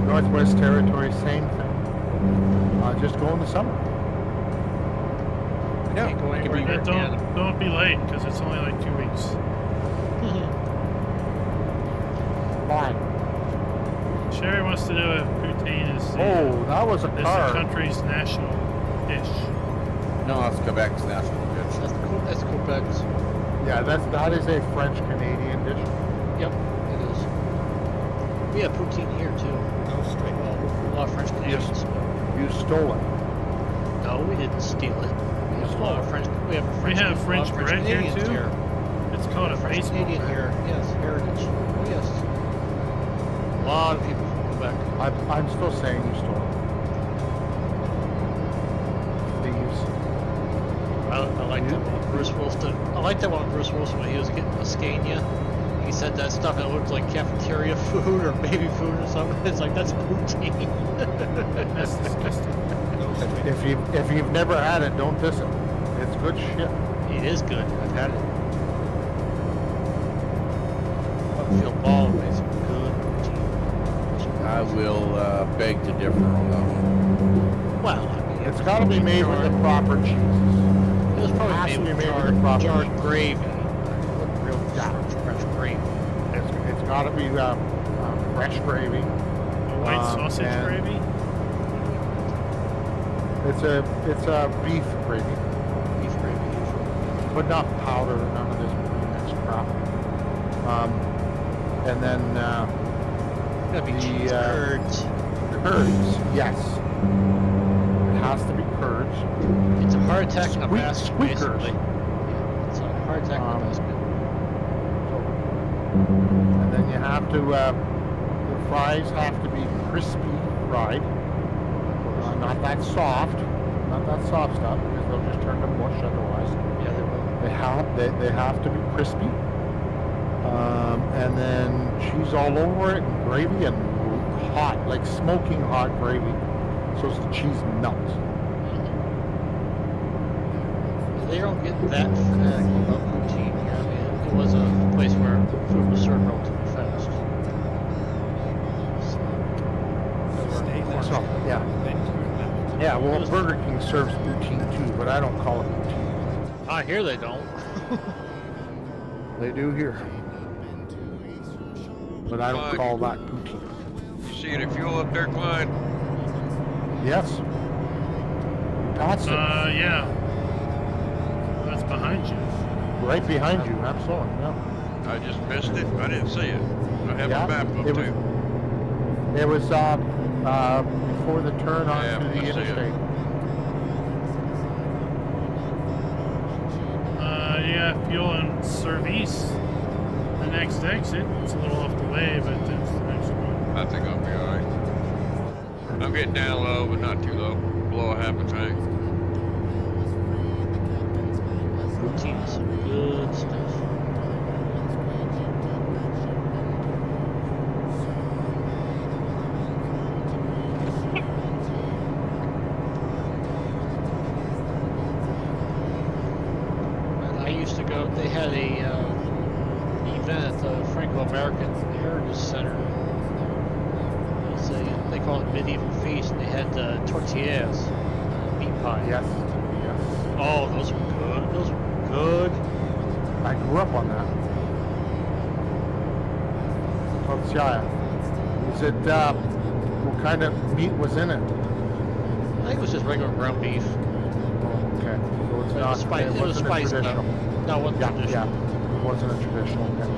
Northwest Territories, same thing. Just go in the summer. Yeah, Can't go it could anywhere be- near Canada. Don't be late because it's only like 2 weeks. Fine. Sherry wants to know if poutine is Oh, that was a is the car. country's national dish. No, that's Quebec's national dish. That's Quebec's. Yeah, that is a French Canadian dish. Yep, it is. We have poutine here too. Go straight. Well, a lot of French Canadians. You stole it. No, we didn't steal it. We have a lot of French. We have a French. have a lot of French bread here, Canadians too? here. It's called a French baseball Canadian bat. here. Yes, heritage. Oh, yes. A lot of people from Quebec. I'm still saying you stole it. Thieves. I like that one. Bruce Wilson. I like that one. Bruce Wilson when he was getting Muscania. He said that stuff that looked like cafeteria food or baby food or something. It's like that's poutine. That's disgusting. Go straight. If you've never had it, don't diss it. It's good shit. It is good. I've had it. Upfield ball is good poutine. I will beg to differ on that one. Well, I mean, It's got to be made with the proper cheeses. it was has probably to made be with made with jarred, the proper jarred cheese. gravy. Real French gravy. It's got to be fresh gravy. A white sausage and gravy? It's a beef gravy, Beef gravy usually. but not powder. None of this mixed crap. And then Gotta be The, cheese curds. curds. Yes, it has to be curds. It's a heart attack in a Squeak- basket, squeakers. basically. Yeah, it's a heart attack in a basket. And then you have to, the fries have to be crispy fried. Not that soft. Not that soft stuff, because they'll just turn to mush otherwise. Yeah, they will. They have to be crispy. And then cheese all over it, and gravy, and hot, like smoking hot gravy, so the cheese melts. They don't get that fanatic about poutine here. I mean, it was a place where food was served relatively fast. Stay left. So, yeah. Then turn left. Yeah, well, Burger King serves poutine too, but I don't call it poutine. Ah, here they don't. They do here. But I don't Fine. call that poutine. You see any fuel up there, Klein? Yes. That's it. Yeah. That's behind you. Right behind you, absolutely. Yeah. I just missed it. I didn't see it. I have Yeah, a map up it was- too. It was before the turn onto Yeah, the I see it. interstate. Yeah, fuel and service. The next exit. It's a little off the way, but it's the next one. I think I'll be alright. I'm getting down low, but not too low. Below a half a tank. Poutine is some good stuff. I used to go. They had a event at the Franco-American Heritage Center. It was call it Medieval Feast, and they had tortillas, meat pie. Yes. Yes. Oh, those were good. Those were good. I grew up on that. Tortilla. Is it, what kind of meat was in it? I think it was just regular ground beef. Oh, okay. So it's not, It was wasn't a spiced up. traditional. No, it wasn't Yeah, traditional. yeah. It wasn't a traditional. Okay.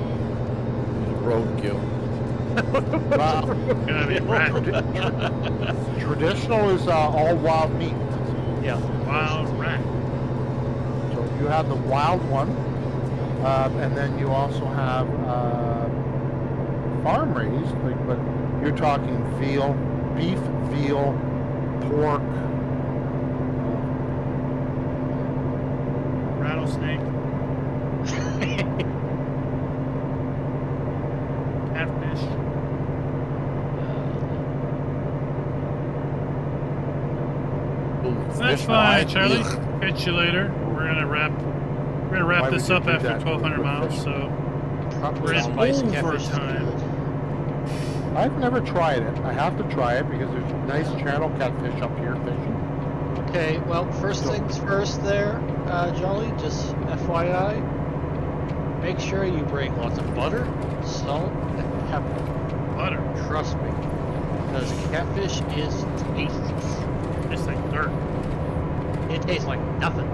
Roadkill. Wow. Gonna be rat. Traditional is all wild meat. Yeah. Wild rat. So you have the wild one, and then you also have farm raised, but you're talking veal, beef, veal, pork. Rattlesnake. Catfish. That's fine, Charlie. Catch you later. We're gonna wrap Why this would you up do after that? 1,200 With miles. fish? So Proper we're in spicy catfish is overtime. good. I've never tried it. I have to try it because there's nice channel catfish up here fishing. Okay, well, first things first there, Jolly, just FYI, make sure you bring lots of butter, salt, and pepper. Butter. Trust me, because catfish is tasty. Tastes like dirt. It tastes like nothing.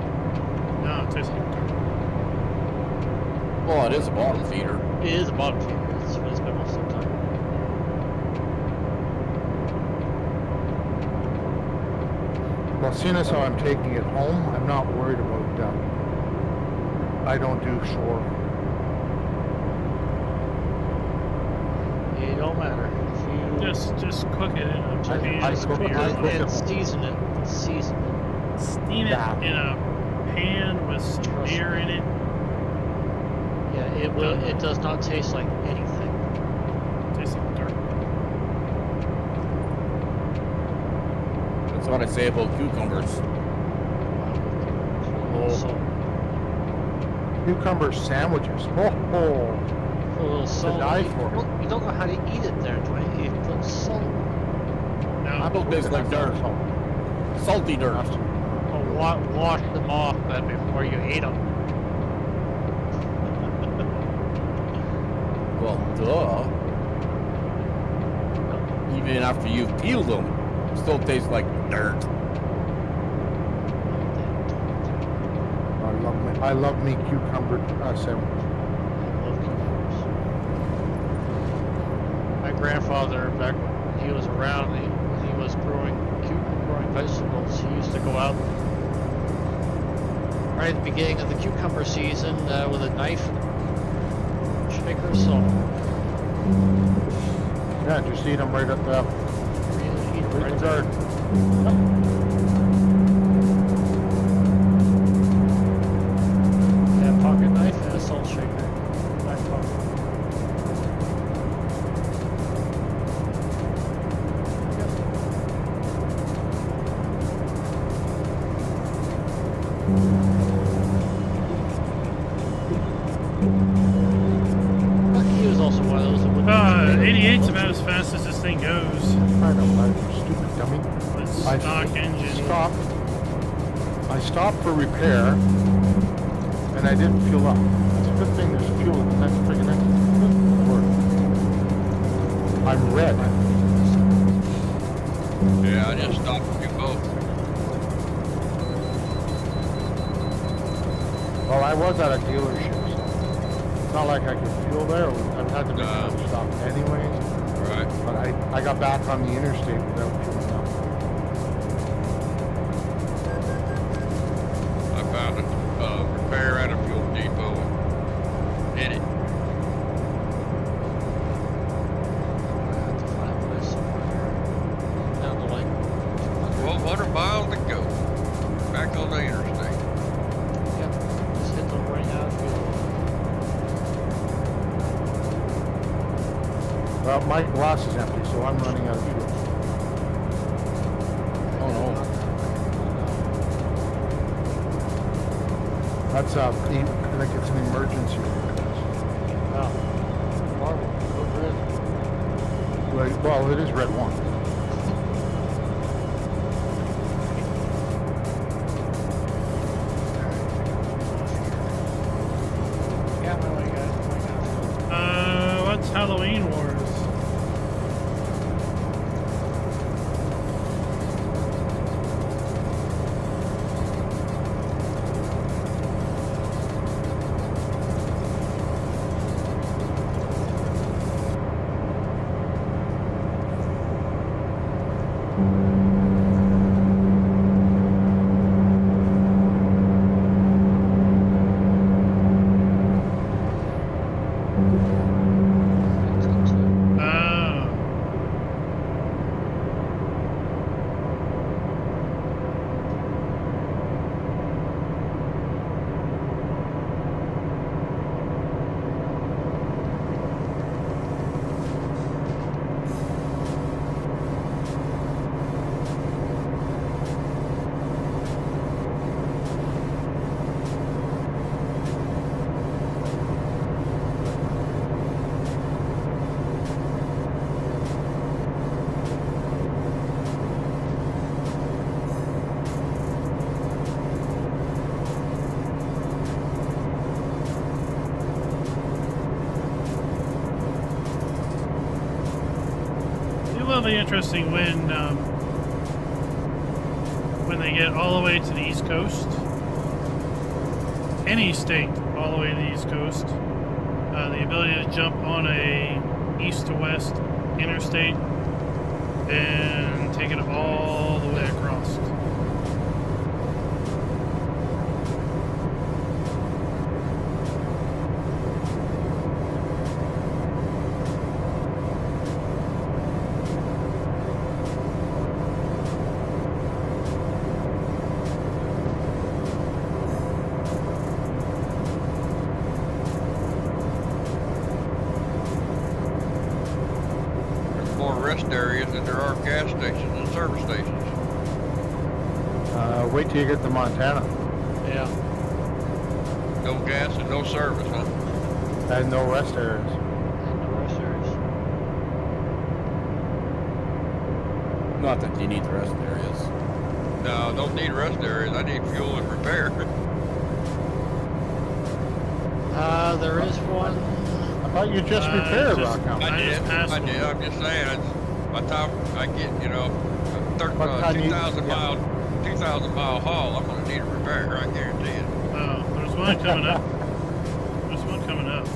No, it tastes like dirt. Well, it is a bottom feeder. It is a bottom feeder. It's what it's been most of the time. Well, seeing as how I'm taking it home, I'm not worried about I don't do shore. It don't matter. If you Just cook it in a pan. I cook it and home. season it. Season it. Steam it Yeah. in a pan with some Trust beer in it. Yeah, it will. It does not taste like anything. Tastes like dirt. That's what I say about cucumbers. So, Cucumber sandwiches. Oh, a little salt. die You for. you don't know how to eat it there, Dwayne. You put salt. Now, Apple tastes like dirt. Salty dirt. Or wash them off before you eat them. Well, duh. Even after you've peeled them, it still tastes like dirt. I love me cucumber sandwich. I love cucumbers. My grandfather, back when he was around, when he was growing vegetables, he used to go out right at the beginning of the cucumber season with a knife, shaker, salt. Yeah, just eat them right at the Eat 'em right there. there. Yeah, pocket knife and a salt shaker. Back pocket. But he was also one of those that would 88's about as fast as this thing goes. I know, you stupid dummy. With I stock engine. I stopped for repair, and I didn't fuel up. It's a good thing there's fuel in the next friggin' next. Good Lord. I'm red. Yeah, I just stopped you both. Well, I was at a dealership, so it's not like I could fuel there. I've had to make another stop anyways. Right. But I got back on the interstate without fueling up. I found a repair at a fuel depot and did it. I have to find a place somewhere down the lane. 1,200 miles to go. Back on the interstate. Yep, just hit the ring out of fuel. Well, my glass is empty, so I'm running out of fuel. Oh no. That's I think it's an emergency. Wow. Marvel. Good red. Well, it is red one. be interesting when they get all the way to the East Coast. Any state all the way to the East Coast. The ability to jump on a east to west interstate and take it all the way across. There's more rest areas than there are gas stations and service stations. Wait till you get to Montana. Yeah. No gas and no service, huh? And no rest areas. And the resters. Not that you need the rest areas. No, I don't need rest areas. I need fuel and repair. There is one. I thought you just repaired just- Rock Mountain. I did. just passed I did. one. I'm just saying. By the time I get, you know, By the time you- 2,000 mile haul, I'm gonna need a repair. I guarantee it. Oh, there's one coming up. There's one coming up.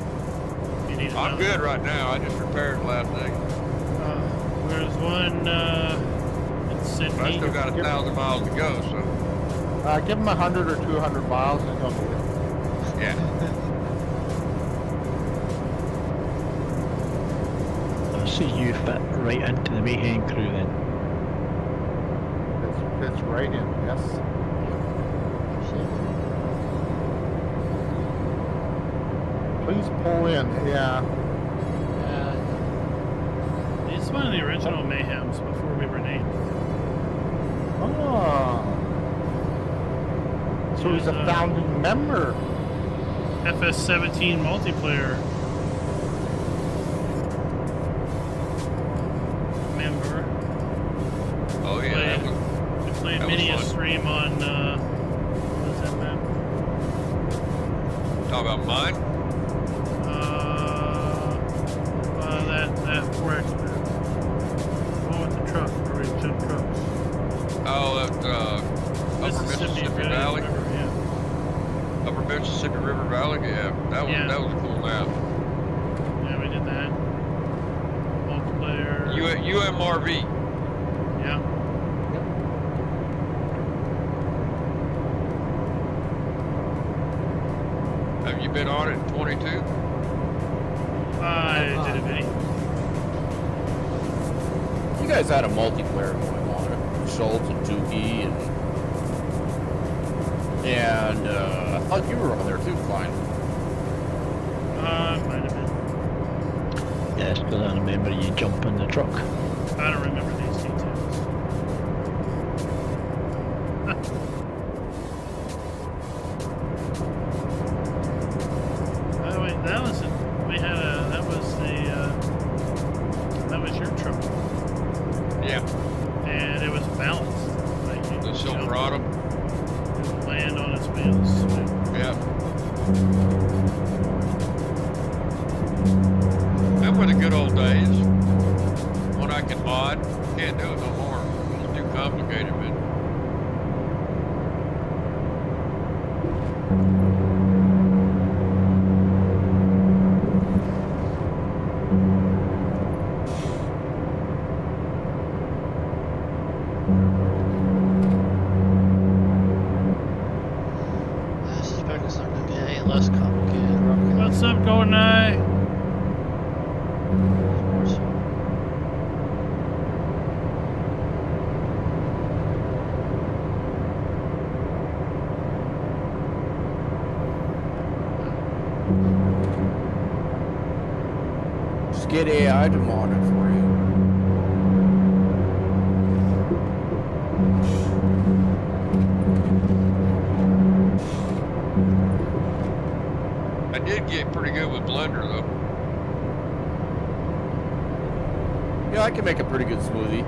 You need I'm another. good right now. I just repaired last thing. There's one in Sydney. I still got 1,000 miles to go, so Give them 100 or 200 miles and you'll need it. yeah. I see you fit right into the Mayhem crew then. It's right in, yes. Please pull in, yeah. He's one of the original Mayhems before we were named. Oh. So he's a founding member. FS17 multiplayer member. Oh yeah. That was, We played that was many a fun. stream on what was that map? talk about mine. That 4X map. The one with the truck, where we jump trucks. Oh, that Upper Mississippi Valley. Valley. River, yeah. Upper Mississippi River Valley. Yeah, that was Yeah. that was a cool map. Yeah, we did that. Multiplayer. UMRV. Yeah. Have you been on it in 22? I did a video. You guys had a multiplayer going on it. Schultz and Tukey and I thought you were on there too, Klein. Might have been. Yes, because I remember you jump in the truck. I don't remember these details. Oh wait, that was your truck, Yeah, and it was balanced. Like you the could jump, Silverado. it would land on its wheels. Yeah. That were the good old days. When I could mod, can't do it no more. It's too complicated, man. I suspect it's not going to get any less complicated. Rocket. What's up, Golden Eye? More so. Just get AI to mod it for you. I did get pretty good with Blender though. Yeah, I can make a pretty good smoothie.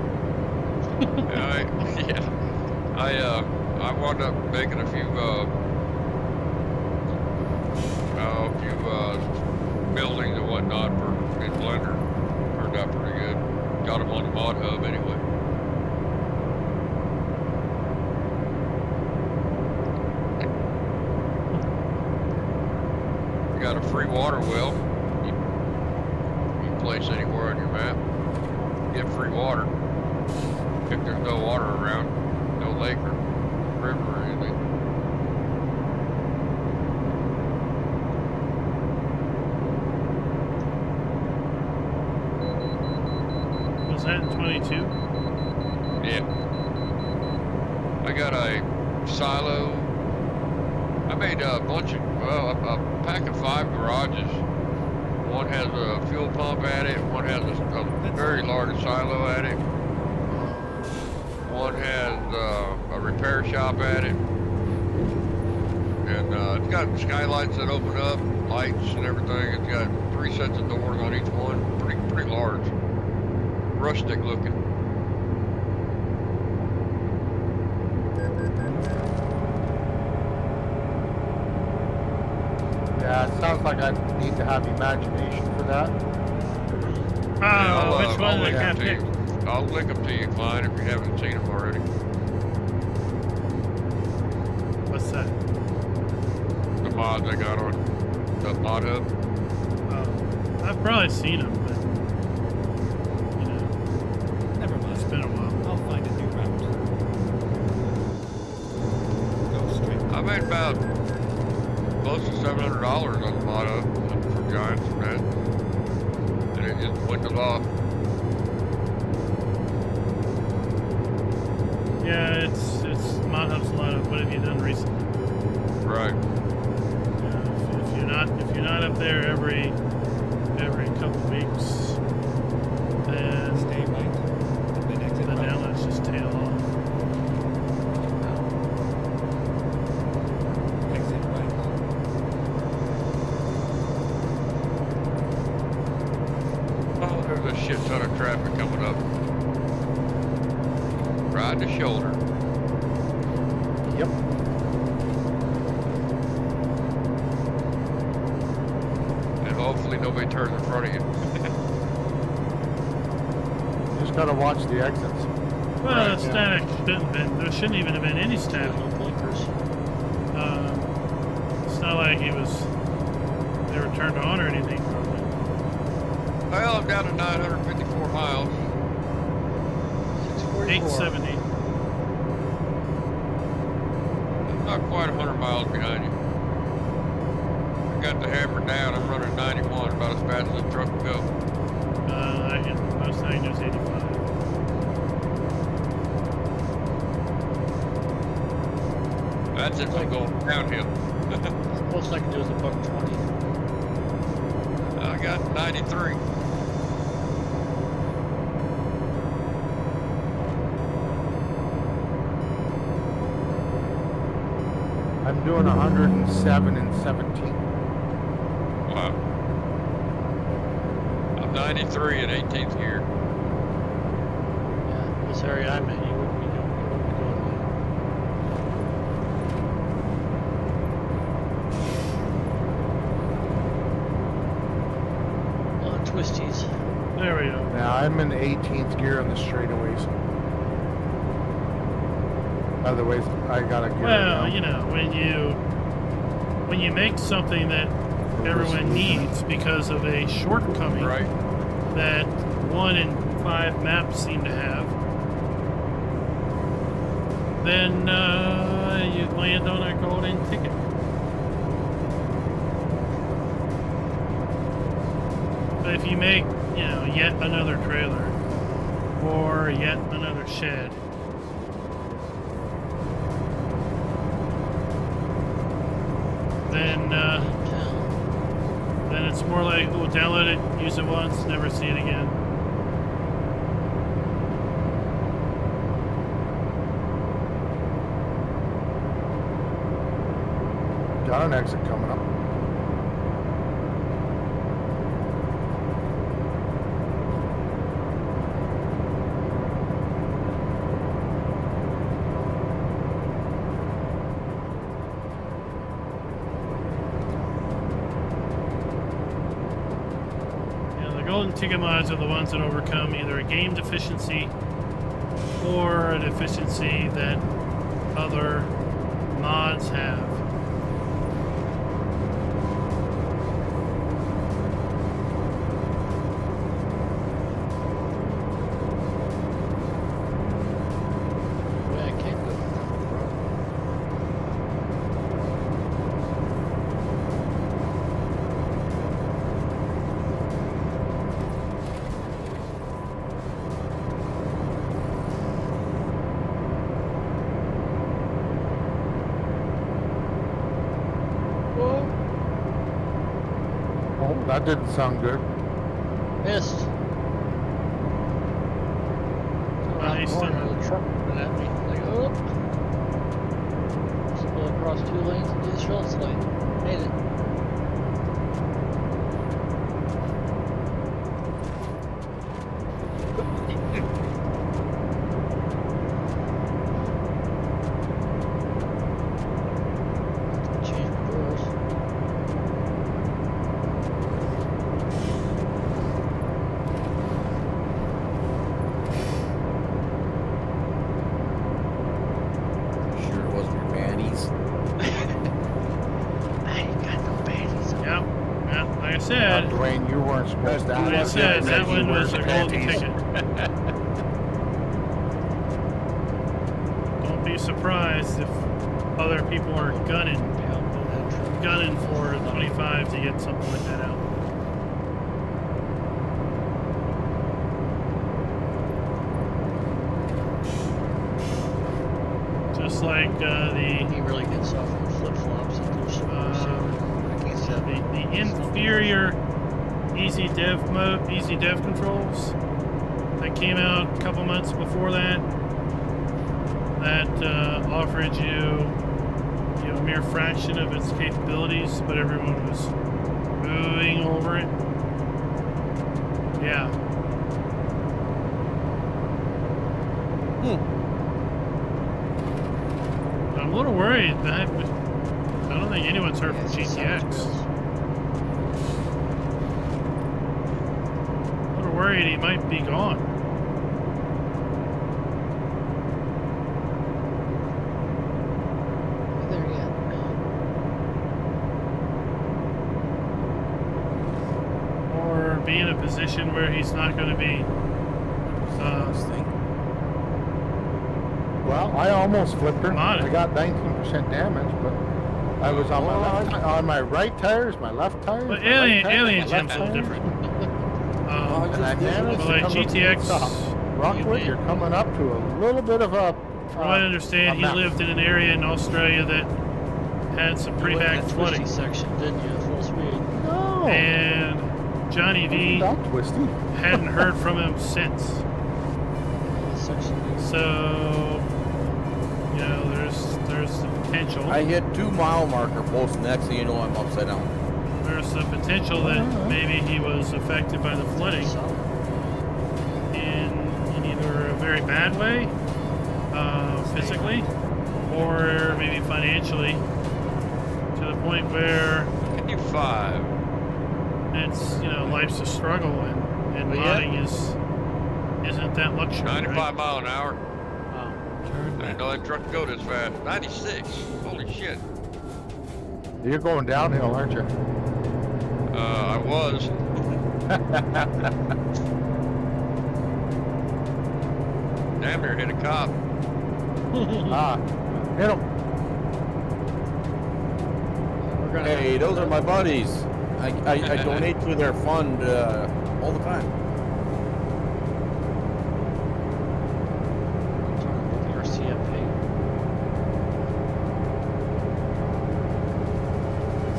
I wound up making a few buildings and whatnot in Blender. Turned out pretty good. Got them on the mod hub anyway. You got a free water well. You place anywhere on your map. Get free water. If there's no water around, no lake or river or anything. Was that in 22? Yeah. I got a silo. I made a bunch of, well, a pack of 5 garages. One has a fuel pump at it. One has a very large silo at it. One has a repair shop at it. And it's got skylights that open up, lights and everything. It's got 3 sets of doors on each one. Pretty large. Rustic looking. Yeah, it sounds like I need to have imagination for that. Oh, which one did I link can't them to pick? you. I'll link them to you, Klein, if you haven't seen them already. What's that? The mods I got on the mod hub. I've probably seen them, but you know, Never it's mind. been a while. I'll find a new route. Go straight. I made about close to $700 on the mod hub for Giants and that. And it just dwindled off. Yeah, it's mod hub's a lot of what have you done recently? Right. If you're not up there every couple weeks, then Stay right. And then exit the right. downloads just tail off. Exit right. Oh, there's a shit ton of traffic coming up. Ride the shoulder. Yep. And hopefully nobody turns in front of you. Just gotta watch the exits. Well, Right, the static shouldn't have been. There shouldn't even have been any static. No blinkers. It's not like they were turned on or anything. Probably. Well, I'm down to 954 miles. 644. 870. I'm not quite 100 miles behind you. I got the hammer down. I'm running 91, about as fast as the truck can go. Most I can do is 85. That's if I'm going downhill. Most I can do is a $1.20. I got 93. I'm doing 107 and 17. Wow. I'm 93 in 18th gear. Yeah, this area I'm in, you wouldn't be doing that. On twisties. There we go. Now I'm in 18th gear on the straightaways. Otherwise, I gotta gear Well, down. you know, when you make something that everyone needs because of a shortcoming Right. that 1 in 5 maps seem to have, then you land on a golden ticket. But if you make, you know, yet another trailer or yet another shed, then it's more like, oh, download it, use it once, never see it again. Got an exit coming up. golden ticket mods are the ones that overcome either a game deficiency or a deficiency that other mods have. Well, I can't go. Whoa, Oh, that didn't sound good. missed. Around the corner, the truck went at me. Like, oh. Split across 2 lanes into the Schultz lane. Made it. Change reverse. Sure it wasn't your panties. I ain't got no panties on. Yep. Yeah, like I said, Dwayne, you weren't supposed to like I ask said, that he one wears was a golden panties. ticket. Don't be surprised if other people are gunning for 25 to get something like that out. Just like He really gets off on flip flops at those stores. I can't see the inferior easy dev controls that came out a couple months before that offered you a mere fraction of its capabilities, but everyone was moving over it. Yeah. I'm a little worried that I don't think anyone's heard from GTX. A little worried he might be gone. there yet. Or be in a position where he's not going to be. This thing. Well, I almost flipped her. Mod it. I got 19% damage, but I was on on my right tires, my left tires. But my right Alien tires, my Gem's left a little tires. different. And I managed But to like come up to GTX, the stop. Rockwood, you're coming up to a little bit of a. from what I understand, he mess. lived in an area in Australia that had some pretty You went in bad that flooding. twisty section, didn't you? At full speed. No. And Johnny V Not twisty. hadn't heard from him since. That section. So, you know, there's the potential. I hit 2 mile marker post, and next thing you know, I'm upside down. There's the potential that maybe he was affected by the flooding in either a very bad way, physically, or maybe financially, to the point where 55. it's, you know, life's a struggle, and Well, yeah. modding isn't that luxury. 95 right? mile an hour. Wow. I didn't know that truck could go this fast. 96. Holy shit. You're going downhill, aren't you? I was. Damn near hit a cop. Hit him. We're gonna Hey, those are my buddies. I donate to their fund all the time. the RCMP.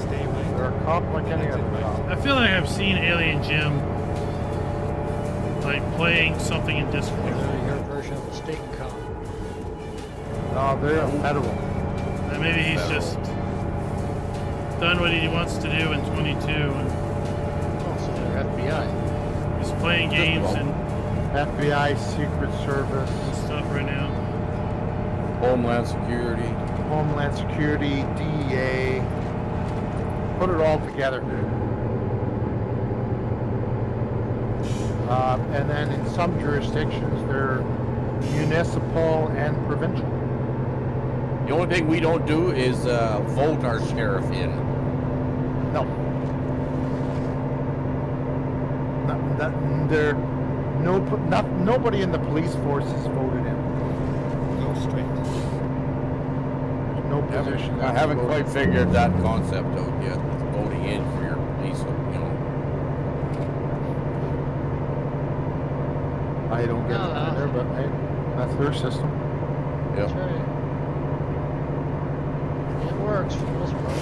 Stay away. They're a cop like any other cop. I feel like I've seen Alien Jim like playing something in Discord. Your version of the state cop. No, they're edible. And maybe he's just done what he wants to do in 22 and Oh, so they're FBI. is playing games and FBI, Secret Service, stuff right now. Homeland Security. Homeland Security, DEA. Put it all together. And then in some jurisdictions, they're municipal and provincial. The only thing we don't do is vote our sheriff in. No. Nobody in the police force is voted in. Go straight. There's no position. I haven't quite figured that concept out yet. Voting in for your police, you know. I don't get it either, but hey, that's their system. That's right. It works for the most part.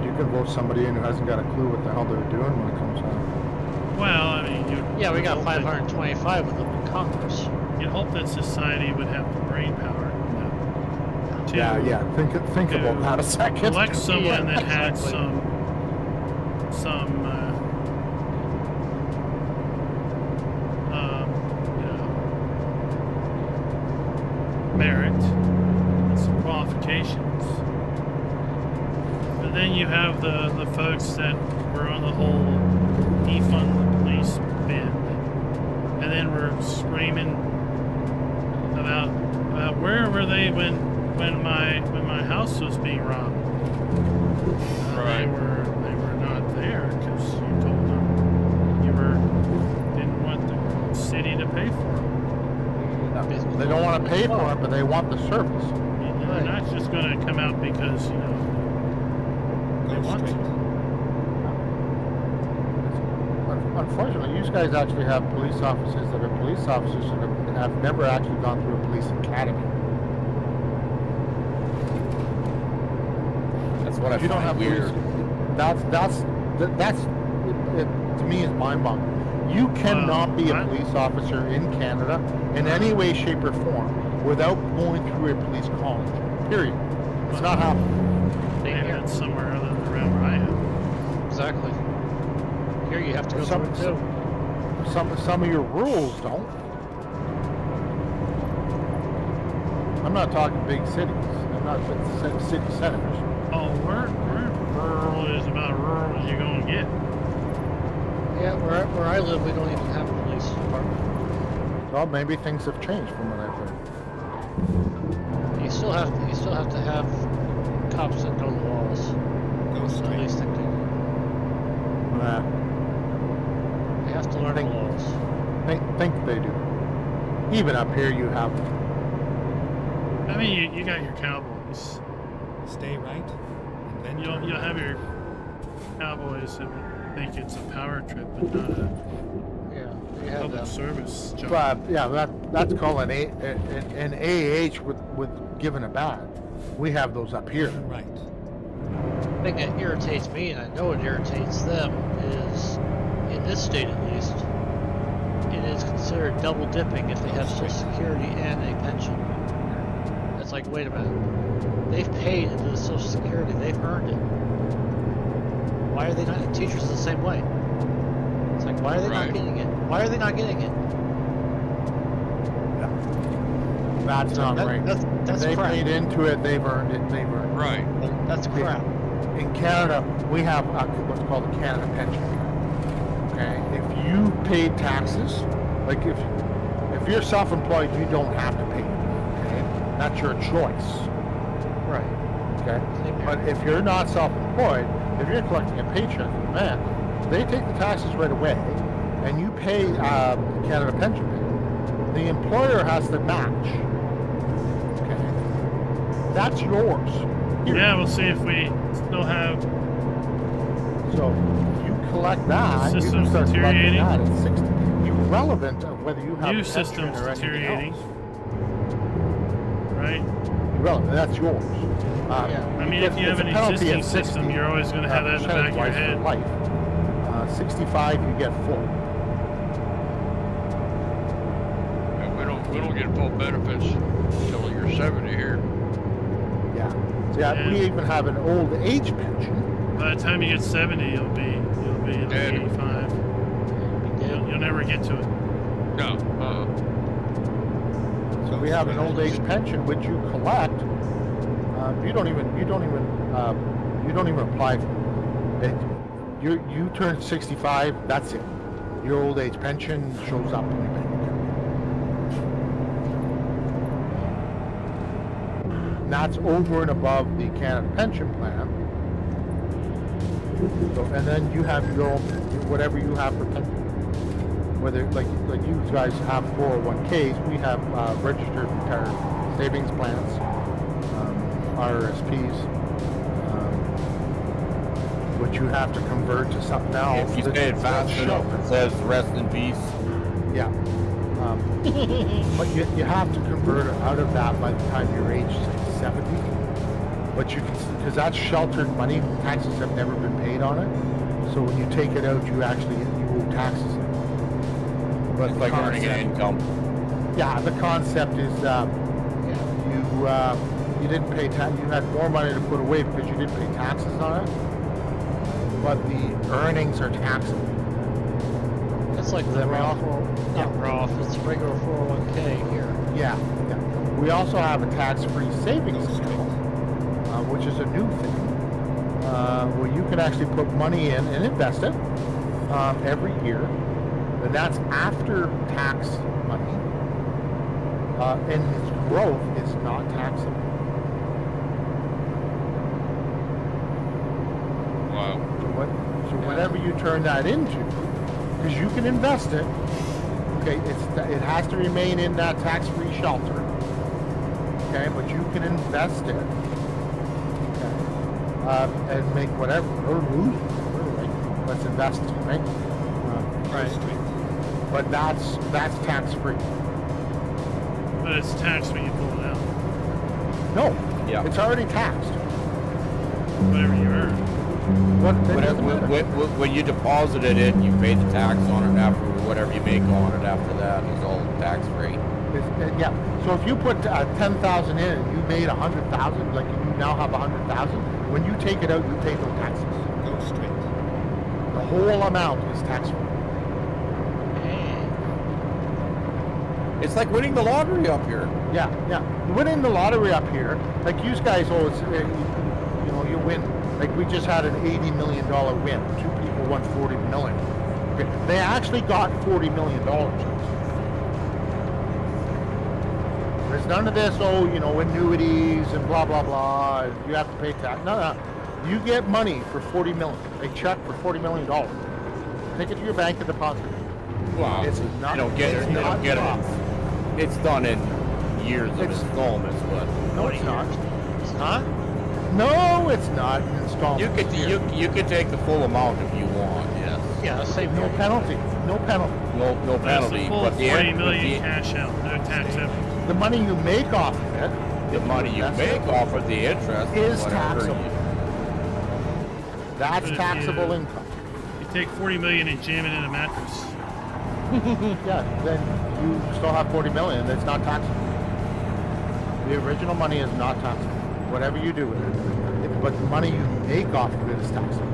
You can vote somebody in who hasn't got a clue what the hell they're doing when it comes out. Well, I mean, Yeah, we got hope that- 525 of them in Congress. You'd hope that society would have the brain power to Yeah. Think to about that a second. elect someone that had exactly. some merit and some qualifications. But then you have the folks that were on the whole defund the police bend, and then we're screaming about where were they when my house was being robbed. Right. They were not there because you told them didn't want the city to pay for it. They don't want to pay for it, but they want the service. They're not just going to come out because they Go want straight. to. Unfortunately, you guys actually have police officers that are police officers that have never actually gone through a police academy. That's what I You don't find have weird. That's to me is mind-boggling. You cannot be a I- police officer in Canada in any way, shape, or form without going through a police college. Period. It's not happening. Maybe that's somewhere other than around where I am. Exactly. Here you have to go Some, through it too. some of your rules don't. I'm not talking big cities. I'm not city centers. Oh, where rural is about rural as you're going to get. Yeah, where I live, we don't even have a police department. Well, maybe things have changed from what I've heard. You still have to have cops that know the laws. Go At straight. least think they have to learn the laws. Think they do. Even up here, you have. I mean, you got your cowboys. Stay right. And then turn You'll right. have your cowboys that will think it's a power trip and not a Yeah, you have public that. service job. But yeah, that's called an AH with given a badge. We have those up here. Turn right. The thing that irritates me, and I know it irritates them, is in this state at least, it is considered double dipping if they have Social Security and a pension. It's like, wait a minute, they've paid into the Social Security, they've earned it. Why are they not? Teachers are the same way. It's like, why are they Right. not getting it? Why are they not getting it? That's not right. That's They crap. paid into it. They've earned it. They've earned it. Right. That's crap. In Canada, we have what's called a Canada pension. Okay, if you paid taxes, like if you're self-employed, you don't have to pay. Okay, that's your choice. Right. Okay, Same here. but if you're not self-employed, if you're collecting a paycheck from the bank, they take the taxes right away, and you pay Canada pension pay. The employer has to match. Okay, that's yours. Here. Yeah, we'll see if we still have. So you collect that, you can Systems start collecting deteriorating. that at 60. Irrelevant of whether you have New a pension systems or anything deteriorating. else. Right? Irrelevant. That's yours. Yeah. I mean, if you have an existing system, you're always going to have that in the back of your head. Life. 65, you get full. And we don't get full benefits until you're 70 here. Yeah. So yeah, Yeah. we even have an old age pension. By the time you get 70, you'll be like Dead. 85. You'll never get to it. No. So we have an old age pension which you collect. You don't even apply for. You turn 65, that's it. Your old age pension shows up in your bank account. And that's over and above the Canada Pension Plan. So, and then you have your own, whatever you have for pension. Whether like you guys have 401ks, we have registered retirement savings plans, RRSPs, which you have to convert to something else. If you say it fast enough, it says rest in peace. Yeah. But you have to convert out of that by the time you're age 70. But you can, because that's sheltered money, taxes have never been paid on it. So when you take it out, you owe taxes. But It's like earning an income. Yeah, the concept is you didn't pay tax. You had more money to put away because you didn't pay taxes on it. But the earnings are taxable. It's like the Then we Roth, also not Roth, it's the regular 401k here. yeah. We also have a tax-free savings account, which is a new thing, where you can actually put money in and invest it every year. And that's after tax money, and its growth is not taxable. Wow. So whatever you turn that into, because you can invest it, okay, it has to remain in that tax-free shelter, okay, but you can invest it, okay, and make whatever, or lose it, right? Let's invest it, right? Right. But that's tax-free. But it's taxed when you pull it out. No, Yeah. it's already taxed. Whatever you earn. When you deposit it in, you pay the tax on it after whatever you make on it after that is all tax free. Yeah. So if you put 10,000 in and you made 100,000, like you now have 100,000, when you take it out, you pay no taxes. Go straight. The whole amount is tax free. It's like winning the lottery up here. Yeah. Winning the lottery up here, like you guys always, you win. Like we just had an $80 million win. 2 people won $40 million. Okay. They actually got $40 million. There's none of this, annuities and blah, blah, blah. You have to pay tax. No. You get money for $40 million. A check for $40 million. Take it to your bank and deposit it. Wow. It's not. You don't get it. You don't get it. It's done in years of installments, but No, it's not. It's not? No, it's not an installment. you could take the full amount if you want. Yes. Yeah, same No here. penalty. No penalty. No That's penalty. the full But the 40 end, million cash out. No tax ever. The money you make off of it, the money you That's make off of the interest is whatever taxable. That's But if taxable you- income. You take 40 million and jam it in a mattress. Yeah, then you still have 40 million. That's not taxable. The original money is not taxable. Whatever you do with it. But the money you make off of it is taxable.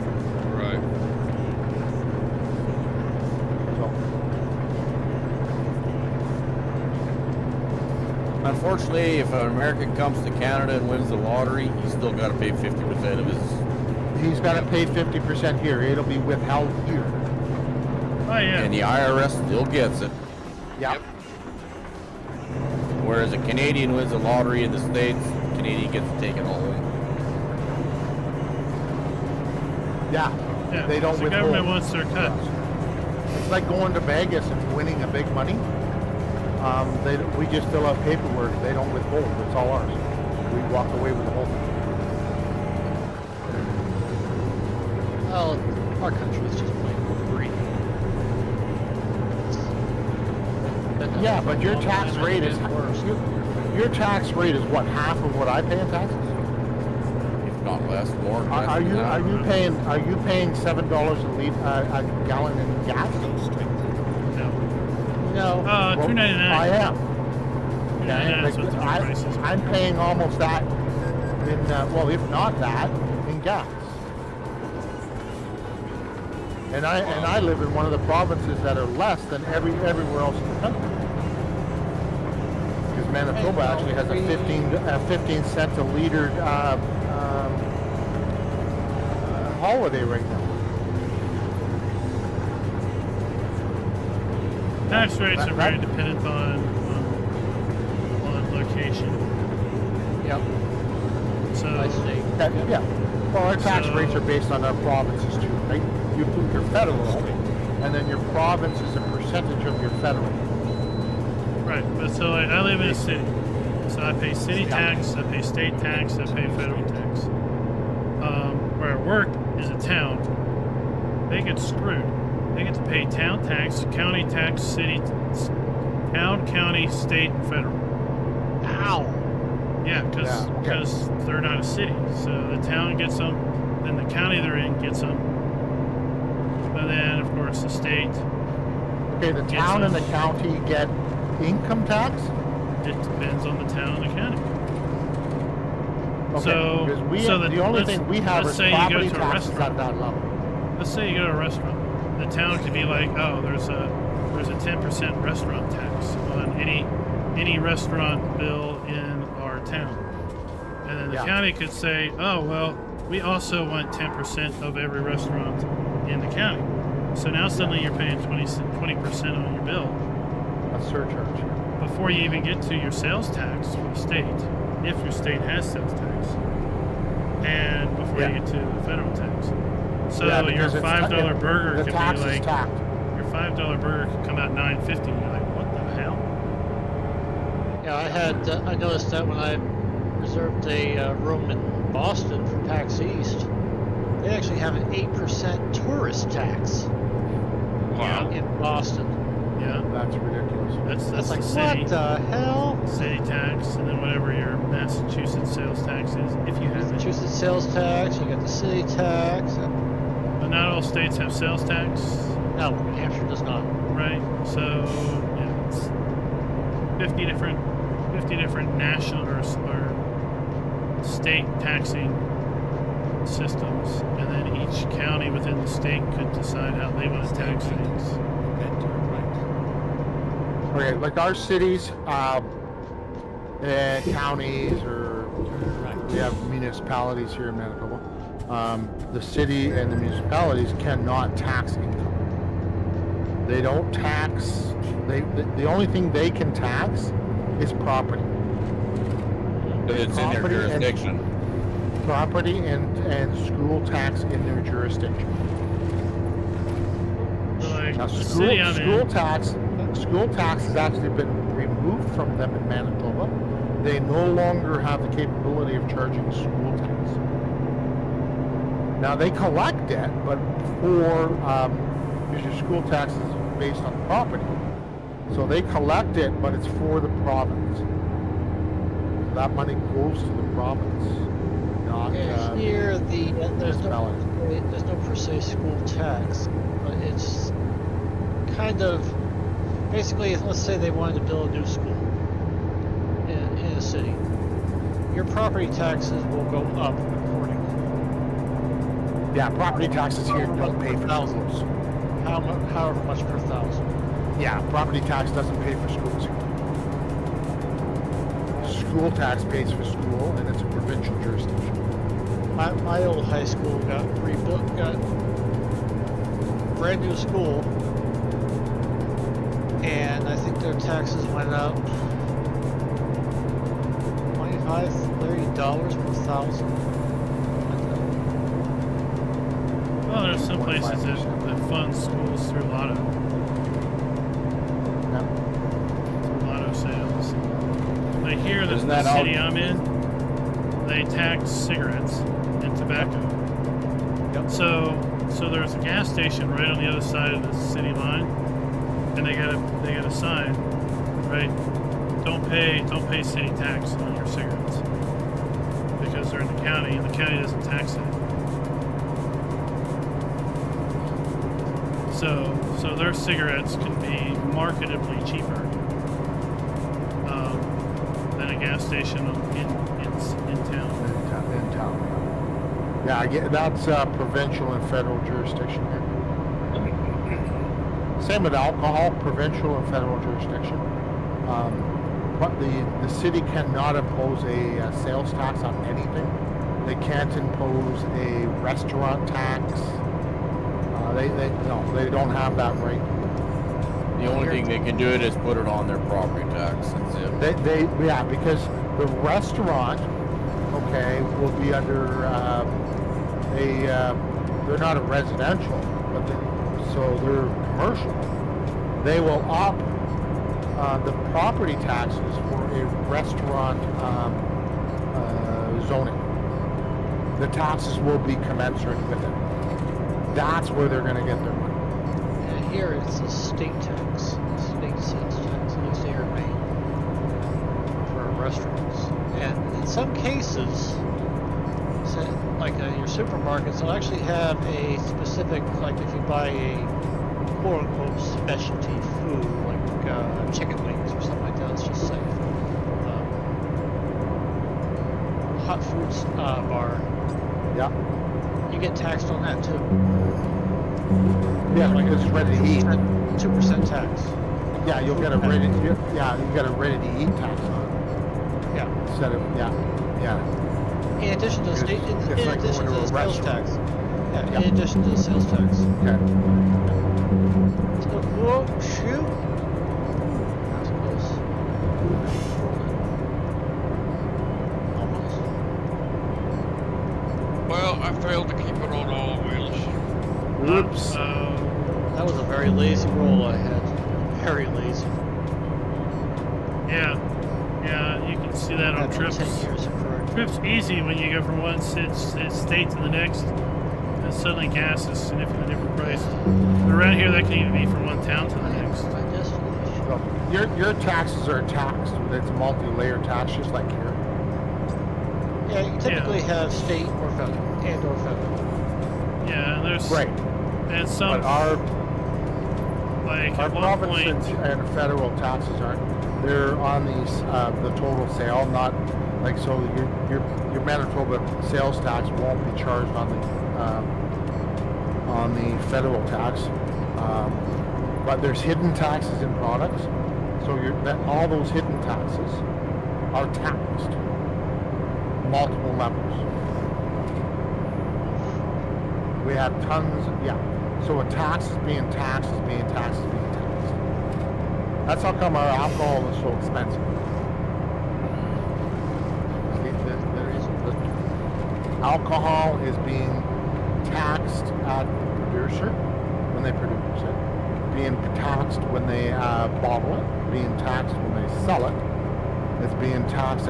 Right. So, Unfortunately, if an American comes to Canada and wins the lottery, he's still got to pay 50% of his. he's got to pay 50% here. It'll be withheld here. Oh yeah. And the IRS still gets it. Yep. Whereas a Canadian wins the lottery in the States, Canadian gets to take it all home. Yeah. Yeah, They don't the withhold. government wants their cut. It's like going to Vegas and winning a big money. We just fill out paperwork. They don't withhold. It's all ours. We walk away with the whole thing. Well, our country is just plain greedy. Yeah, but your tax rate is your tax rate is what, half of what I pay in taxes? If not less, more. Are you paying $7 a gallon in gas? Go straight. No. No. Well, $2.99. I am. $2.99 Okay, is what the I, price is. I'm paying almost that in if not that, in gas. And I live in one of the provinces that are less than everywhere else in the country. Because Manitoba actually has a 15 cent a liter holiday right now. Tax rates That- are very dependent on location. Yep. So I see. Yeah. Well, our tax So- rates are based on our provinces too, right? You do your federal, and then your province is a percentage of your federal. right, but so like, I live in a city, so I pay city tax, I pay state tax, I pay federal tax. Where I work is a town. They get screwed. They get to pay town tax, county tax, town, county, state, and federal. Ow. Yeah, Yeah, okay. because they're not a city. So the town gets them, then the county they're in gets them, and then of course the state. Okay, the Gets town and the them. county get income tax? It depends on the town and the county. Okay, So- because so the the- only let's- thing we have let's is say you go property to a taxes at restaurant. that level. Let's say you go to a restaurant. The town could be like, oh, there's a 10% restaurant tax on any restaurant bill in our town. And then the Yeah. county could say, oh, well, we also want 10% of every restaurant in the county. So now suddenly you're paying 20% on your bill A surcharge. before you even get to your sales tax for the state, if your state has sales tax, and before Yeah. you get to the federal tax. So Yeah, your because it's $5 burger the could tax be is like tacked. your $5 burger could come out $9.50. You're like, what the hell? Yeah, I noticed that when I reserved a room in Boston for PAX East. They actually have an 8% tourist tax Wow. in Boston. Yeah, That's ridiculous. that's That's the like, city what the hell? city tax, and then whatever your Massachusetts sales tax is, if you have it. Massachusetts sales tax, you got the city tax. But not all states have sales tax, No, New Hampshire does not. right? So yeah, it's 50 different national or state taxing systems, and then each county within the state could decide how they want to tax things. Okay, like our cities, and counties, or we have municipalities here in Manitoba. The city and the municipalities cannot tax income. They don't tax. The only thing they can tax is property. It's in their Property and- jurisdiction. Property and school tax in their jurisdiction. So like Now, the city I'm in, school tax has actually been removed from them in Manitoba. They no longer have the capability of charging school tax. Now they collect it, but because your school tax is based on property, so they collect it, but it's for the province. So that money goes to the province, not Yeah, here there's municipality. no per se school tax, but it's kind of basically, let's say they wanted to build a new school in a city. Your property taxes will go up accordingly. Yeah, property taxes here don't pay for schools. However much per thousand. Yeah, property tax doesn't pay for schools. School tax pays for school, and it's a provincial jurisdiction. My old high school got rebuilt, got brand new school, and I think their taxes went up $25, $30 per thousand. well, there's some places that fund schools through lotto sales. Like here, Isn't the that all- city I'm in, they tax cigarettes and tobacco. Yep. So there's a gas station right on the other side of the city line, and they got a sign, right? Don't pay city tax on your cigarettes because they're in the county, and the county doesn't tax it. So their cigarettes can be marketably cheaper than a gas station in town. In town. Yeah, I get that's provincial and federal jurisdiction here. Same with alcohol, provincial and federal jurisdiction. But the city cannot impose a sales tax on anything They can't impose a restaurant tax. No, they don't have that right. The only thing they can do it is put it on their property tax. That's it. Yeah, because the restaurant, okay, will be under they're not a residential, but so they're commercial. They will up the property taxes for a restaurant zoning. The taxes will be commensurate with it. That's where they're going to get their money. And here it's a state tax, state sales tax, at least they are made for restaurants. And in some cases, like your supermarkets, they'll actually have a specific, like if you buy a quote-unquote specialty food, like chicken wings or something like that, let's just say. Hot foods bar. Yeah. You get taxed on that too. Yeah, because it's ready to eat. 2% tax. Yeah, you'll get a ready. Yeah, you get a ready-to-eat tax on it. Yeah. Instead of yeah. In addition to the state, in like addition to going to the a sales restaurant. tax. Yeah, Yeah. in addition to the sales tax. Okay. So, whoa, shoot. That was close. Almost. Well, I failed to keep it on all wheels. Oops. That was a very lazy roll I had. Very lazy. Yeah, you can see that on I've been trips. 10 years of career. Trips easy when you go from one state to the next, and suddenly gas is significantly different price. But around here, that can even be from one town to the next. My destination. So your taxes are taxed. It's a multi-layer tax, just like here. Yeah, you typically have state or federal, or federal. Yeah, and there's Right. and some But our like Our at one province point. and federal taxes aren't. They're on the total sale, not like so. Your Manitoba sales tax won't be charged on the federal tax, but there's hidden taxes in products. So all those hidden taxes are taxed multiple levels. We have tons. Yeah. So a tax is being taxed, is being taxed, is being taxed. That's how come our alcohol is so expensive. The alcohol is being taxed at the producer when they produce it, being taxed when they bottle it, being taxed when they sell it. It's being taxed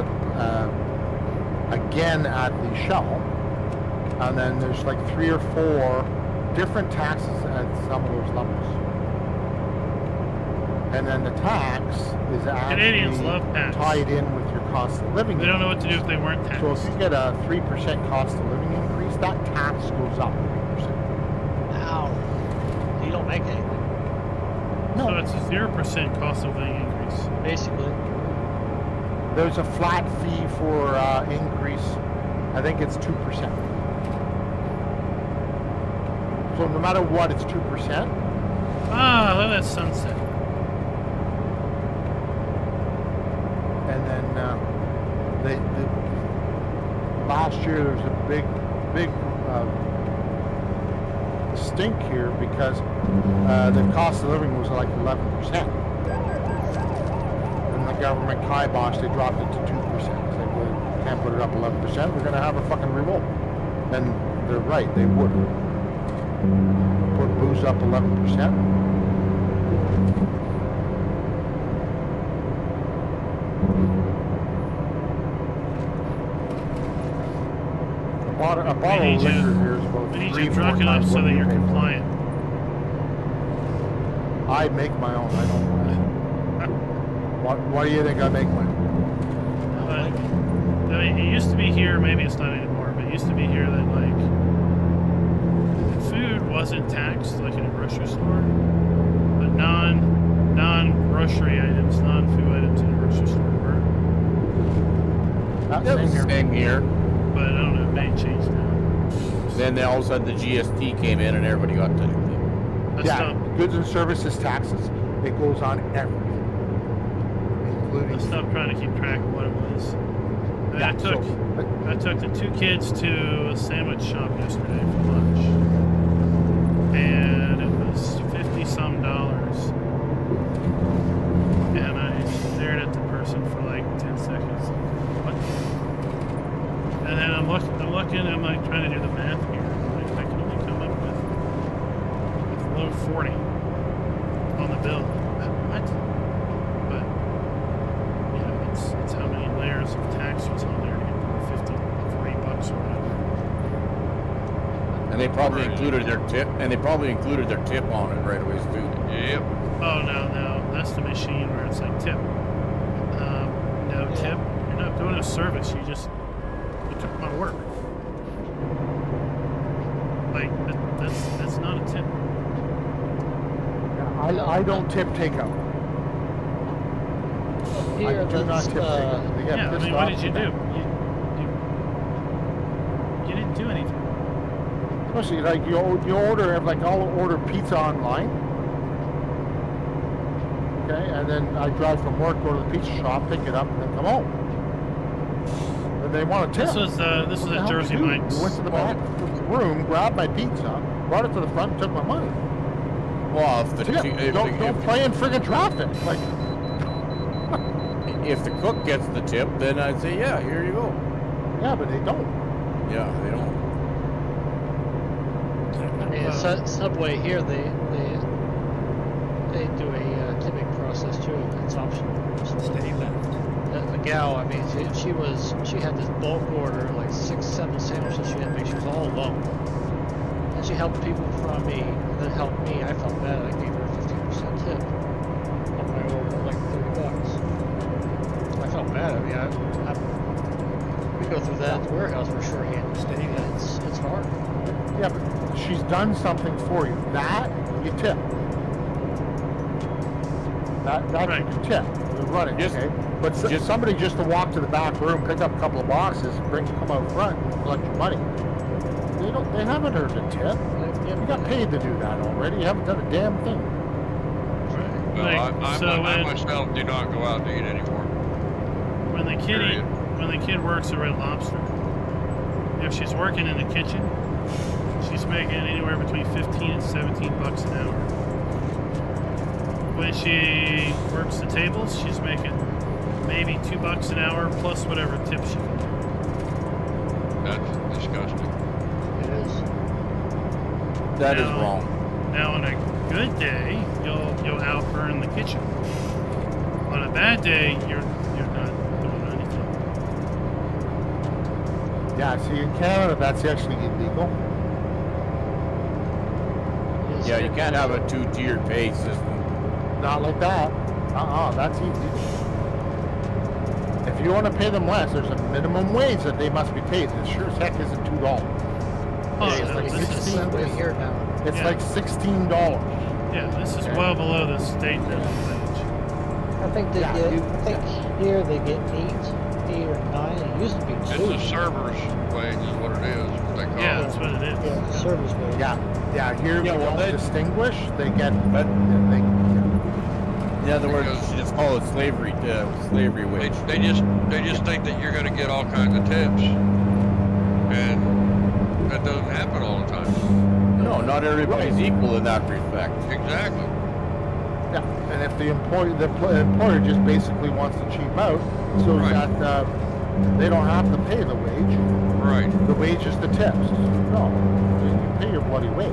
again at the shelf, and then there's like 3 or 4 different taxes at some of those levels. And then the tax is Canadians actually love tax. tied in with your cost of living. They don't know what to do if they weren't taxed. So if you get a 3% cost of living increase, that tax goes up 3%. Ow. You don't make anything, No, So it's a 0% cost of living increase. basically. there's a flat fee for increase. I think it's 2%. So no matter what, it's 2%. Ah, look at that sunset. And then last year there was a big stink here because the cost of living was like 11%. And the government kiboshed, they dropped it to 2%. They said, well, you can't put it up 11%, we're going to have a fucking revolt. And they're right, they would. Put booze up 11%. A bottle need of you- liquor here is about We need 3-4 you drunk enough times so what that we you're pay for it. compliant. I make my own. I don't. Why do you think I make mine? But I mean, it used to be here, maybe it's not anymore, but it used to be here that like food wasn't taxed like in a grocery store, but non-grocery items, non-food items in a grocery store were. Same here. Same here. But I don't know, it may change now. Then all of a sudden the GST came in and everybody got to. Let's Yeah, stop. goods and services taxes. It goes on everything, including. Let's stop trying to keep track of what it was. Yeah, I took the 2 kids to a sandwich shop yesterday for lunch, and it was $50-some. And I stared at the person for like 10 seconds. What? And then I'm looking, I'm like trying to do the math here. Like, I can only come up with low 40 on the bill. What? But it's how many layers of tax was on there to get $40 or whatever. And they probably included their tip. And they probably included their tip on it right away too. Yep. Oh no, that's the machine where it's like tip. No tip. You're not doing a service. You took my work. Like that's not a tip. I don't tip takeout. Here, I do not tip takeout. They get Yeah, I pissed mean, what off did you with do? that. You didn't do anything. Especially like you order, like I'll order pizza online. Okay, and then I drive from work, go to the pizza shop, pick it up, and then come home. And they want to tip. This was at Jersey Mike's. You went to the back room, grabbed my pizza, brought it to the front, and took my money. Well, if the Don't play in friggin' traffic. Like, if the cook gets the tip, then I'd say, yeah, here you go. yeah, but they don't. Yeah, they don't. I mean, Subway here, they do a tipping process too. It's optional. So Steady left. the gal, I mean, she had this bulk order, like 6-7 sandwiches she had to make. She was all alone, and she helped people from me, and then helped me. I felt bad. I gave her a 15% tip on my order, like $30. I felt bad. I mean, we go through that at the warehouse for shorthand. Steady left. It's hard. Yeah, but she's done something for you. That you tip. That Right. you can tip. You're running, Just- okay? But somebody just to walk to the back room, pick up a couple of boxes, come out front, and collect your money. They haven't earned a tip. You got paid to do that already. You haven't done a damn thing. Well, Like, I myself do not go out to eat anymore. When the kid works at Red Lobster, if she's working in the kitchen, she's making anywhere between 15 and 17 bucks an hour. When she works the tables, she's making maybe $2 an hour plus whatever tips she can do. That's disgusting. It is. That is Now- wrong. Now, on a good day, you'll out earn the kitchen. On a bad day, you're not doing anything. Yeah, see, in Canada, that's actually illegal. It's Yeah, you can't have a 2-tiered pay system. Not like that. That's easy. If you want to pay them less, there's a minimum wage that they must be paid. It sure as heck isn't $2. Oh, It's yeah, like this is- 16. Subway here now. It's Yeah. like $16. Yeah, this is Okay. well below the state minimum wage. I think they Yeah, get. you- I think here they get 8 or 9. It used to be 2. It's a server's wage is what it is. What they call Yeah, it. that's what it is. Yeah, service wage. Yeah. Here Yeah, we well, don't they- distinguish. They get. But- They, In other words, Because- you just call it slavery wage. They just think that you're going to get all kinds of tips, and that doesn't happen all the time. No, not everybody's equal in that respect. Exactly. yeah. And if the employer just basically wants to cheap out, so Right. that they don't have to pay the wage. Right. The wage is the tips. No, you pay your bloody wage.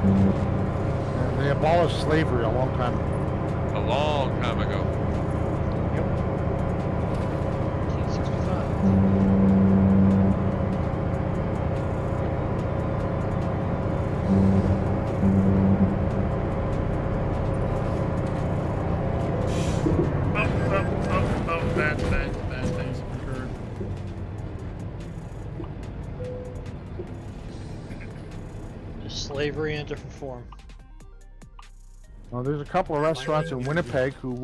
And they abolished slavery a long time ago. A long time ago. 1965. Bad things have occurred. Just slavery in a different form. Well, there's a couple of restaurants in Winnipeg who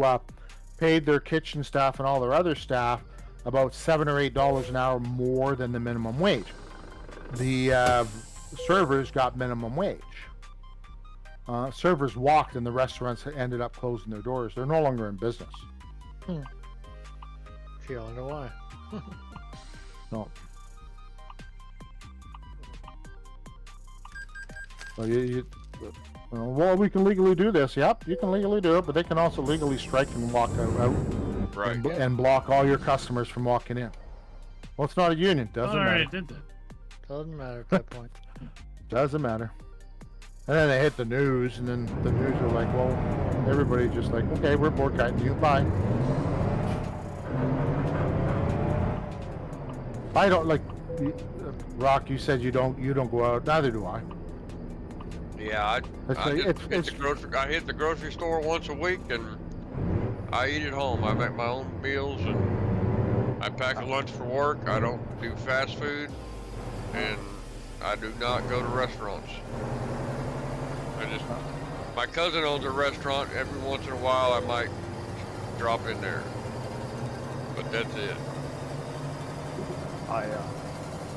paid their kitchen staff and all their other staff about $7 or $8 an hour more than the minimum wage. The servers got minimum wage. servers walked and the restaurants ended up closing their doors. They're no longer in business. Gee, I wonder why. No. Well, we can legally do this. Yep, you can legally do it, but they can also legally strike and walk out Right. and block all your customers from walking in. Well, it's not a union. Doesn't I matter. already did that. Doesn't matter at that point. Doesn't matter. And then they hit the news, and then the news are like, well, everybody just like, okay, we're boycotting you. Bye. I don't like Rock. You said you don't go out. Neither do I. Yeah, It's I like- just it's- I hit the grocery store once a week, and I eat at home. I make my own meals, and I pack a lunch for work. I don't do fast food, and I do not go to restaurants. My cousin owns a restaurant. Every once in a while, I might drop in there, but that's it. I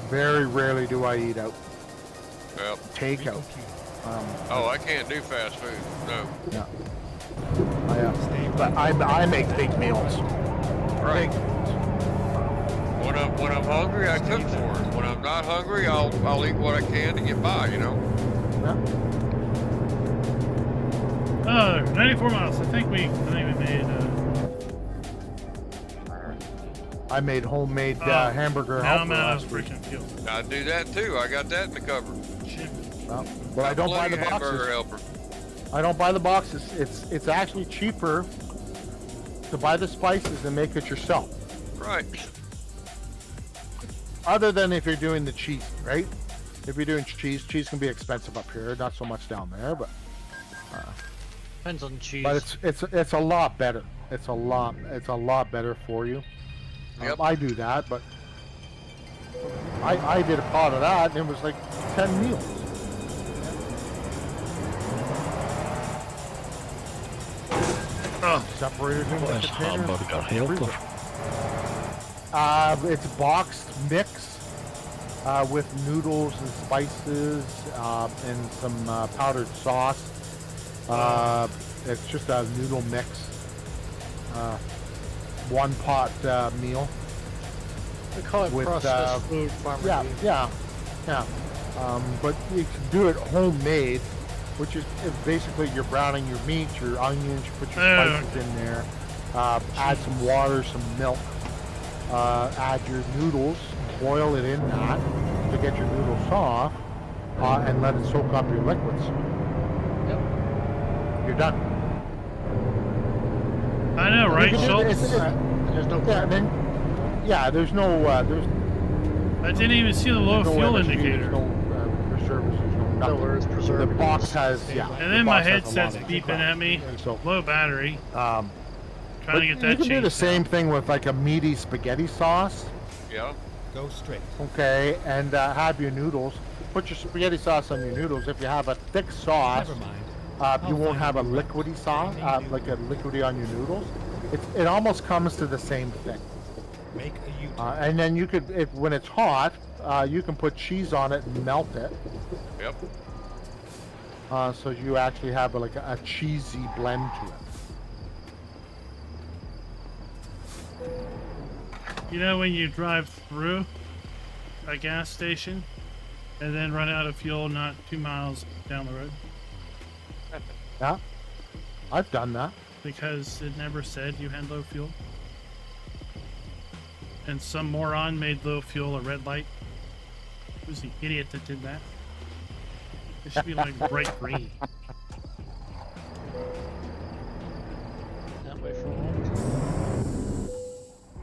very rarely do I eat out. Yep. Takeout. Oh, I can't do fast food. No. Yeah. But I make big meals. Right. Big meals. When I'm hungry, I cook for it. When I'm not hungry, I'll eat what I can to get by. You know. Yeah. Oh, 94 miles. I think we made. I made homemade hamburger Now I'm helper out of last week. freaking fuel. I do that too. I got that in the cupboard. Shit. But I don't buy the Hamburger boxes. helper. I don't buy the boxes. It's actually cheaper to buy the spices and make it yourself. Right. Other than if you're doing the cheese, right? If you're doing cheese can be expensive up here. Not so much down there, but Depends on cheese. it's a lot better. It's a lot better for you. Yep. I do that, but I did a pot of that, and it was like 10 meals. Oh, Separated in What the is container. hamburger helper? It's boxed mix with noodles and spices and some powdered sauce. It's just a noodle mix. One pot meal. We call it with, processed food farmer. Yeah. But you can do it homemade, which is basically you're browning your meat, your onions, you put your spices in there, add some water, some milk, add your noodles, boil it in that to get your noodles soft, and let it soak up your liquids. Yep. You're done. I know, right, You can do it- Schultz? There's no there's no there's I didn't even see the low no fuel MSG, indicator. there's no preservatives, there's no nothing. words The preservatives. box has And the then my box has a headset's lot of beeping crap. at me. So Low battery. but Trying to get that you can do the changed same out. thing with like a meaty spaghetti sauce, Yeah. Go straight. okay, and have your noodles. Put your spaghetti sauce on your noodles. If you have a thick sauce, Never mind. you won't find have a a new route. liquidy sauce, like a liquidy on your noodles. It almost comes to the same thing. Make a U-turn. And then you could, when it's hot, you can put cheese on it and melt it. Yep. So you actually have like a cheesy blend to it. You know when you drive through a gas station and then run out of fuel not 2 miles down the road? Yeah, I've done that. Because it never said you had low fuel. And some moron made low fuel a red light. Who's the idiot that did that? It should be like bright green. That way for a moment.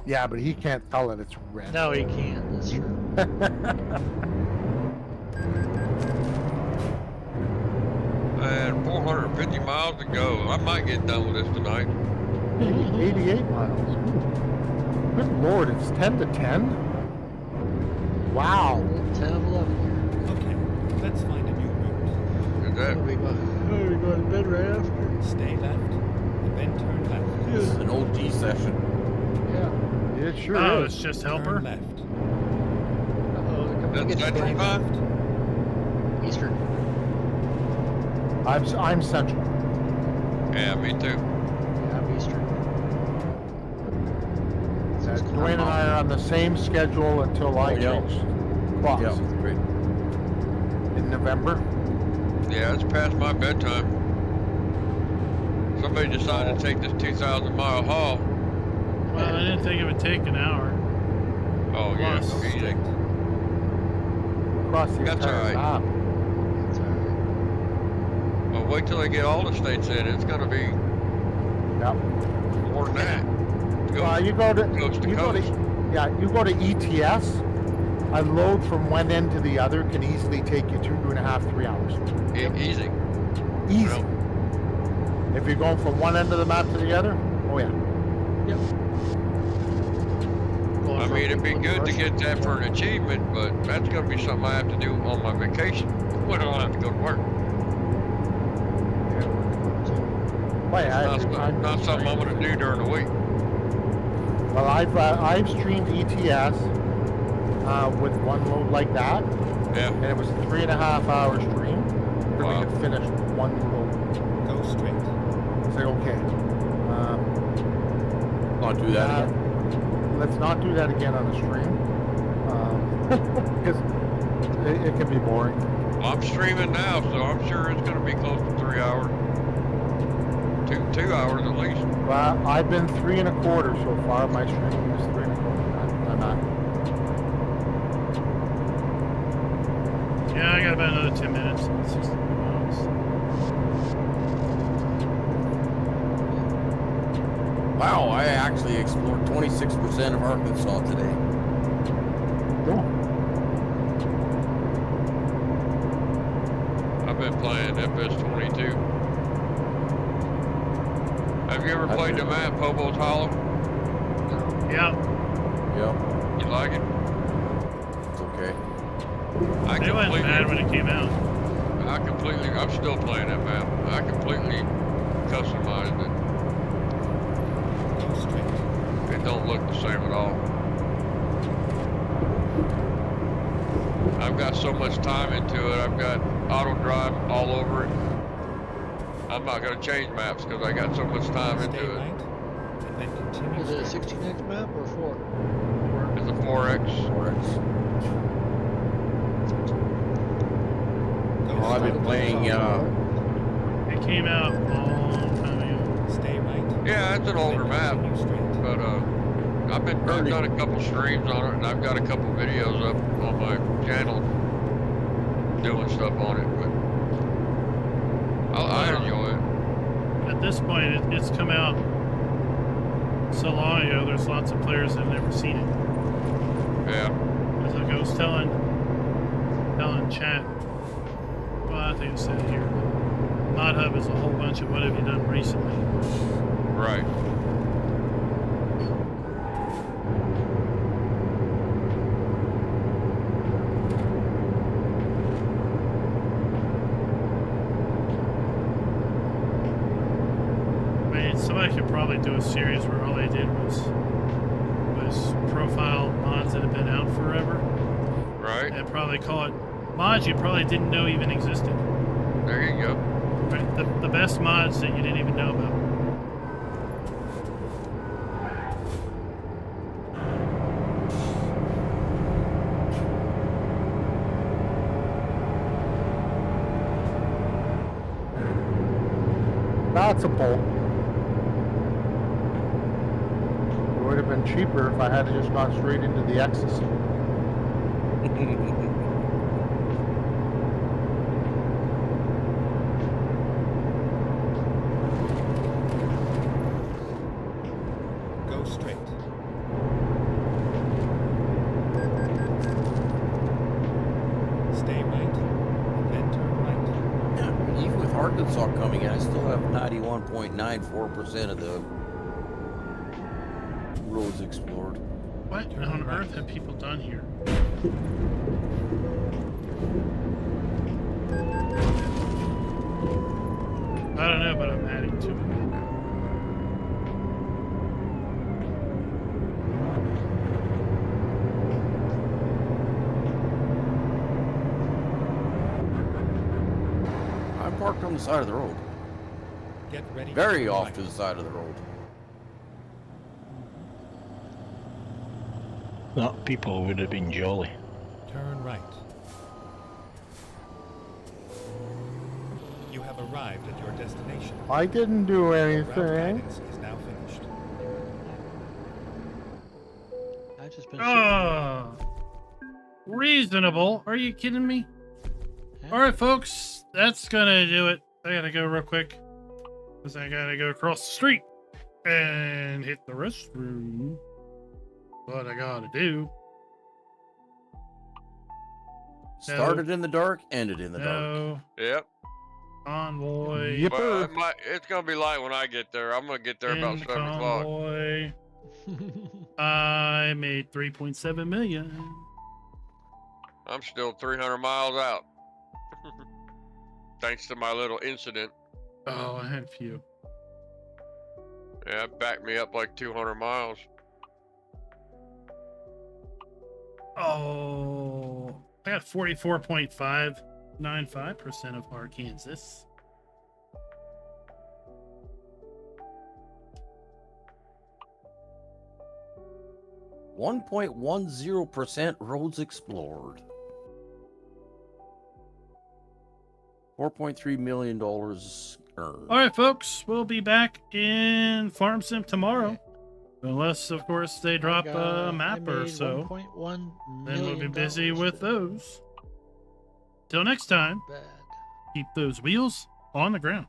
Yeah, but he can't tell it it's red. No, he can't. That's true. And 450 miles to go. I might get done with this tonight. 88 miles. Good lord, it's 10 to 10? Wow. 10 of 11 Okay, let's find a new route. Is that? here. We go to bed right after. Stay left, and then turn left. This is an OG session. Yeah, it sure Oh, is. it's just Turn helper? left. Uh-oh, they're coming to That's get you, Central Danny. Time? Eastern. I'm central. Yeah, me too. Yeah, I'm Eastern. So it's Dwayne and I are on the same schedule until I yeah. change clocks Yeah, great. in November. Yeah, it's past my bedtime. Somebody decided to take this 2,000-mile haul. Well, I didn't think it would take an hour. Oh, yeah, Plus. easy. Across the That's entire all right. map. That's alright. Well, wait till they get all the states in. It's going to be Yep. more than that. Well, you go to Coast to you go to coast. you go to ETS. A load from one end to the other can easily take you 2.5, 3 hours. Easy. Easy. Well, If you're going from one end of the map to the other, oh yeah. I mean, it'd be good to get that for an achievement, but that's going to be something I have to do on my vacation when I don't have to go to work. Well, yeah, It's not something I'm going to do during the week. Well, I've streamed ETS with one load like that, Yeah. and it was a 3.5 hour stream for Wow. me to finish one load. Go straight. It's like, okay, Not do that again. let's not do that again on the stream, because it can be boring. I'm streaming now, so I'm sure it's going to be close to 3 hours. Two hours at least. Well, I've been 3.25 so far. My streaming is 3.25. I'm not. Yeah, I got about another 10 minutes. 60 miles. Wow, I actually explored 26% of Arkansas today. Cool. I've been playing FS22. Have you ever played the map Hobo's Hollow? Yeah, Yep, You like it? it's okay. it wasn't bad when it came out. I'm still playing that map. I completely customized it. Go straight. It don't look the same at all. I've got so much time into it. I've got auto drive all over it. I'm not going to change maps because I got so much time Stay into it. right. And then continue Is it a straight. 16x map or 4? It's a 4X. Go Oh, I've been straight. playing, It came out a long time ago. Stay right. Yeah, it's an older Then map, continue straight. but I've done a couple streams on it, and I've got a couple videos up on my channel doing stuff on it. But I enjoy it. At this point, it's come out so long ago, there's lots of players that have never seen it. Yeah. As like I was telling chat, well, I think I said it here. Mod Hub is a whole bunch of what have you done recently. Right. I mean, somebody could probably do a series where all they did was profile mods that have been out forever, Right. and probably call it mods you probably didn't know even existed. There you go. Right? The best mods that you didn't even know about. That's a pull. It would have been cheaper if I had just gone straight into the X's. Go straight. Stay right. And then turn right. Yeah, even with Arkansas coming in, I still have 91.94% of the roads explored. What on earth have people done here? I don't know, but I'm adding to it. I parked from the side of the road. Get ready. Very to off right. to the side of the road. That people would have been jolly. Turn right. You have arrived at your destination. I didn't do Your route anything. guidance is now finished. I've just been Ah, reasonable. Are you kidding me? shooting. All right, folks, that's gonna do it. I gotta go real quick because I gotta go across the street and hit the restroom. What I gotta do? Started in the dark, ended in the dark. No, Yep. convoy. Yep. Well, it's gonna be light when I get there. I'm gonna get there about in the 7 o'clock. convoy. I made 3.7 million. I'm still 300 miles out. Thanks to my little incident. Oh, I had a few. Yeah, it backed me up like 200 miles. Oh, I got 44.595% of Arkansas. %1.10% roads explored. $4.3 million earned. All right, folks, we'll be back in Farm Sim tomorrow. Unless, of course, they drop a map or so. 1.1 Then we'll be million busy with today. those. Till next time, Bad. keep those wheels on the ground.